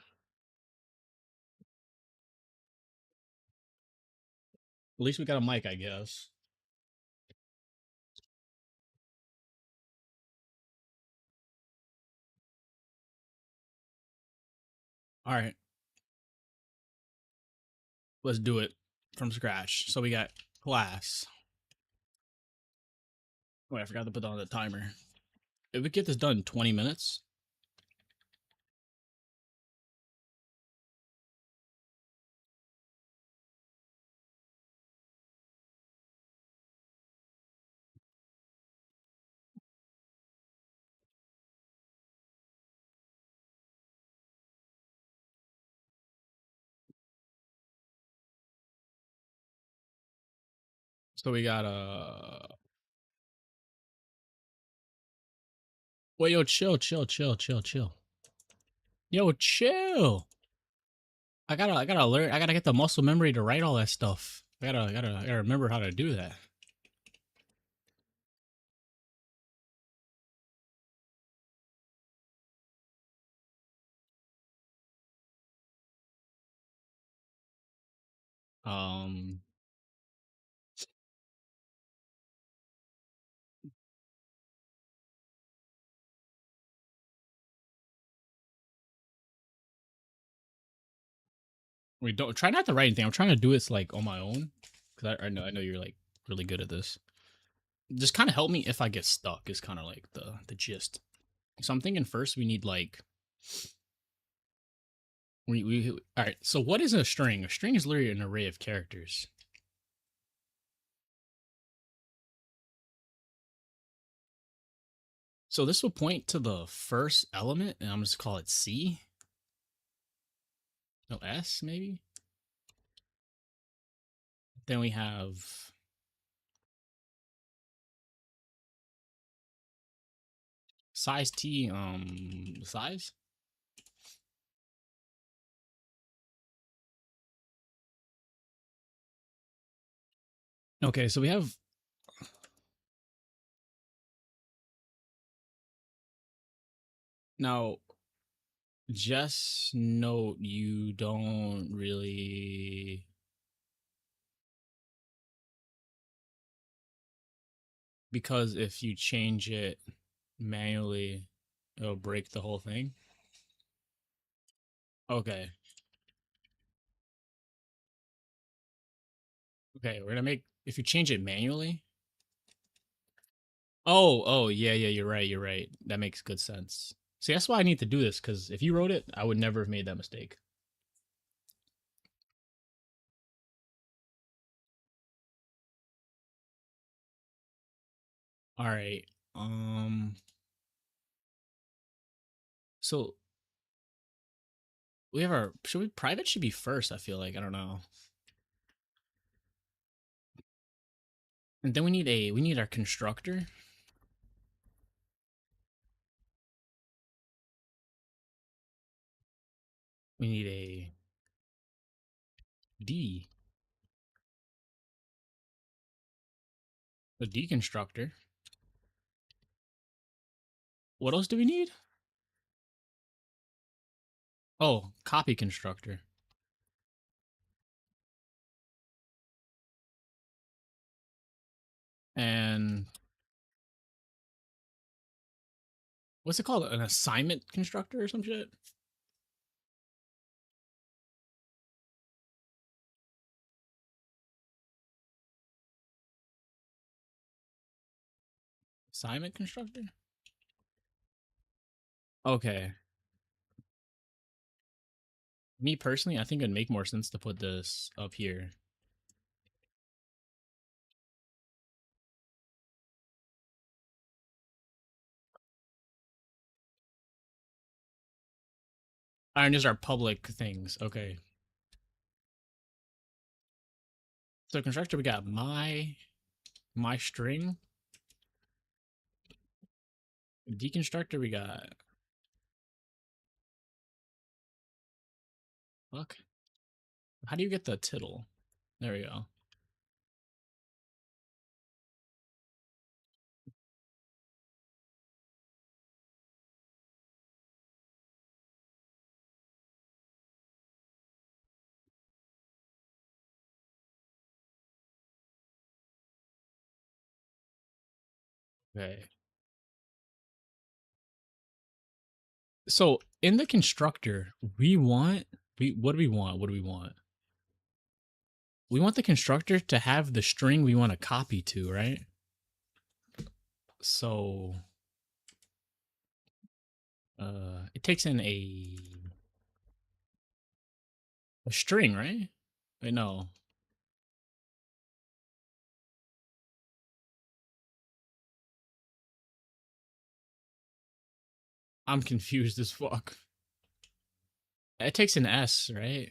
Speaker 1: At least we got a mic, I guess. Alright, let's do it from scratch. So we got class. Wait, I forgot to put on the timer. If we get this done in 20 minutes, so we got wait, yo, chill. Yo, chill. I gotta learn. I gotta get the muscle memory to write all that stuff. I gotta remember how to do that. Um, we don't try not to write anything. I'm trying to do this like on my own because I know you're like really good at this. Just kind of help me if I get stuck. Is kind of like the gist. So I'm thinking first we need like we all right. So what is a string? A string is literally an array of characters. So this will point to the first element, and I'm just call it C. No S maybe. Then we have size T. Size. Okay, so we have now. Just note you don't really. Because if you change it manually, it'll break the whole thing. Okay. Okay, we're gonna make if you change it manually. Oh, yeah, you're right, That makes good sense. See, that's why I need to do this, because if you wrote it, I would never have made that mistake. All right. Um. So we have our should we private should be first. I feel like I don't know. And then we need our constructor. We need a D, a deconstructor. What else do we need? Oh, copy constructor. And what's it called? An assignment constructor or some shit? Assignment constructor? Okay. Me personally, I think it'd make more sense to put this up here. And these are public things. Okay. So constructor, we got my string. Deconstructor, we got fuck. How do you get the tittle? There we go. Okay. So in the constructor, we what do we want? What do we want? We want the constructor to have the string we want to copy to, right? So it takes in a string, right? Wait, no. I'm confused as fuck. It takes an S, right?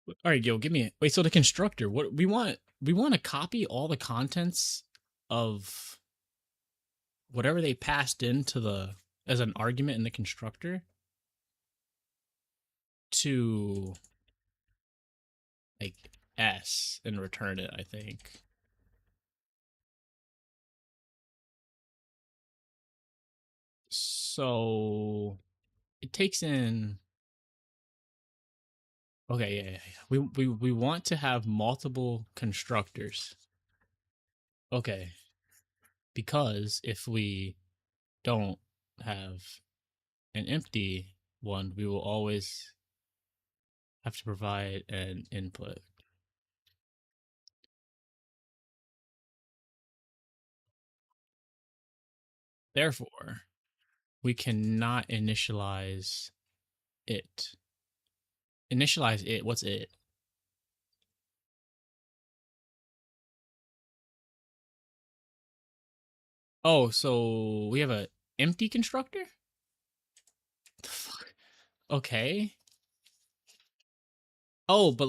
Speaker 1: All right, Gil, give me wait. So the constructor, what we want to copy all the contents of whatever they passed into the as an argument in the constructor to like S and return it. I think so. It takes in. Okay, yeah. We want to have multiple constructors. Okay, because if we don't have an empty one, we will always have to provide an input. Therefore, we cannot initialize it. Initialize it. What's it? Oh, so we have a empty constructor? The fuck? Okay. Oh, but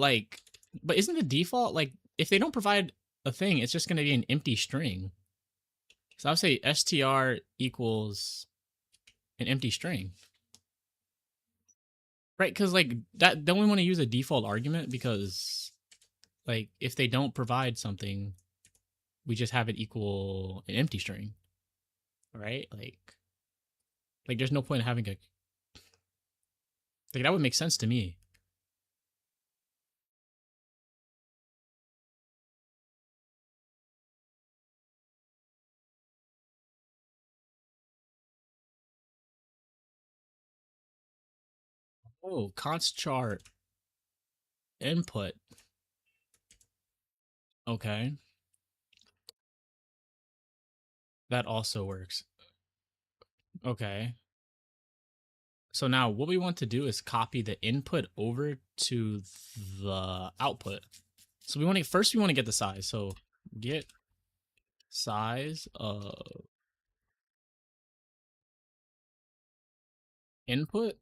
Speaker 1: isn't the default like if they don't provide a thing, it's just going to be an empty string. So I would say str equals an empty string. Right, because like that don't we want to use a default argument because like if they don't provide something, we just have it equal an empty string. Right? Like there's no point in having a Like that would make sense to me. Oh, const chart input. Okay, that also works. Okay. So now what we want to do is copy the input over to the output. So we want to first we want to get the size. So get size of input.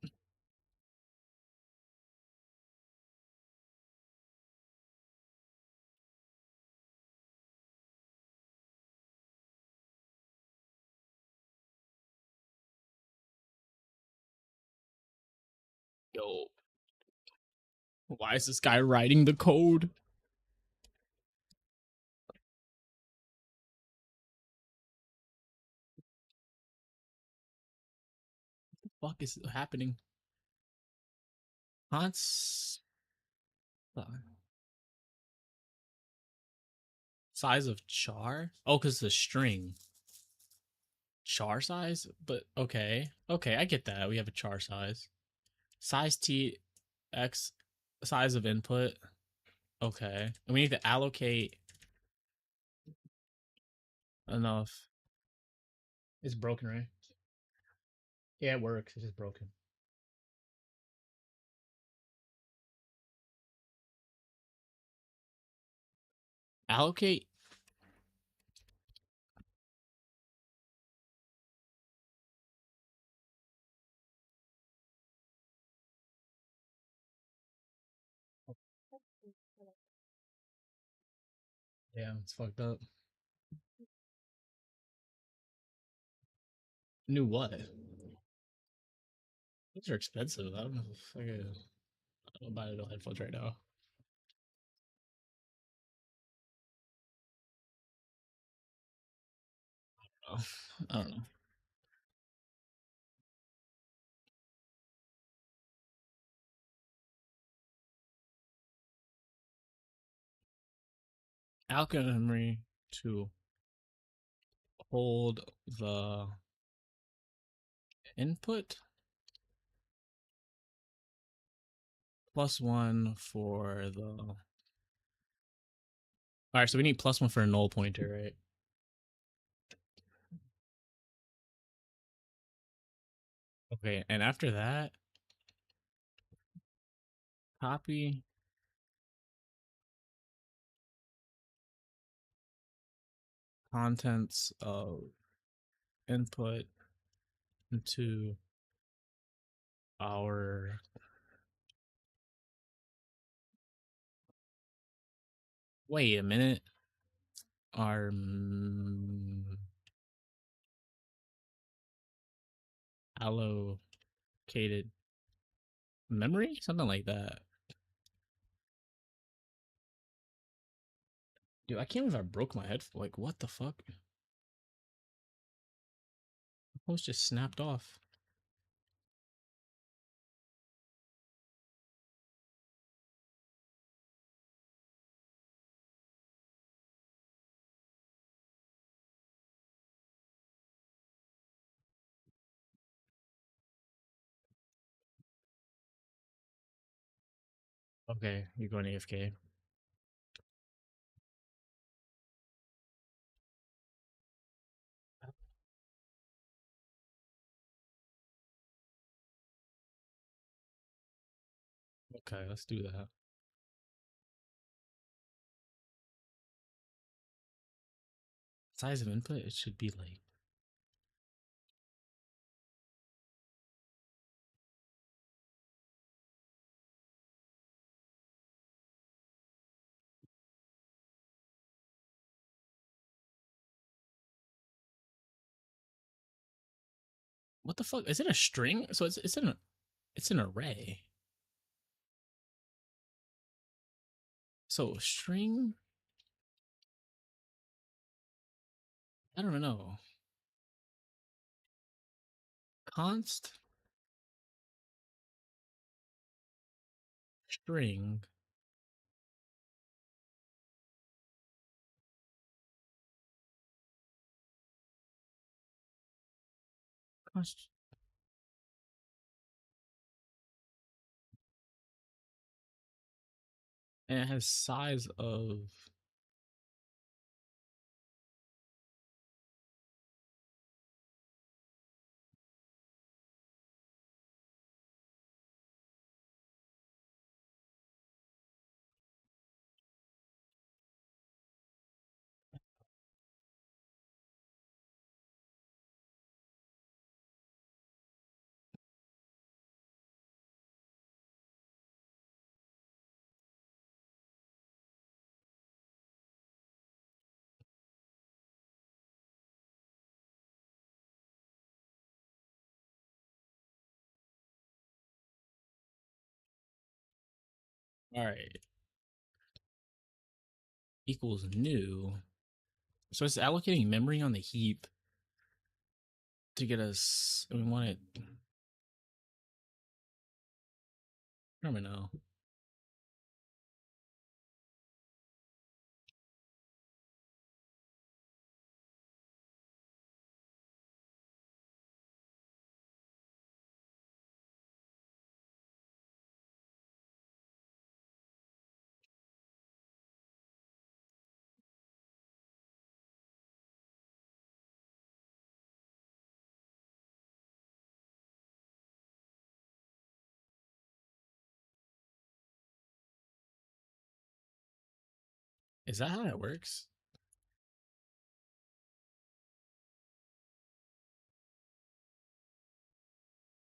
Speaker 1: Yo, why is this guy writing the code? What the fuck is happening? Hans size of char? Oh, because the string. Char size? But okay. Okay, I get that. We have a char size. Size T X size of input. Okay. And we need to allocate enough. It's broken, right? Yeah, it works. It's just broken. Allocate. Yeah, it's fucked up. New what? Those are expensive. I don't know if I could. I don't buy no headphones right now. Oh, I don't know. Allocate memory to hold the input +1 for the. All right, so we need +1 for a null pointer, right? Okay, and after that, copy contents of input into our. Wait a minute. Our allocated memory, something like that. Dude, I can't believe I broke my head. Like, what the fuck? The post just snapped off. Okay, you're going AFK. Okay, let's do that. Size of input, it should be like. What the fuck? Is it a string? So it's an array. So string. I don't know. Const string. And it has size of. All right, equals new. So it's allocating memory on the heap to get us. We want it. I don't even know. Is that how that works?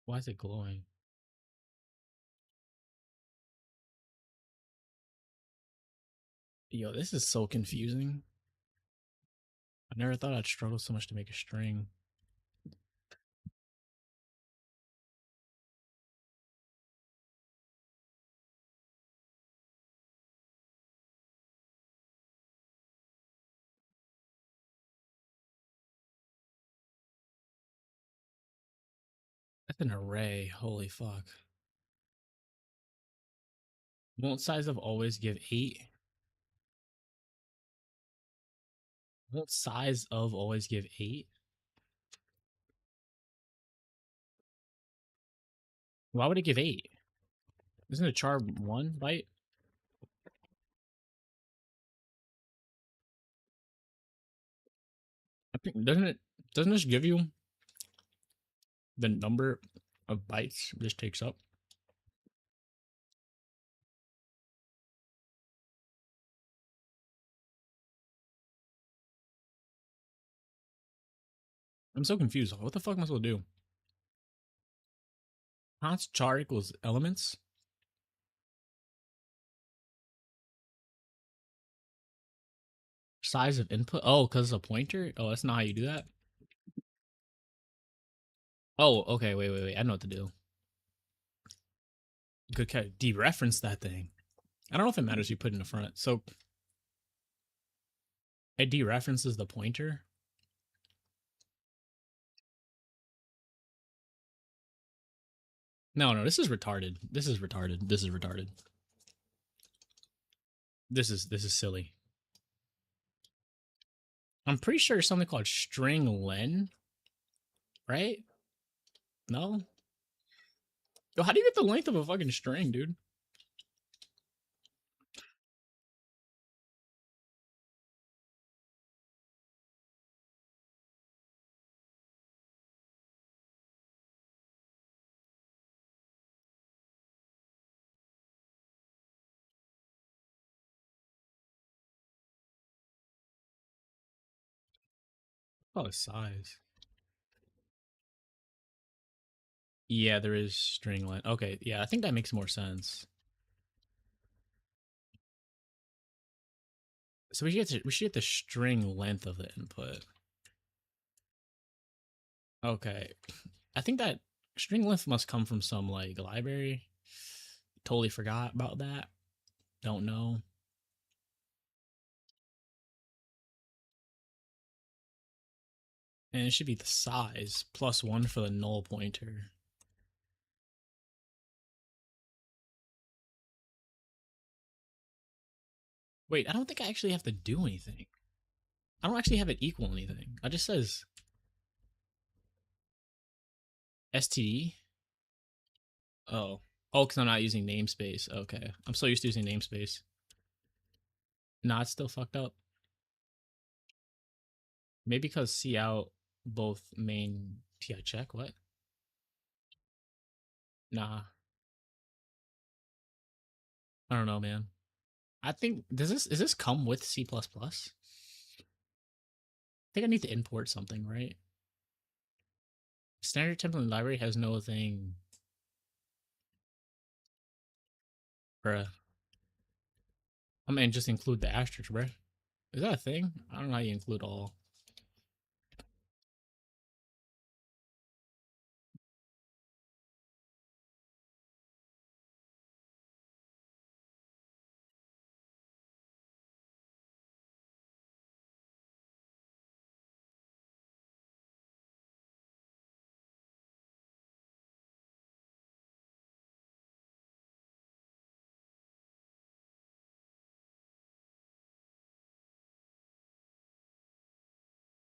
Speaker 1: Why is it glowing? Yo, this is so confusing. I never thought I'd struggle so much to make a string. That's an array. Holy fuck. Won't size of always give 8? Won't size of always give 8? Why would it give 8? Isn't a char 1 byte? I think doesn't this give you the number of bytes this takes up? I'm so confused. What the fuck am I supposed to do? Const char equals elements? Size of input? Oh, because it's a pointer? Oh, that's not how you do that? Oh, okay, wait. I know what to do. Good catch. Dereference that thing. I don't know if it matters you put in the front. So it dereferences the pointer. No, this is retarded. This is retarded. This is retarded. This is silly. I'm pretty sure it's something called string len, right? No? Yo, how do you get the length of a fucking string, dude? Oh, size. Yeah, there is string len. Okay, yeah, I think that makes more sense. So we should get the string length of the input. Okay. I think that string length must come from some like library. Totally forgot about that. Don't know. And it should be the size plus 1 for the null pointer. Wait, I don't think I actually have to do anything. I don't actually have it equal anything. It just says STD. Oh. Oh, because I'm not using namespace. Okay. I'm so used to using namespace. Nah, it's still fucked up. Maybe because see out both main TI check. What? Nah. I don't know, man. I think does this is this come with C++? I think I need to import something, right? Standard template library has no thing. Bruh. I mean, just include the asterisk, bruh. Is that a thing? I don't know how you include all.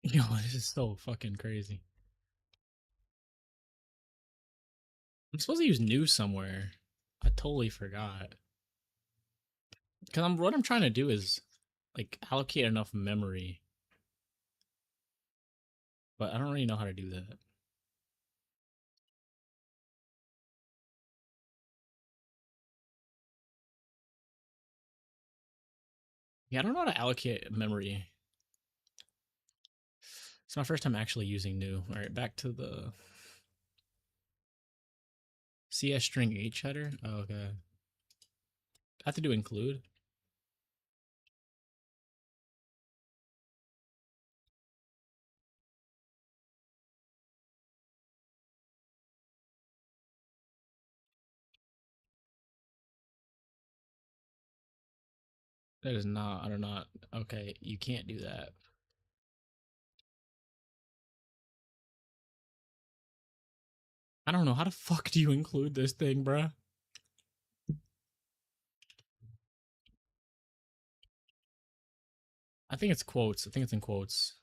Speaker 1: Yo, this is so fucking crazy. I'm supposed to use new somewhere. I totally forgot. Because what I'm trying to do is like allocate enough memory, but I don't really know how to do that. Yeah, I don't know how to allocate memory. It's my first time actually using new. All right, back to the CS string H header. Oh, okay. I have to do include. That is not. I don't know. Okay, you can't do that. I don't know. How the fuck do you include this thing, bruh? I think it's quotes. I think it's in quotes.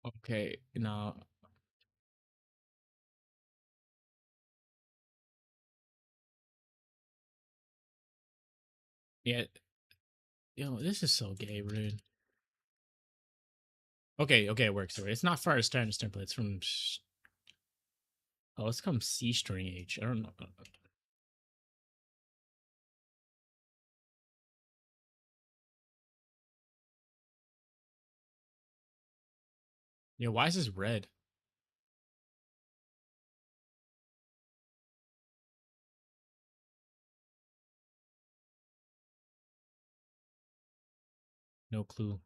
Speaker 1: Okay, no. Yeah. Yo, this is so gay, rude. Okay, okay, it works. It's not for a standard template. It's from. Oh, it's come C string H. I don't know. Yeah, why is this red? No clue.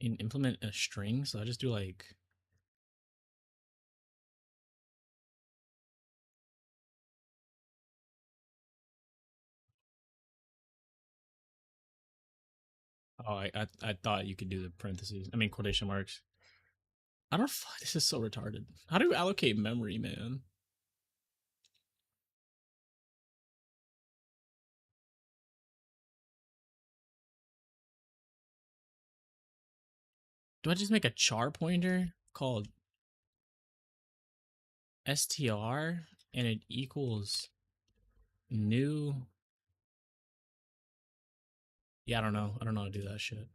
Speaker 1: Implement a string, so I just do like. Oh, I thought you could do the parentheses. I mean quotation marks. I don't. This is so retarded. How do you allocate memory, man? Do I just make a char pointer called str and it equals new? Yeah, I don't know. I don't know how to do that shit.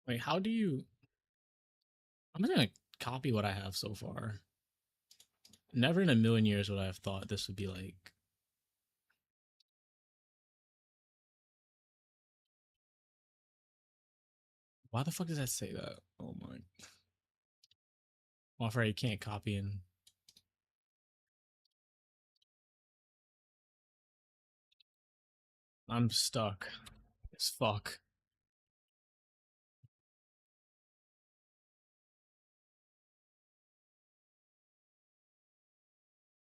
Speaker 1: Wait, how do you? I'm just gonna copy what I have so far. Never in a million years would I have thought this would be like. Why the fuck does that say that? Oh my. Well, I'm afraid you can't copy and. I'm stuck as fuck.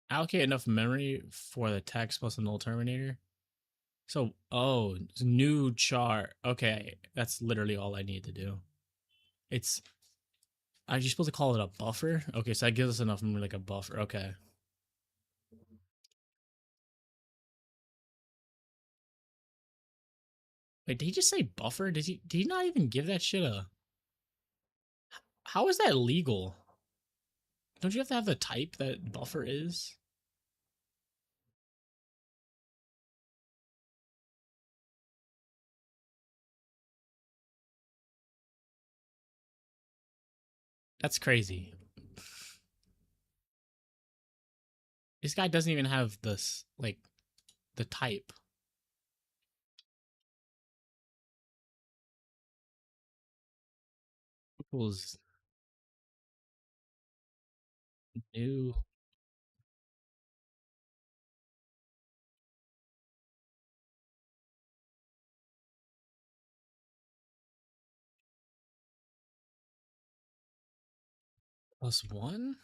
Speaker 1: Allocate enough memory for the text plus the null terminator. So, oh, new char. Okay, that's literally all I need to do. It's. Are you supposed to call it a buffer? Okay, so that gives us enough memory, like a buffer. Okay. Wait, did he just say buffer? Did he not even give that shit a? How is that legal? Don't you have to have the type that buffer is? That's crazy. This guy doesn't even have this like the type. Equals new plus one.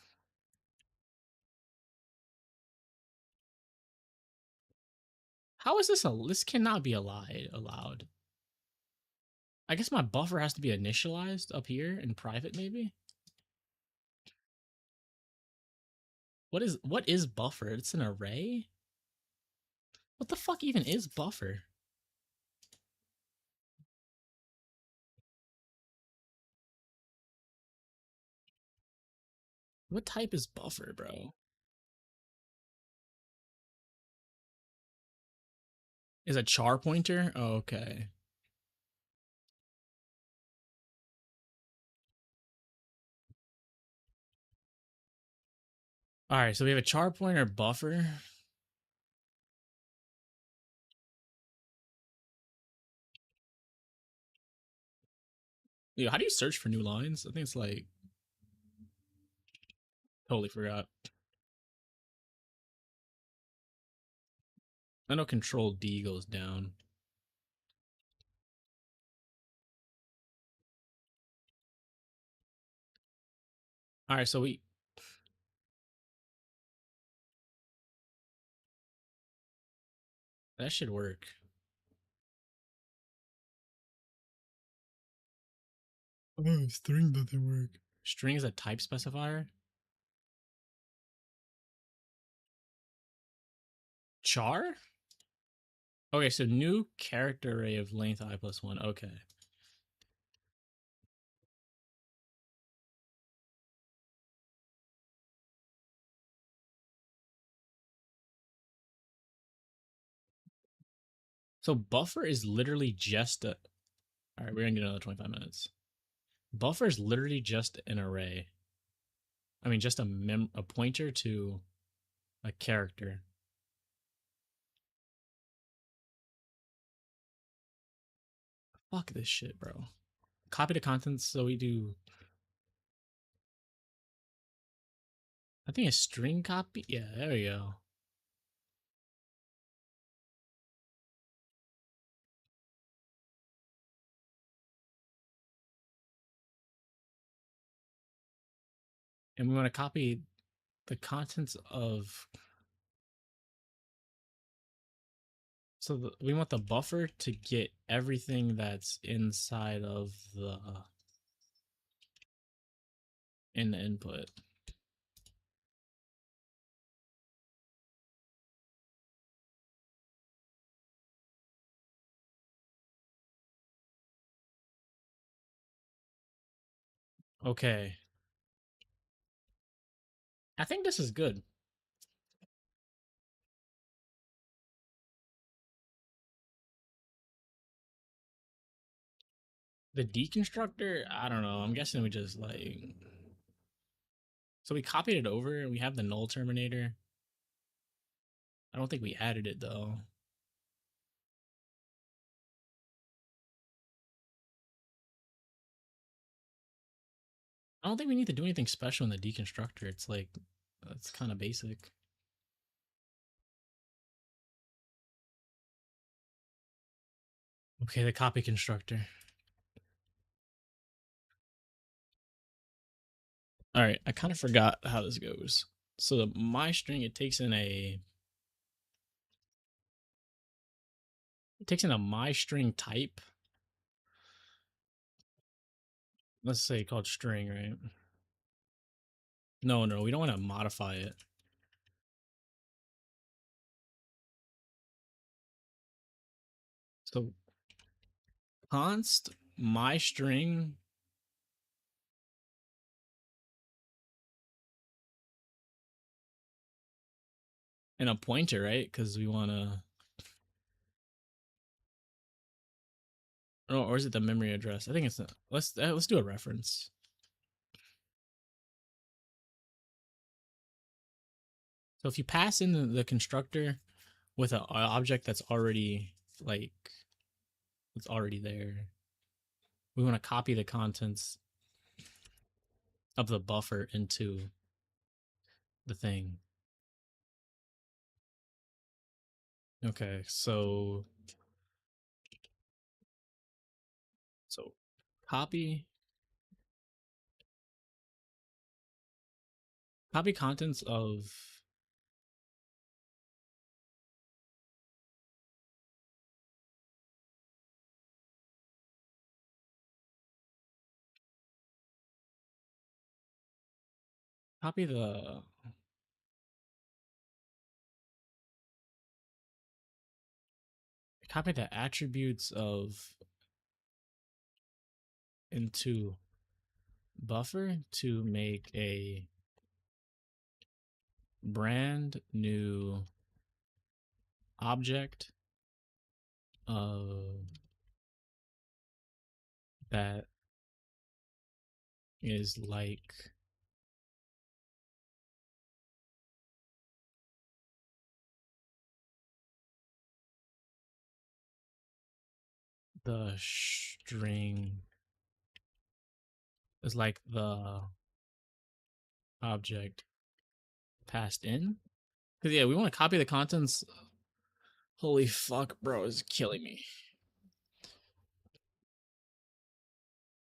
Speaker 1: How is this a? This cannot be allowed. I guess my buffer has to be initialized up here in private, maybe. What is buffer? It's an array. What the fuck even is buffer? What type is buffer, bro? Is a char pointer? Oh, okay. All right, so we have a char pointer buffer. Yo, how do you search for new lines? I think it's like totally forgot. I know Control D goes down. All right, so that should work. Oh, string doesn't work. String is a type specifier. Char? Okay, so new character array of length I plus one. Okay. So buffer is literally just a. All right, we're gonna get another 25 minutes. Buffer is literally just an array. I mean, just a pointer to a character. Fuck this shit, bro. Copy the contents so we do. I think a string copy. Yeah, there we go. And we want to copy the contents of. So we want the buffer to get everything that's inside of the in the input. Okay. I think this is good. The deconstructor, I don't know. I'm guessing we just like. So we copied it over and we have the null terminator. I don't think we added it though. I don't think we need to do anything special in the deconstructor. It's like, it's kind of basic. Okay, the copy constructor. All right, I kind of forgot how this goes. So the my string, it takes in a my string type. Let's say called string, right? No, we don't want to modify it. So const my string and a pointer, right? Because we want to. Oh, or is it the memory address? I think it's. Let's do a reference. So if you pass in the constructor with an object that's already like it's already there, we want to copy the contents of the buffer into the thing. Okay, so copy contents of copy the attributes of into buffer to make a brand new object that is like the string is like the object passed in. Because yeah, we want to copy the contents. Holy fuck, bro, is killing me.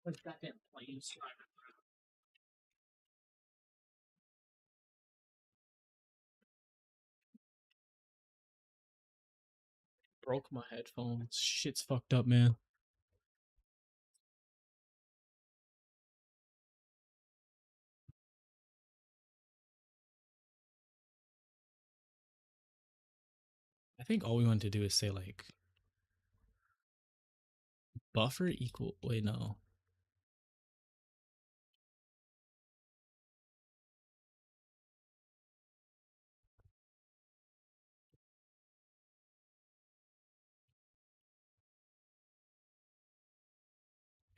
Speaker 1: What goddamn planes? Broke my headphones. Shit's fucked up, man. I think all we want to do is say like buffer equal. Wait, no.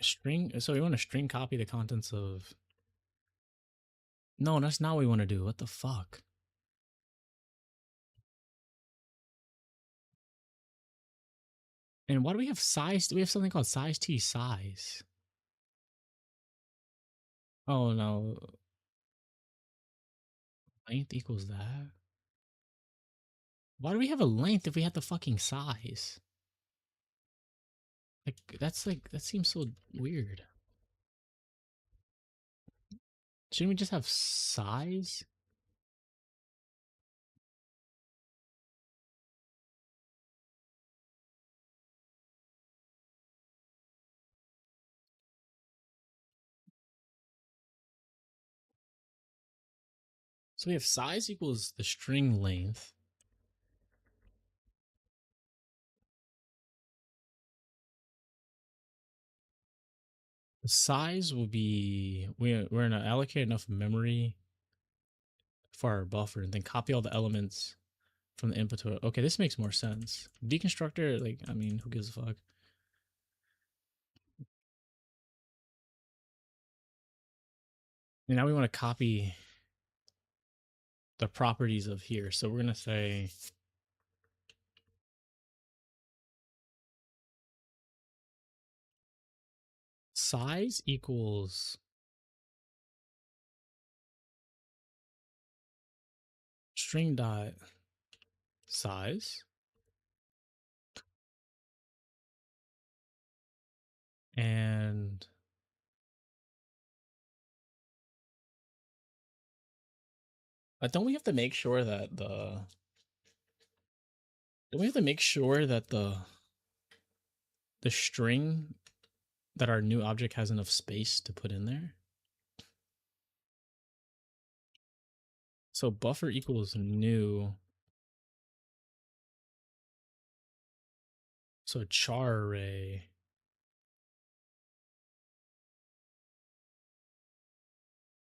Speaker 1: String. So we want to string copy the contents of. No, that's not what we want to do. What the fuck? And why do we have size? Do we have something called size t size? Oh no. Length equals that. Why do we have a length if we have the fucking size? Like that seems so weird. Shouldn't we just have size? So we have size equals the string length. The size will be we're gonna allocate enough memory for our buffer and then copy all the elements from the input to it. Okay, this makes more sense. Deconstructor, like, I mean, who gives a fuck? And now we want to copy the properties of here. So we're gonna say size equals string dot size and Don't we have to make sure that the don't we have to make sure that the string that our new object has enough space to put in there? So buffer equals new. So char array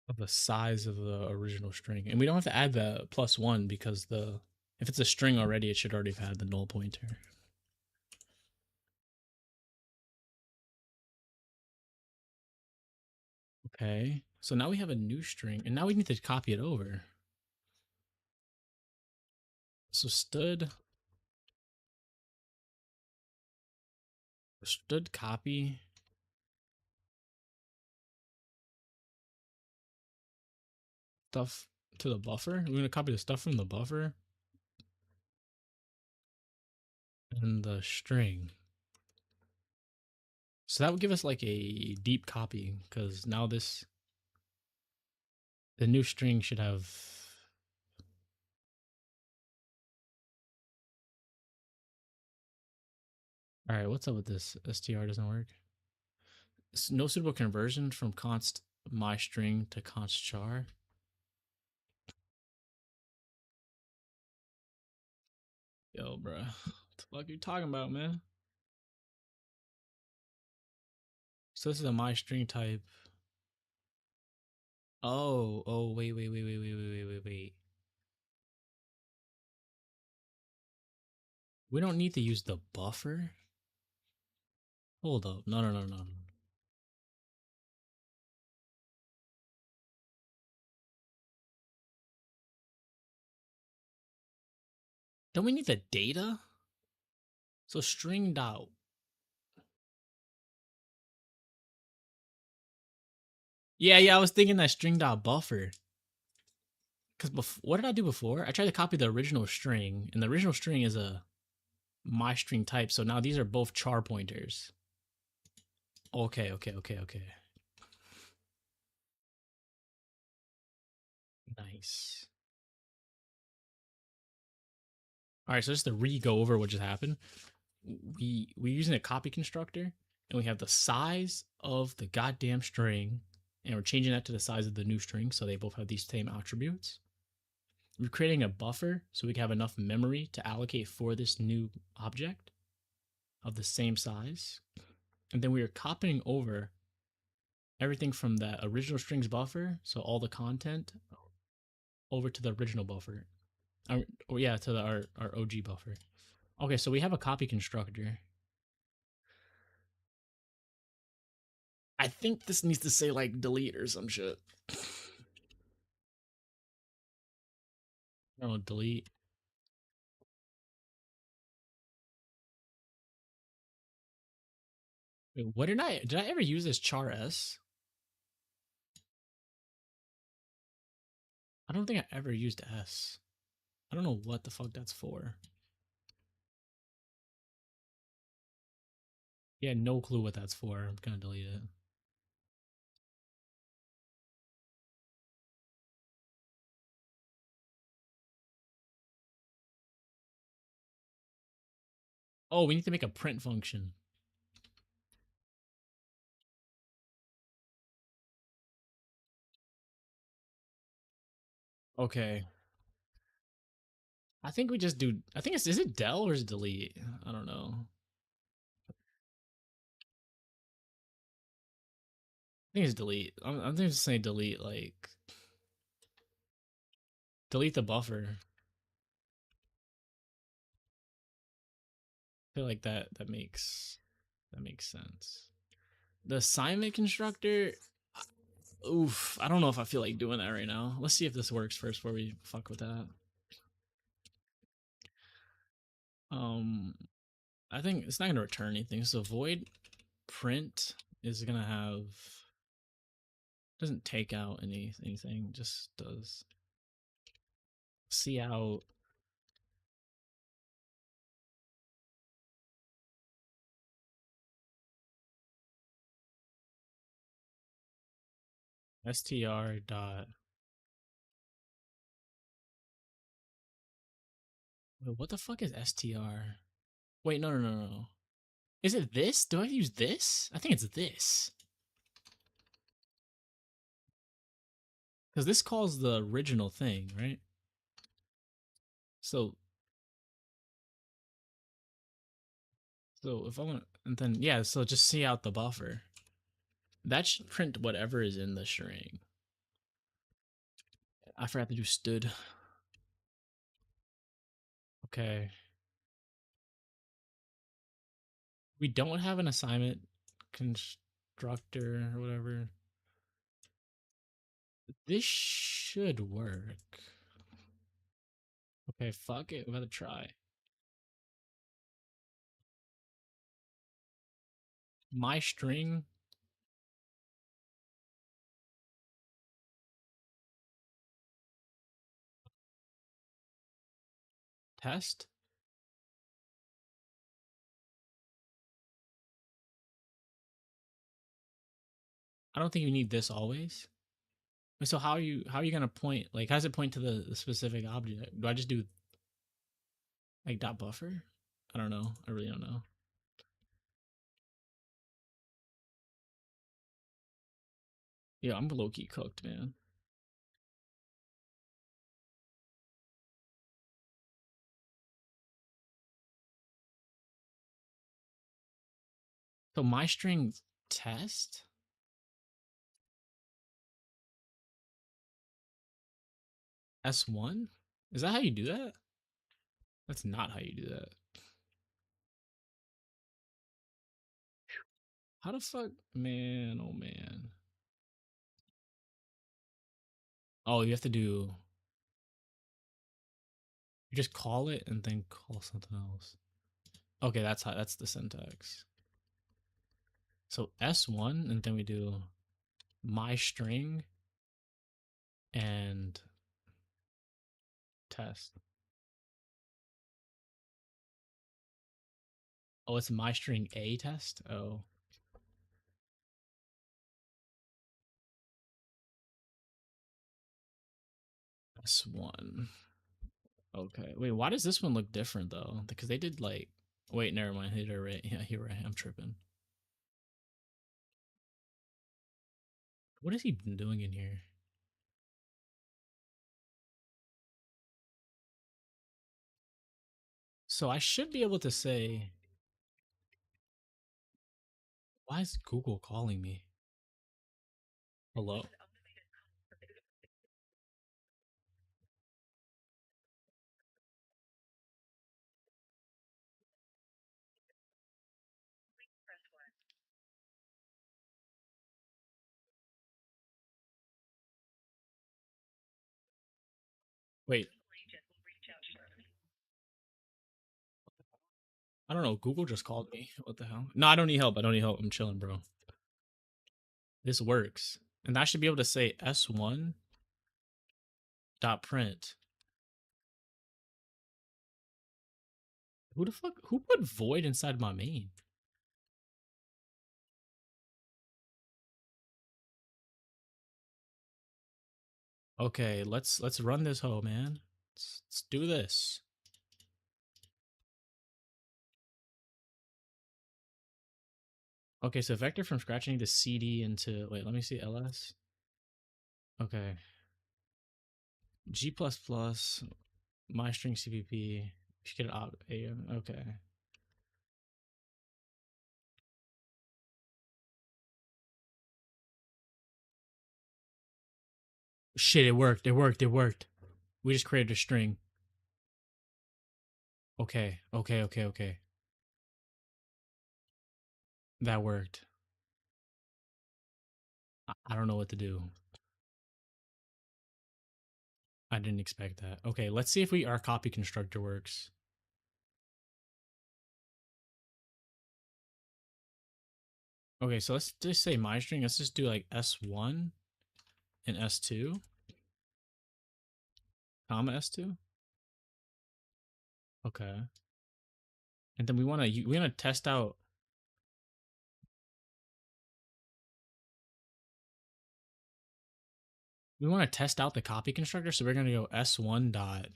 Speaker 1: of the size of the original string. And we don't have to add the +1 because the if it's a string already, it should already have had the null pointer. Okay. So now we have a new string, and now we need to copy it over. So std copy stuff to the buffer. We're gonna copy the stuff from the buffer and the string. So that would give us like a deep copy because now the new string should have. All right, what's up with this? str doesn't work. No suitable conversion from const my string to const char. Yo, bro, what the fuck are you talking about, man? So this is a my string type. Oh, wait. We don't need to use the buffer. Hold up, no. Don't we need the data? So string dot. Yeah, I was thinking that string dot buffer. Because what did I do before? I tried to copy the original string, and the original string is a my string type. So now these are both char pointers. Okay. Nice. All right, so just to re-go over what just happened, we're using a copy constructor, and we have the size of the goddamn string, and we're changing that to the size of the new string, so they both have these same attributes. We're creating a buffer so we can have enough memory to allocate for this new object of the same size. And then we are copying over everything from that original strings buffer, so all the content, over to the original buffer. Or yeah, to our OG buffer. Okay, so we have a copy constructor. I think this needs to say like delete or some shit. No, delete. Wait, what did I ever use this char s? I don't think I ever used s. I don't know what the fuck that's for. Yeah, no clue what that's for. I'm gonna delete it. Oh, we need to make a print function. Okay. I think we just do. I think is it del or is it delete? I don't know. I think it's delete. I'm just saying delete. Like delete the buffer. I feel like that makes sense. The assignment constructor. Oof. I don't know if I feel like doing that right now. Let's see if this works first before we fuck with that. Um, I think it's not gonna return anything. So void print is gonna have doesn't take out anything, just does see out. Str dot Wait, what the fuck is str? Wait, no. Is it this? Do I use this? I think it's this. Because this calls the original thing, right? So if I want, and then yeah, so just see out the buffer. That should print whatever is in the string. I forgot to do stood. Okay. We don't have an assignment constructor or whatever. This should work. Okay, fuck it. We're gonna try. My string test. I don't think you need this always. So how are you gonna point? Like, how does it point to the specific object? Do I just do like dot buffer? I don't know. I really don't know. Yeah, I'm low key cooked, man. So my string test S1? Is that how you do that? That's not how you do that. How the fuck, man? Oh man. Oh, you have to do. You just call it and then call something else. Okay, that's how. That's the syntax. So S1, and then we do my string and test. Oh, it's my string a test. Oh, S1. Okay. Wait, why does this one look different though? Because they did like. Wait, never mind. Hit her right. Yeah, you're right. I'm tripping. What has he been doing in here? So I should be able to say, why is Google calling me? Hello? Wait, I don't know. Google just called me. What the hell? No, I don't need help. I don't need help. I'm chilling, bro. This works. And I should be able to say S1 dot print. Who the fuck? Who put void inside my main? Okay, let's run this hoe, man. Let's do this. Okay, so vector from scratch, I need to cd into, wait, let me see, ls. Okay. G++, my string cpp. Should get it out. Okay. Shit, it worked. It worked. It worked. We just created a string. Okay. That worked. I don't know what to do. I didn't expect that. Okay, let's see if our copy constructor works. Okay, so let's just say my string. Let's just do like S1 and S2, comma S2. Okay. And then we wanna test out. We want to test out the copy constructor, so we're gonna go S1 dot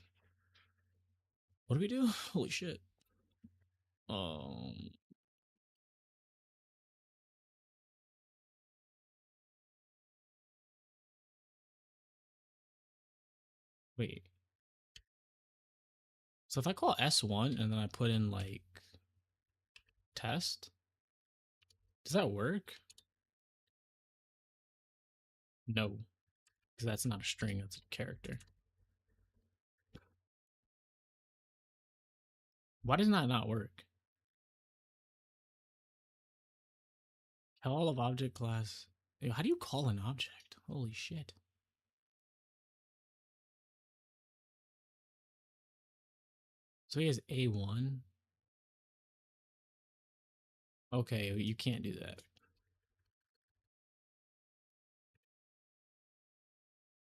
Speaker 1: What do we do? Holy shit. Um, wait. So if I call S1 and then I put in like test, does that work? No, because that's not a string, that's a character. Why does that not work? Call of object class. How do you call an object? Holy shit. So he has A1. Okay, you can't do that.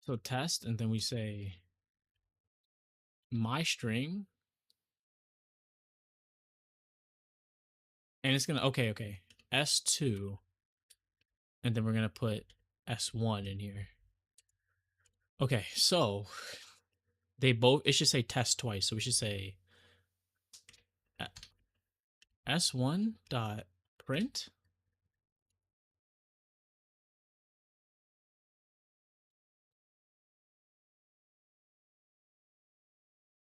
Speaker 1: So test, and then we say my string, and it's gonna okay. S2, and then we're gonna put S1 in here. Okay, so they both it should say test twice. So we should say S1 dot print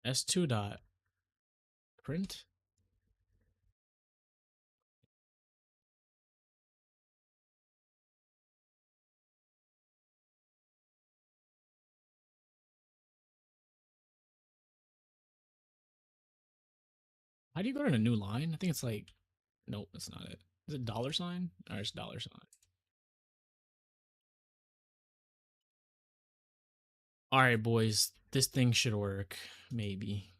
Speaker 1: S2 dot print. How do you go to a new line? I think it's like nope, that's not it. Is it dollar sign? Or it's dollar sign. All right, boys, this thing should work. Maybe.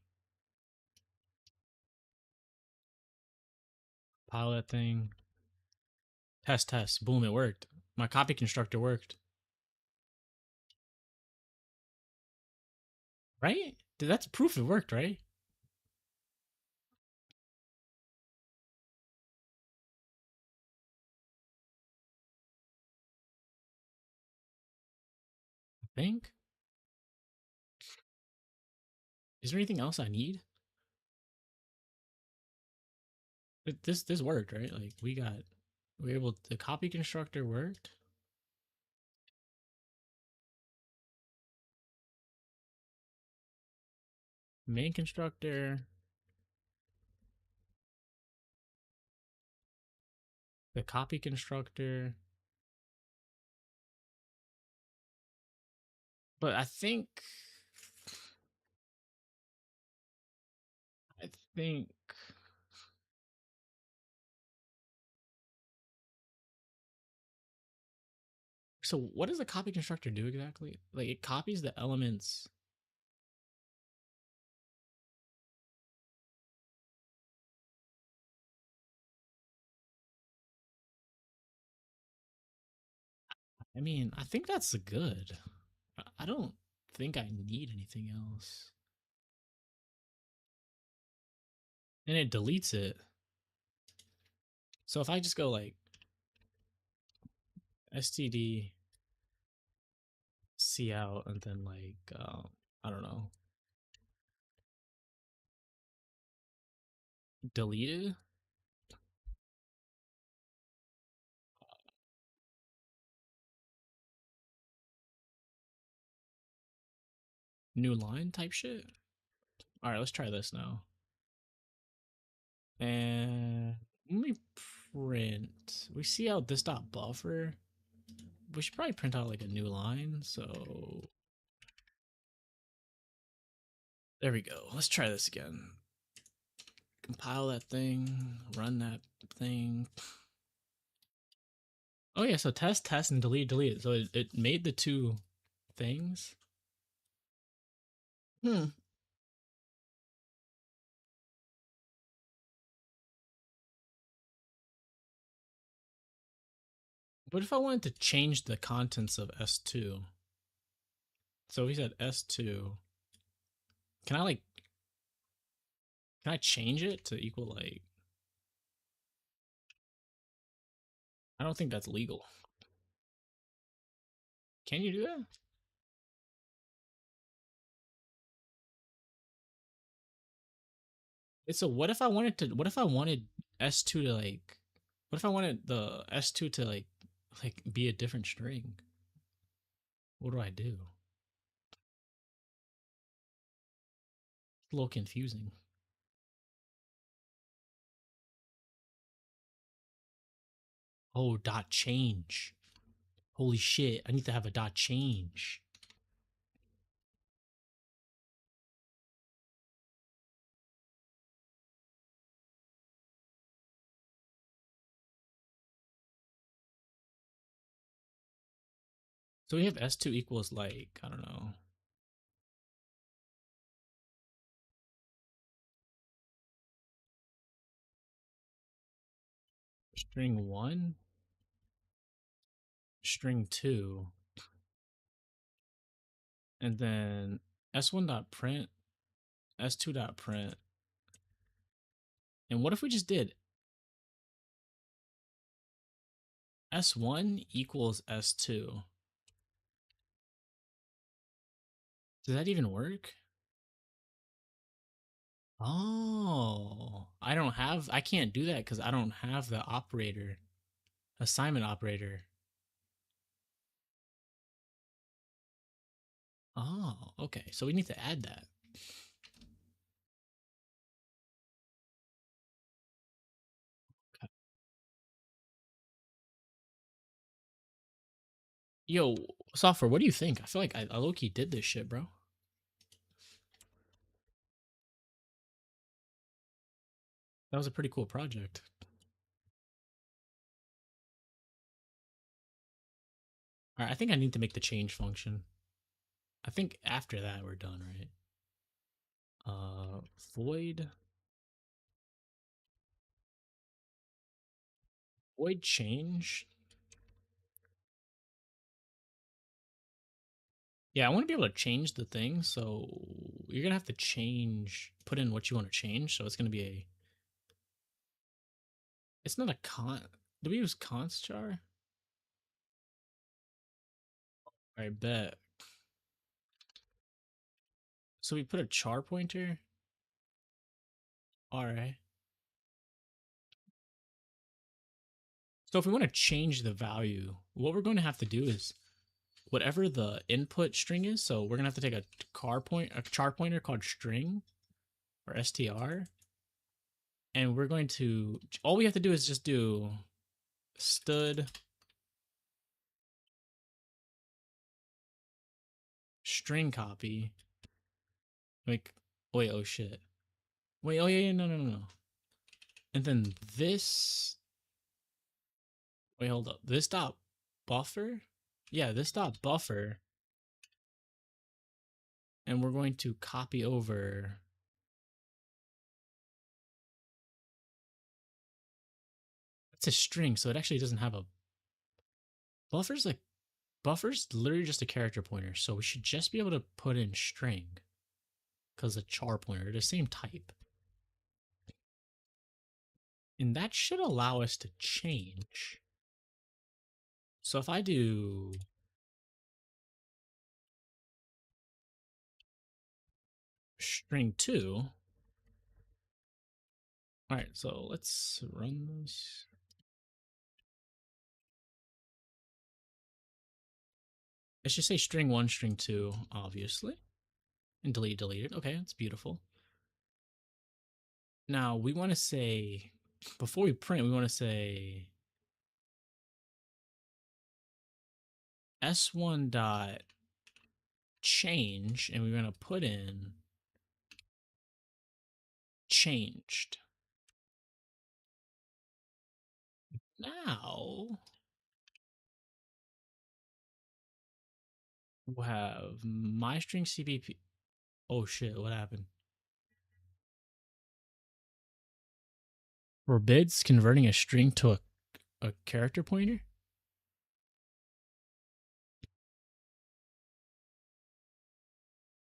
Speaker 1: Pilot thing. Test, test. Boom, it worked. My copy constructor worked. Right? Dude, that's proof it worked, right? I think. Is there anything else I need? This worked, right? Like we were able the copy constructor worked. Main constructor, the copy constructor. But I think so what does the copy constructor do exactly? Like it copies the elements. I mean, I think that's good. I don't think I need anything else. And it deletes it. So if I just go like std C out and then like I don't know, deleted new line type shit. All right, let's try this now. And let me print. We see out this dot buffer. We should probably print out like a new line. So there we go. Let's try this again. Compile that thing, run that thing. Oh yeah, so test, test, and delete, delete. So it made the two things. Hmm. What if I wanted to change the contents of S2? So we said S2. Can I like can I change it to equal like I don't think that's legal. Can you do that? So what if I wanted to? What if I wanted S2 to like? What if I wanted the S2 to like be a different string? What do I do? It's a little confusing. Oh, dot change. Holy shit! I need to have a dot change. So we have S2 equals like I don't know. String one, string two, and then S1 dot print, S2 dot print. And what if we just did S1 equals S2? Does that even work? Oh, I can't do that because I don't have the operator, assignment operator. Oh, okay. So we need to add that. Okay. Yo, software, what do you think? I feel like I low key did this shit, bro. That was a pretty cool project. All right, I think I need to make the change function. I think after that we're done, right? Void void change. Yeah, I want to be able to change the thing, so you're gonna have to put in what you want to change. So it's gonna be a. It's not a con. Do we use const char? All right, bet. So we put a char pointer. All right. So if we want to change the value, what we're going to have to do is whatever the input string is. So we're gonna have to take a char pointer called string or str, and we're going to all we have to do is just do stud string copy. Like wait, oh shit. Wait, oh yeah, no, no, no, no. And then this. Wait, hold up. This dot buffer. Yeah, this dot buffer, and we're going to copy over. It's a string, so it actually doesn't have a buffer's like buffer's literally just a character pointer, so we should just be able to put in string because a char pointer, the same type. And that should allow us to change. So if I do string 2, all right, so let's run this. It should say string 1, string 2, obviously. And delete, it. Okay, that's beautiful. Now we want to say, before we print, we want to say s1 dot change, and we're going to put in changed. Now we'll have my string CBP. Oh shit, what happened? Forbids converting a string to a character pointer?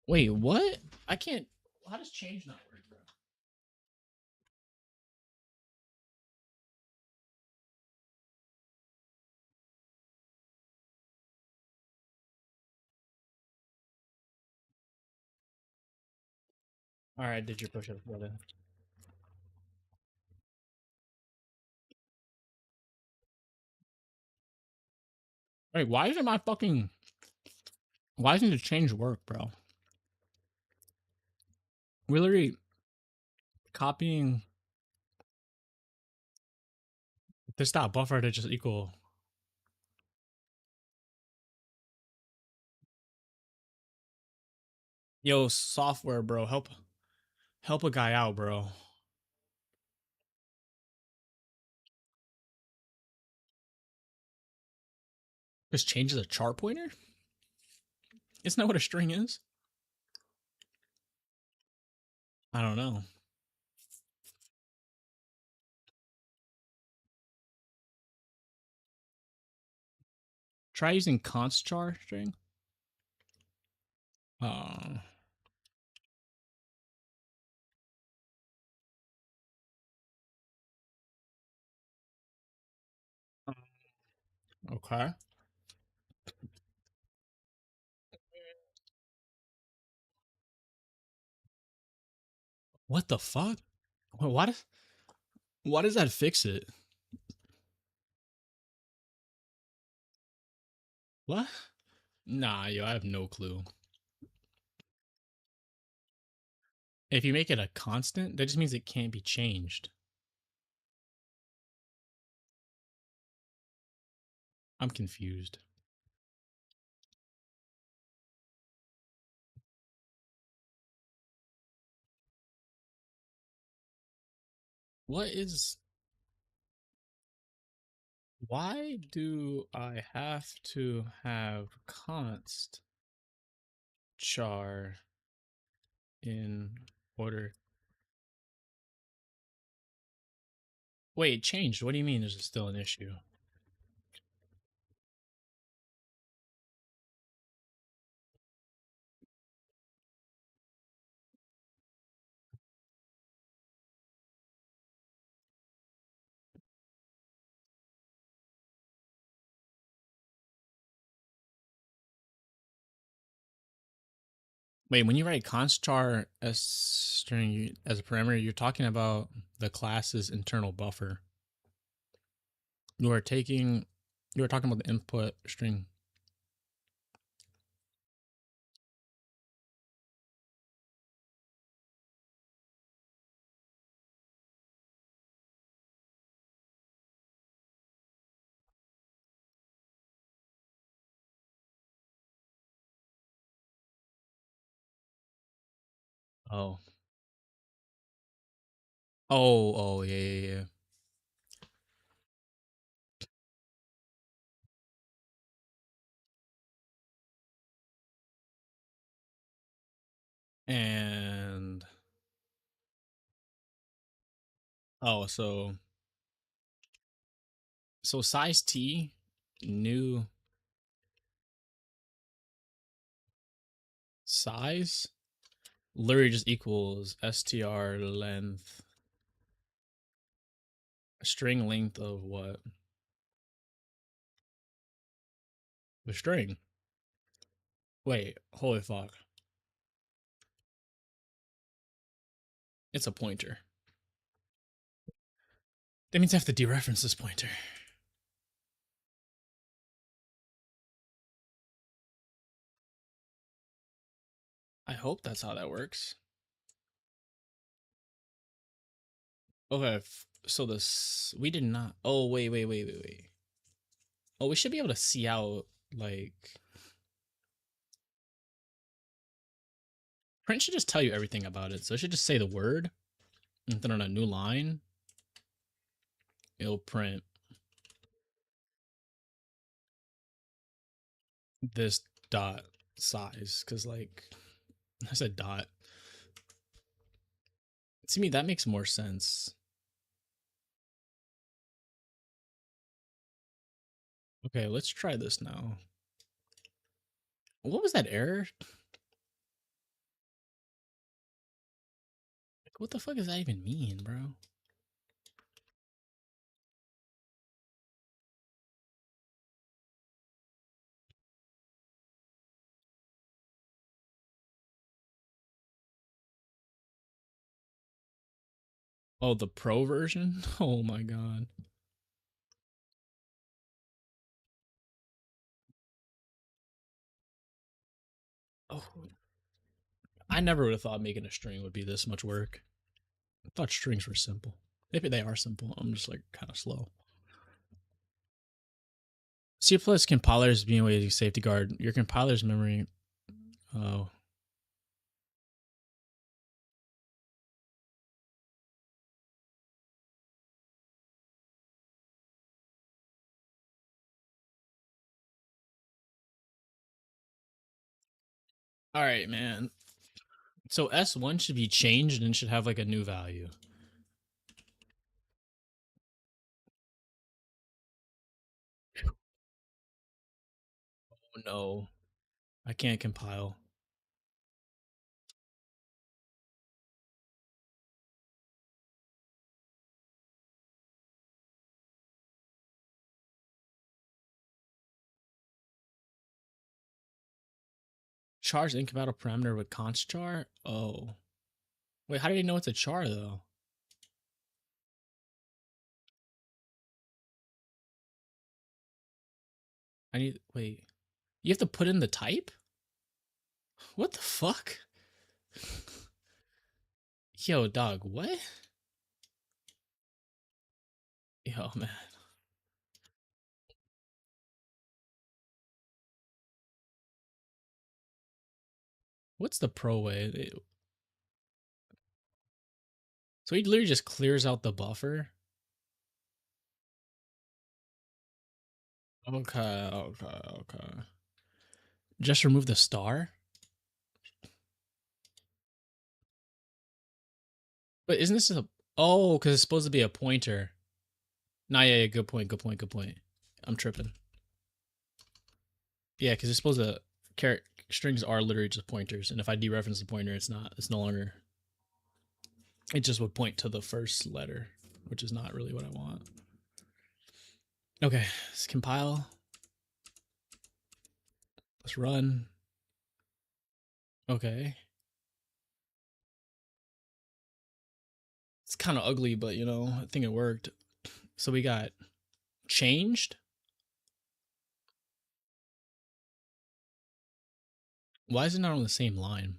Speaker 1: Wait, what? I can't. How does change not work, bro? All right, did your push up, brother? Wait, why isn't my fucking why doesn't the change work, bro? We're literally copying this dot buffer to just equal. Yo, software, bro, help a guy out, bro. This changes a chart pointer? Isn't that what a string is? I don't know. Try using const char string. Uh, okay. What the fuck? Why does that fix it? What? Nah, yo, I have no clue. If you make it a constant, that just means it can't be changed. I'm confused. What is why do I have to have const char in order? Wait, it changed. What do you mean there's still an issue? Wait, when you write const char as string as a parameter, you're talking about the class's internal buffer. You are taking you are talking about the input string. Oh. Oh, yeah, yeah, yeah. And oh, so size t new size literally just equals str length string length of what? The string. Wait, holy fuck. It's a pointer. That means I have to dereference this pointer. I hope that's how that works. Okay, so this we did not. Oh wait. Oh, we should be able to see out like print should just tell you everything about it. So it should just say the word, and then on a new line, it'll print this dot size. Cause like I said dot. To me, that makes more sense. Okay, let's try this now. What was that error? Like, what the fuck does that even mean, bro? Oh, the pro version? Oh my god. Oh, I never would have thought making a string would be this much work. I thought strings were simple. Maybe they are simple. I'm just like kind of slow. C plus compilers being ways you safety guard your compiler's memory. Oh. All right, man. So S1 should be changed and should have like a new value. Oh no. I can't compile. Char's incompatible parameter with const char? Oh. Wait, how do they know it's a char though? I need wait. You have to put in the type? What the fuck? Yo, dog, what? Yo, man. What's the pro way? So he literally just clears out the buffer. Okay, okay, okay. Just remove the star? But isn't this a oh, because it's supposed to be a pointer. Nah, yeah, good point, good point, good point. I'm tripping. Yeah, because it's supposed to strings are literally just pointers, and if I dereference the pointer, it's not. It's no longer. It just would point to the first letter, which is not really what I want. Okay, let's compile. Let's run. Okay. It's kind of ugly, but you know, I think it worked. So we got changed. Why is it not on the same line?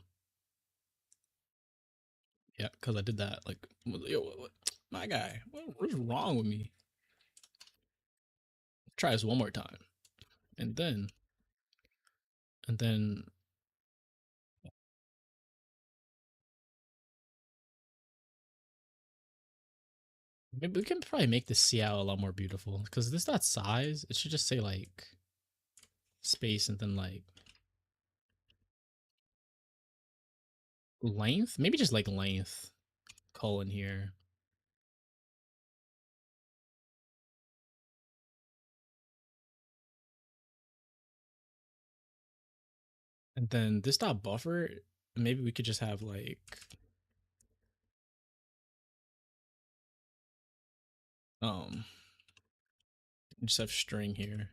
Speaker 1: Yeah, because I did that. Like, yo, my guy, what is wrong with me? Try this one more time, and then maybe we can probably make the CL a lot more beautiful because this dot size. It should just say like space and then like length. Maybe just like length colon here. And then this dot buffer, maybe we could just have like um just have string here.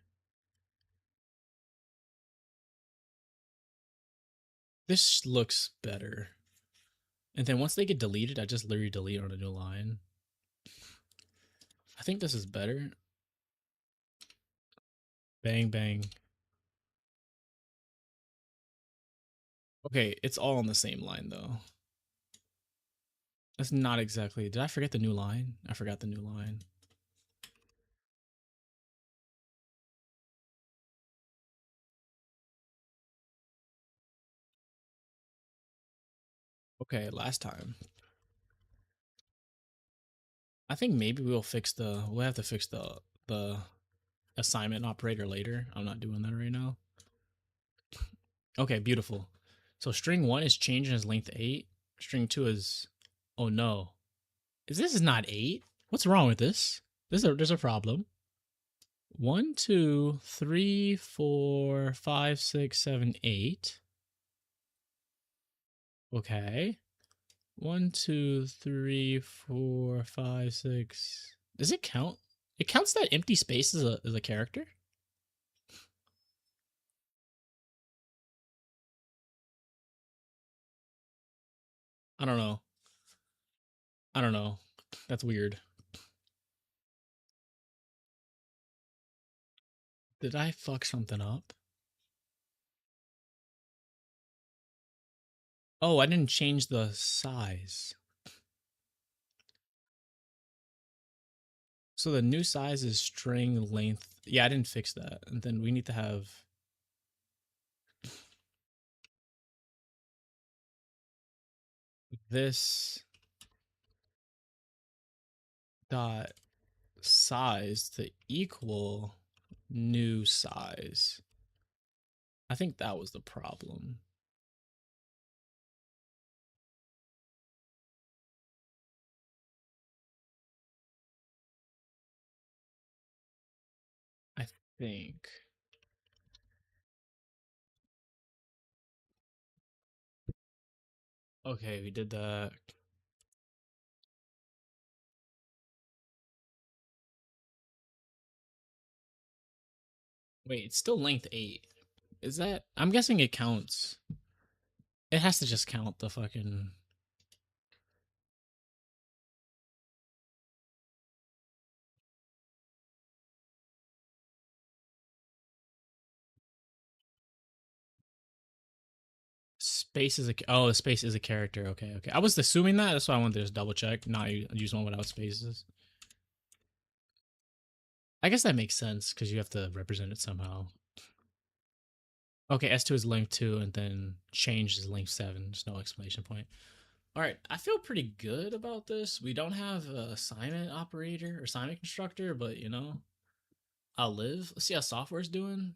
Speaker 1: This looks better. And then once they get deleted, I just literally delete on a new line. I think this is better. Bang bang. Okay, it's all on the same line though. That's not exactly. Did I forget the new line? I forgot the new line. Okay, last time. I think maybe we'll have to fix the assignment operator later. I'm not doing that right now. Okay, beautiful. So string 1 is changing as length 8. String 2 is oh no. This is not 8? What's wrong with this? There's a problem. 1, 2, 3, 4, 5, 6, 7, 8. Okay. 1, 2, 3, 4, 5, 6. Does it count? It counts that empty space as a character? I don't know. I don't know. That's weird. Did I fuck something up? Oh, I didn't change the size. So the new size is string length. Yeah, I didn't fix that. And then we need to have this dot size to equal new size. I think that was the problem. I think. Okay, we did that. Wait, it's still length 8. Is that? I'm guessing it counts. It has to just count the fucking. Space is a. Oh, the space is a character. Okay, okay. I was assuming that. That's why I wanted to just double check. Not use one without spaces. I guess that makes sense because you have to represent it somehow. Okay, S2 is length 2, and then change is length 7. There's no exclamation point. All right, I feel pretty good about this. We don't have a assignment operator or assignment constructor, but you know, I'll live. Let's see how software's doing.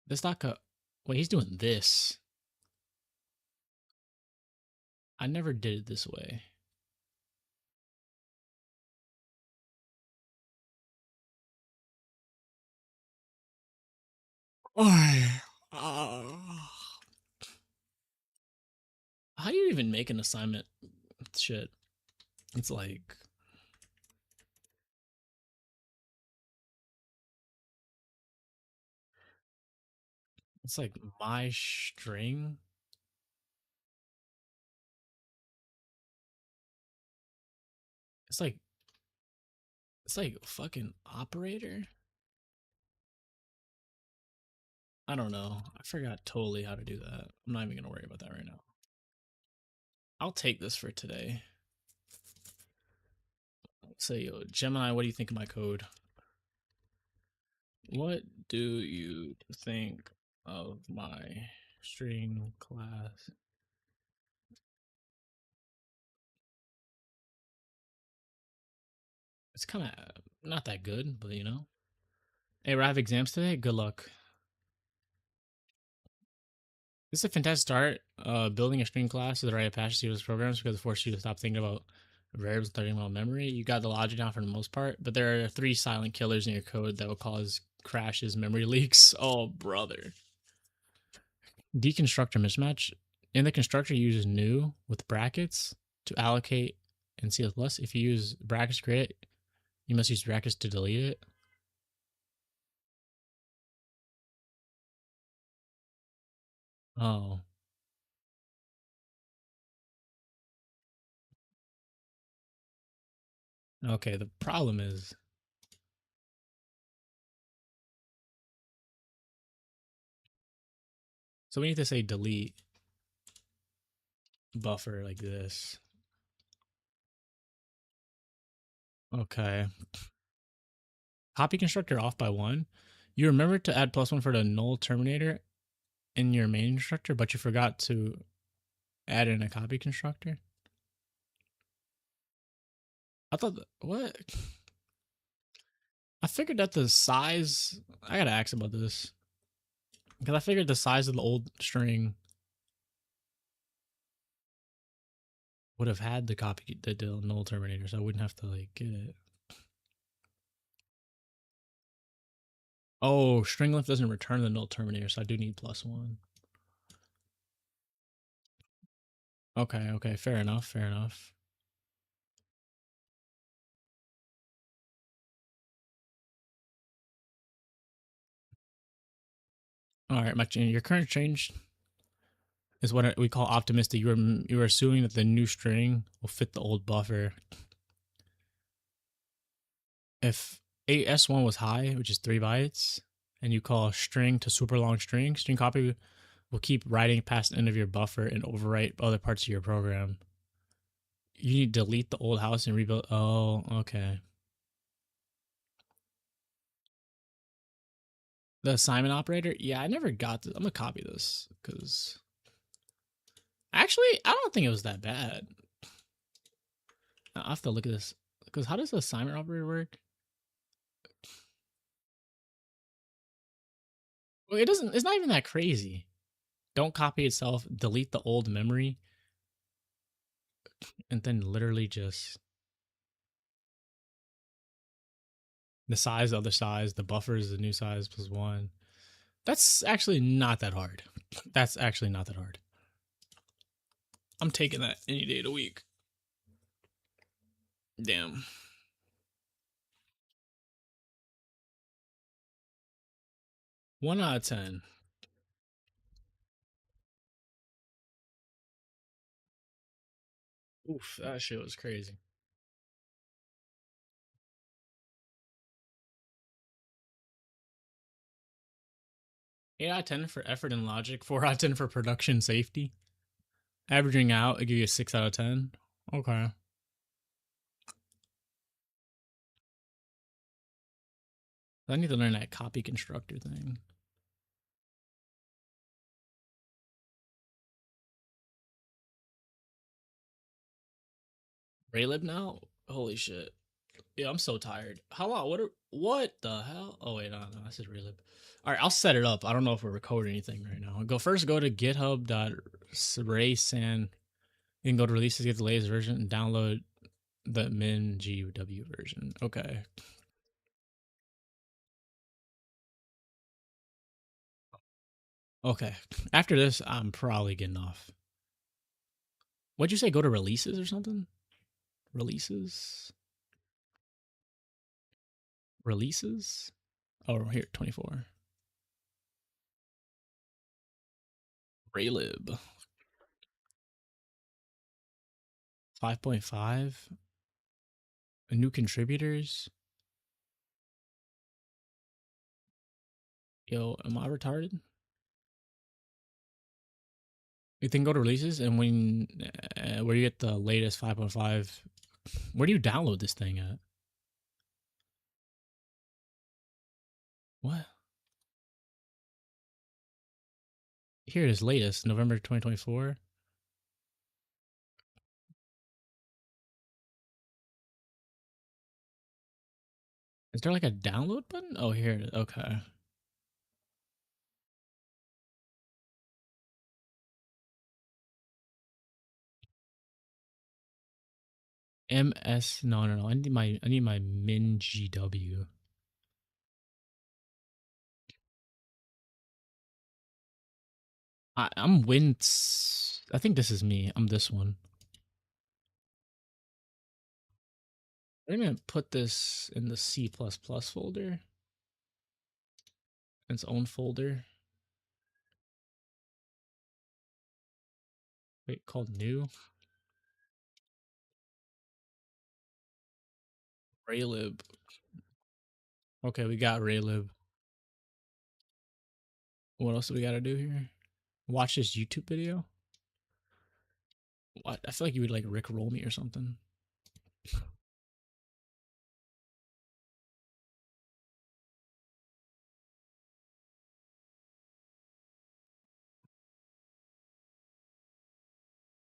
Speaker 1: This not wait, he's doing this. I never did it this way. Why? How do you even make an assignment shit? It's like my string. It's like fucking operator. I don't know. I forgot totally how to do that. I'm not even gonna worry about that right now. I'll take this for today. Say, yo, Gemini, what do you think of my code? What do you think of my string class? It's kind of not that good, but you know. Hey, I have exams today. Good luck. This is a fantastic start. Building a string class is the right Apache C++ programs because it forces you to stop thinking about variables starting about memory. You got the logic down for the most part, but there are 3 silent killers in your code that will cause crashes, memory leaks. Oh, brother. Deconstructor mismatch. In the constructor, you use new with brackets to allocate in C++. If you use brackets to create it, you must use brackets to delete it. Oh, okay. The problem is, so we need to say delete buffer like this. Okay. Copy constructor off by 1. You remembered to add +1 for the null terminator in your main constructor, but you forgot to add in a copy constructor. I thought, what? I figured that the size, I gotta ask about this. Because I figured the size of the old string would have had the copy, the null terminator, so I wouldn't have to like get it. Oh, string length doesn't return the null terminator, so I do need +1. Okay, okay, fair enough, fair enough. All right, your current change is what we call optimistic. You were assuming that the new string will fit the old buffer. If S1 was high, which is 3 bytes, and you call string to super long string copy will keep writing past the end of your buffer and overwrite other parts of your program. You need to delete the old house and rebuild. Oh, okay. The assignment operator? Yeah, I never got this. I'm gonna copy this because actually, I don't think it was that bad. I have to look at this because how does the assignment operator work? Well, it doesn't. It's not even that crazy. Don't copy itself. Delete the old memory, and then literally just the size, the other size, the buffer is the new size plus one. That's actually not that hard. That's actually not that hard. I'm taking that any day of the week. Damn. 1 out of 10. Oof, that shit was crazy. 8 out of 10 for effort and logic. 4 out of 10 for production safety. Averaging out, I give you a 6 out of 10. Okay. I need to learn that copy constructor thing. Raylib now? Holy shit. Yeah, I'm so tired. How long? What the hell? Oh wait, no, this is Raylib. All right, I'll set it up. I don't know if we're recording anything right now. Go to github.raysan. You can go to releases, get the latest version, and download the MinGW version. Okay. Okay. After this, I'm probably getting off. What'd you say? Go to releases or something? Releases? Releases? Oh, here, 24. Raylib. 5.5. New contributors. Yo, am I retarded? You can go to releases and when where you get the latest 5.5, where do you download this thing at? What? Here it is, latest, November 2024. Is there like a download button? Oh, here it is. Okay. MS. No, no, no. I need my MinGW. I'm Wince. I think this is me. I'm this one. I'm gonna put this in the C++ folder. Its own folder. Wait, called new. Raylib. Okay, we got Raylib. What else do we gotta do here? Watch this YouTube video. What? I feel like you would like Rick roll me or something.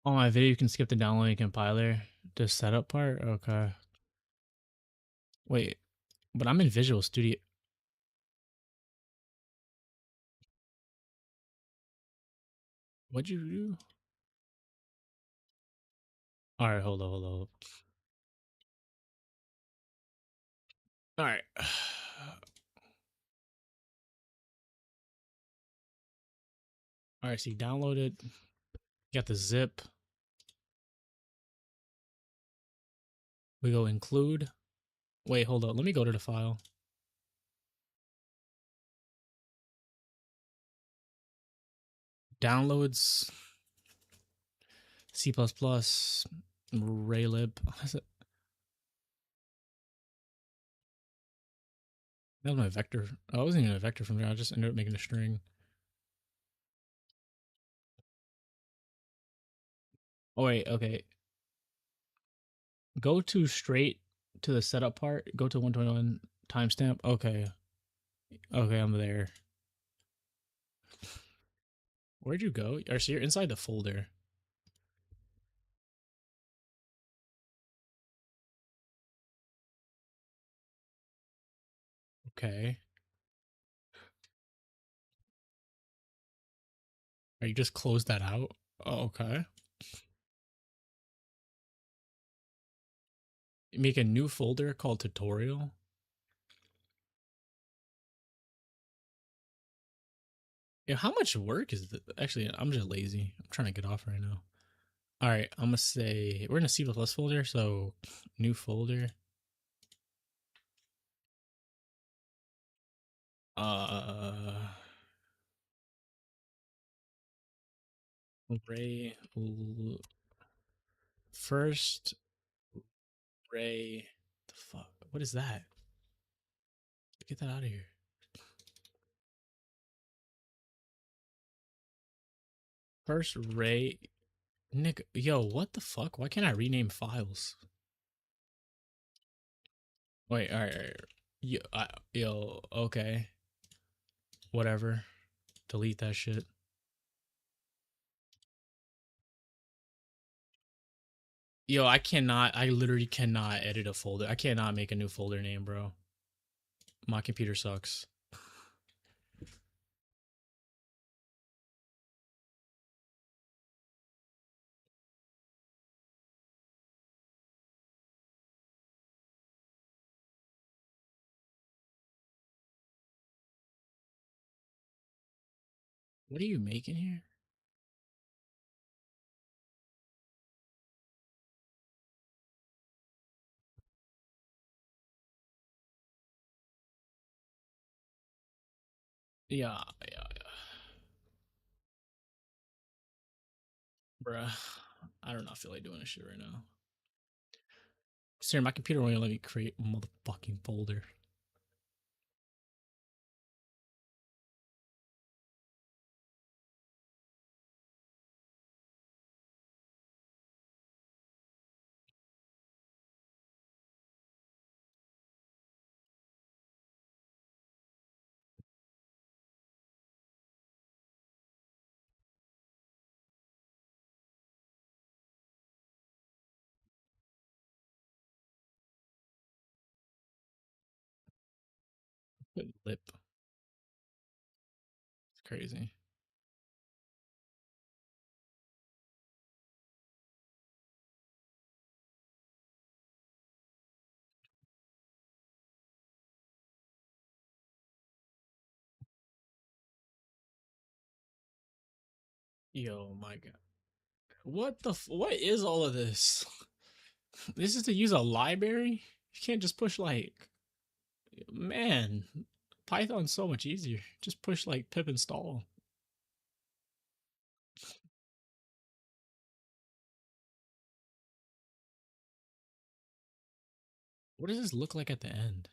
Speaker 1: Oh, my video, you can skip the downloading compiler. The setup part? Okay. Wait, but I'm in Visual Studio. What'd you do? Alright, hold on, hold on. Alright. Alright, so you downloaded. You got the zip. We go include. Wait, hold on. Let me go to the file. Downloads. C++. Raylib. That was my vector. Oh, I wasn't even a vector from there. I just ended up making a string. Oh wait, okay. Go to straight to the setup part. Go to 121 timestamp. Okay. Okay, I'm there. Where'd you go? Or so you're inside the folder. Okay. Are you just close that out? Oh, okay. Make a new folder called tutorial. Yeah, how much work is this? Actually, I'm just lazy. I'm trying to get off right now. All right, I'm gonna say we're in a C++ folder, so new folder. Uh, Ray first Ray. The fuck? What is that? Get that out of here. First Ray. Nick, yo, what the fuck? Why can't I rename files? Wait, all right. Yo, okay. Whatever. Delete that shit. Yo, I literally cannot edit a folder. I cannot make a new folder name, bro. My computer sucks. What are you making here? Yeah, yeah. Bruh. I do not feel like doing this shit right now. Sir, my computer won't even let me create a motherfucking folder. Lip. It's crazy. Yo, my god. What is all of this? This is to use a library? You can't just push like man, Python's so much easier. Just push like pip install. What does this look like at the end?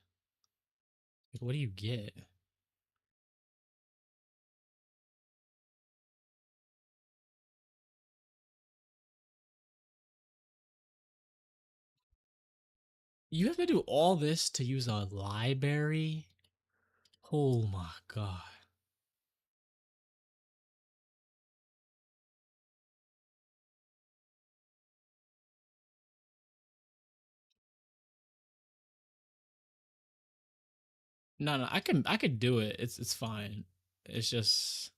Speaker 1: Like, what do you get? You have to do all this to use a library? Oh my god. No, no, I could do it. It's fine. It's just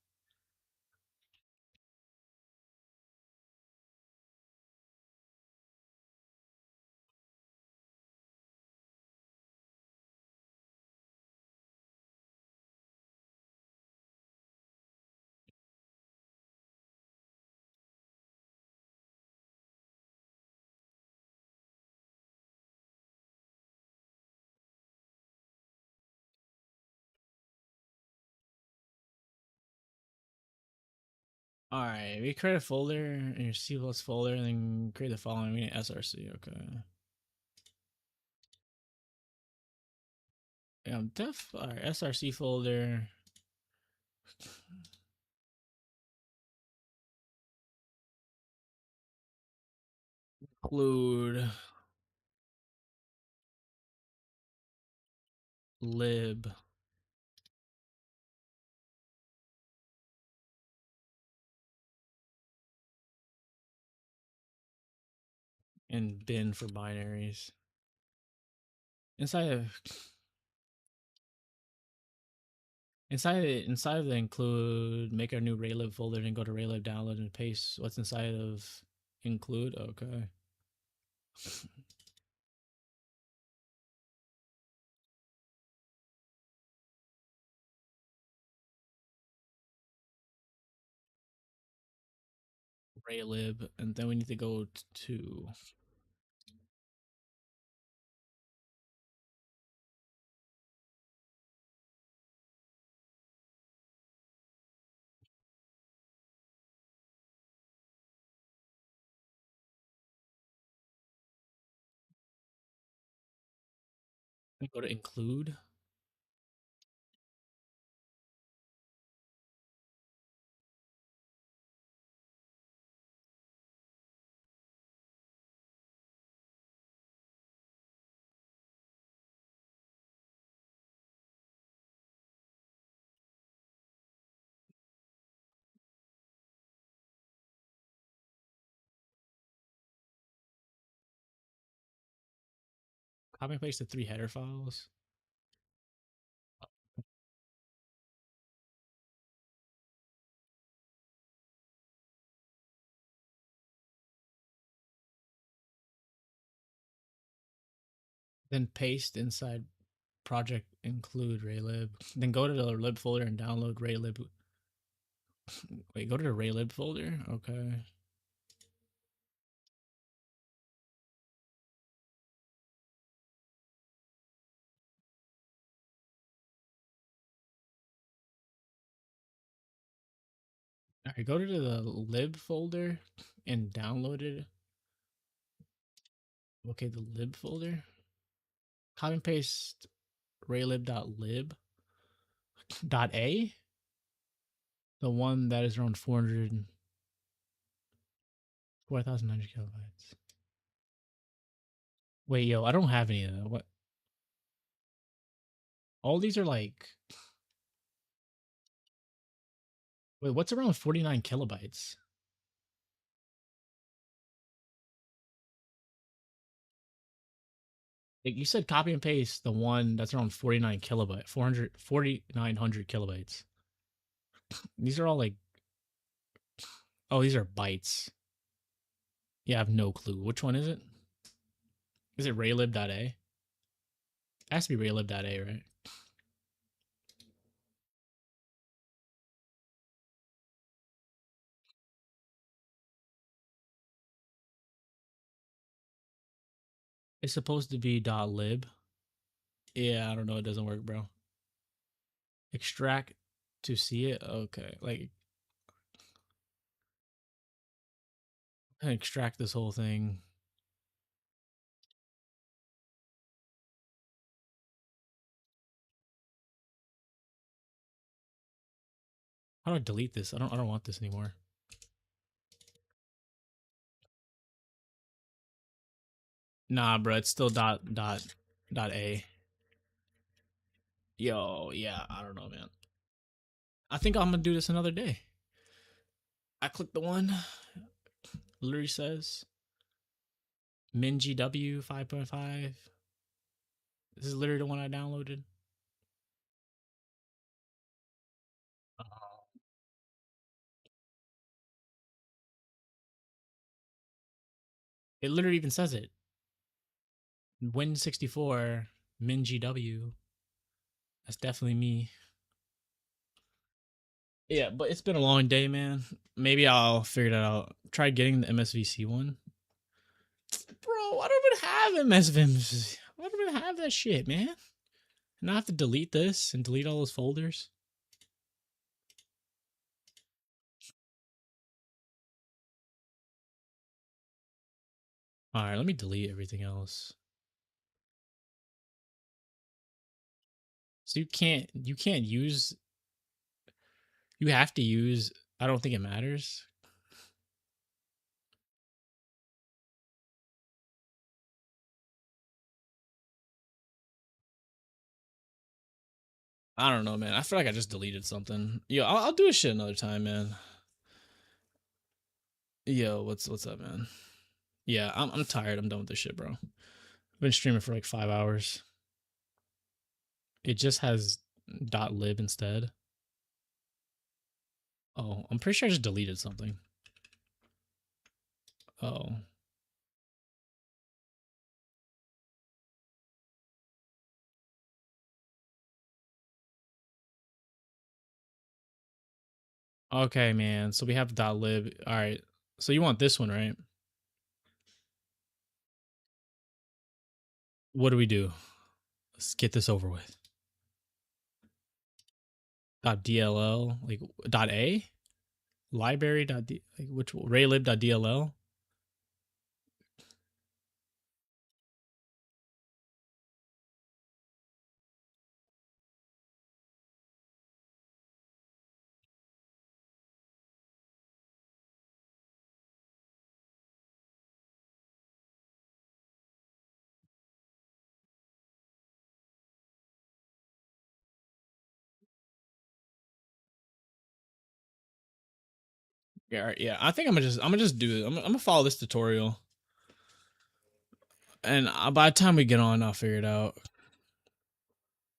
Speaker 1: all right. We create a folder in your C folder, and then create the following. We need SRC. Okay. Yeah, def. All right, SRC folder. include lib and bin for binaries. Inside of the include, make our new raylib folder and go to raylib download and paste what's inside of include. Okay. Raylib, and then we need to go to include. Copy and paste the 3 header files. Then paste inside project include raylib. Then go to the lib folder and download raylib. Wait, go to the raylib folder. Okay. All right, go to the lib folder and download it. Okay, the lib folder. Copy and paste raylib.lib.a, the one that is around 4,900 kilobytes. Wait, yo, I don't have any of that. What? All these are like. Wait, what's around 49 kilobytes? Like you said, copy and paste the one that's around 49 kilobyte, 4,900 kilobytes. These are all like. Oh, these are bytes. Yeah, I have no clue. Which one is it? Is it raylib.a? It has to be raylib.a, right? It's supposed to be .lib. Yeah, I don't know. It doesn't work, bro. Extract to see it. Okay, like extract this whole thing. How do I delete this? I don't want this anymore. Nah, bro, it's still dot a. Yo, yeah, I don't know, man. I think I'm gonna do this another day. I click the one. Literally says MinGW 5.5. This is literally the one I downloaded. It literally even says it. Win64 MinGW. That's definitely me. Yeah, but it's been a long day, man. Maybe I'll figure that out. Try getting the MSVC one. Bro, I don't even have MSVC. I don't even have that shit, man. And I have to delete this and delete all those folders. All right, let me delete everything else. So you can't use. You have to use. I don't think it matters. I don't know, man. I feel like I just deleted something. Yo, I'll do a shit another time, man. Yo, what's up, man? Yeah, I'm tired. I'm done with this shit, bro. I've been streaming for like 5 hours. It just has .lib instead. Oh, I'm pretty sure I just deleted something. Oh. Okay, man. So we have .lib. All right. So you want this one, right? What do we do? Let's get this over with. .dll, like .a? Library. Like which raylib.dll? Yeah, all right, yeah. I think I'm gonna just do it. I'm gonna follow this tutorial, and by the time we get on, I'll figure it out.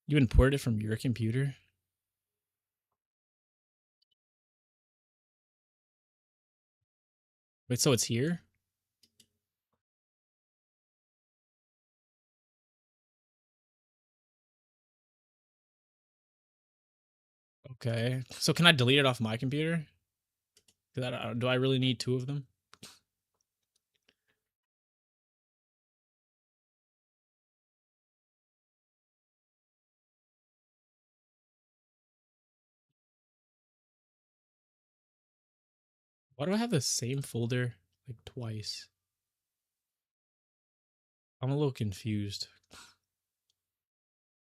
Speaker 1: You imported it from your computer? Wait, so it's here? Okay. So can I delete it off my computer? Do I really need two of them? Why do I have the same folder like twice? I'm a little confused.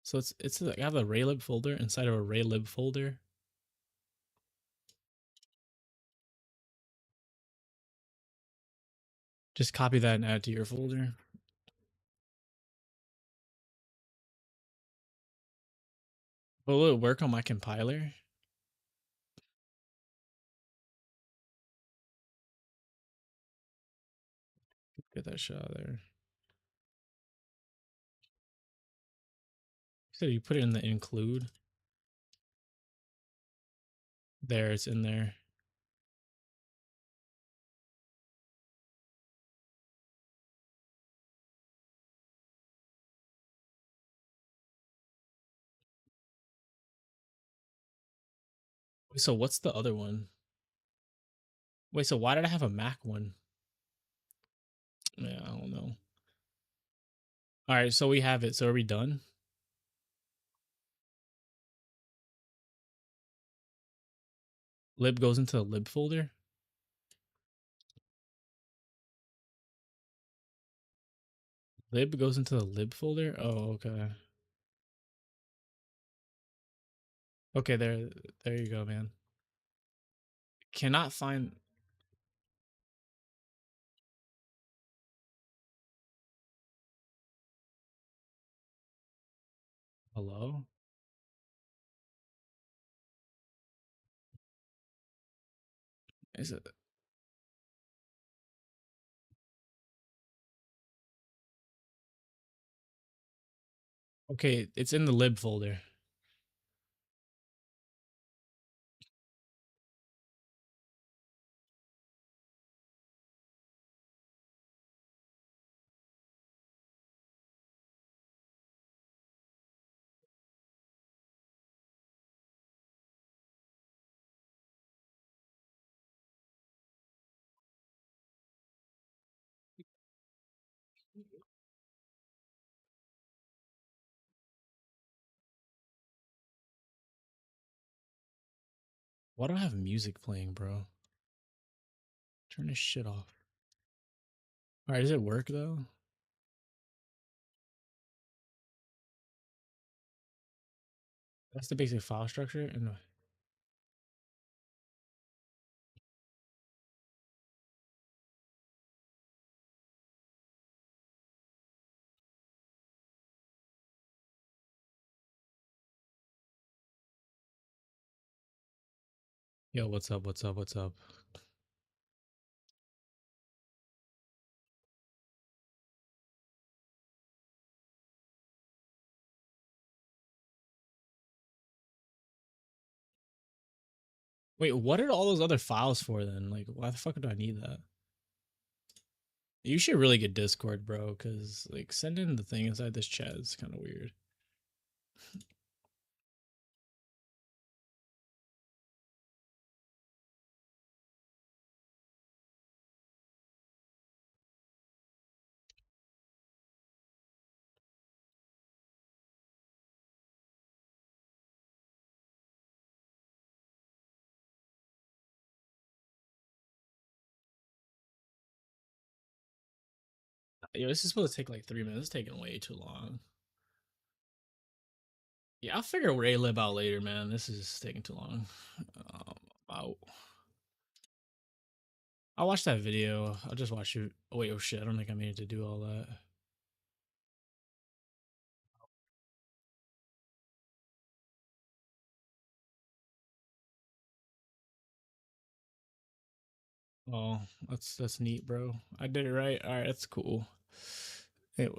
Speaker 1: So it's like I have a raylib folder inside of a raylib folder. Just copy that and add it to your folder. Will it work on my compiler? Get that shot there. So you put it in the include. There, it's in there. Wait, so what's the other one? Wait, so why did I have a Mac one? Yeah, I don't know. All right, so we have it. So are we done? Lib goes into the lib folder. Lib goes into the lib folder. Oh, okay. Okay, there you go, man. Cannot find. Hello? Is it okay? It's in the lib folder. Why do I have music playing, bro? Turn this shit off. All right, does it work though? That's the basic file structure. And Yo, what's up? What's up? What's up? Wait, what are all those other files for then? Like, why the fuck do I need that? You should really get Discord, bro, because like sending the thing inside this chat is kind of weird. Yo, this is supposed to take like 3 minutes. It's taking way too long. Yeah, I'll figure Ray Lib out later, man. This is taking too long. I'll, I'll watch that video. I'll just watch it. Oh, wait, oh shit. I don't think I needed to do all that. Oh, that's neat, bro. I did it right. All right, that's cool. Anyway,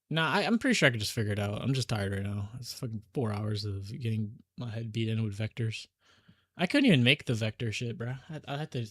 Speaker 1: nah, I'm pretty sure I could just figure it out. I'm just tired right now. It's fucking 4 hours of getting my head beat in with vectors. I couldn't even make the vector shit, bro. I had to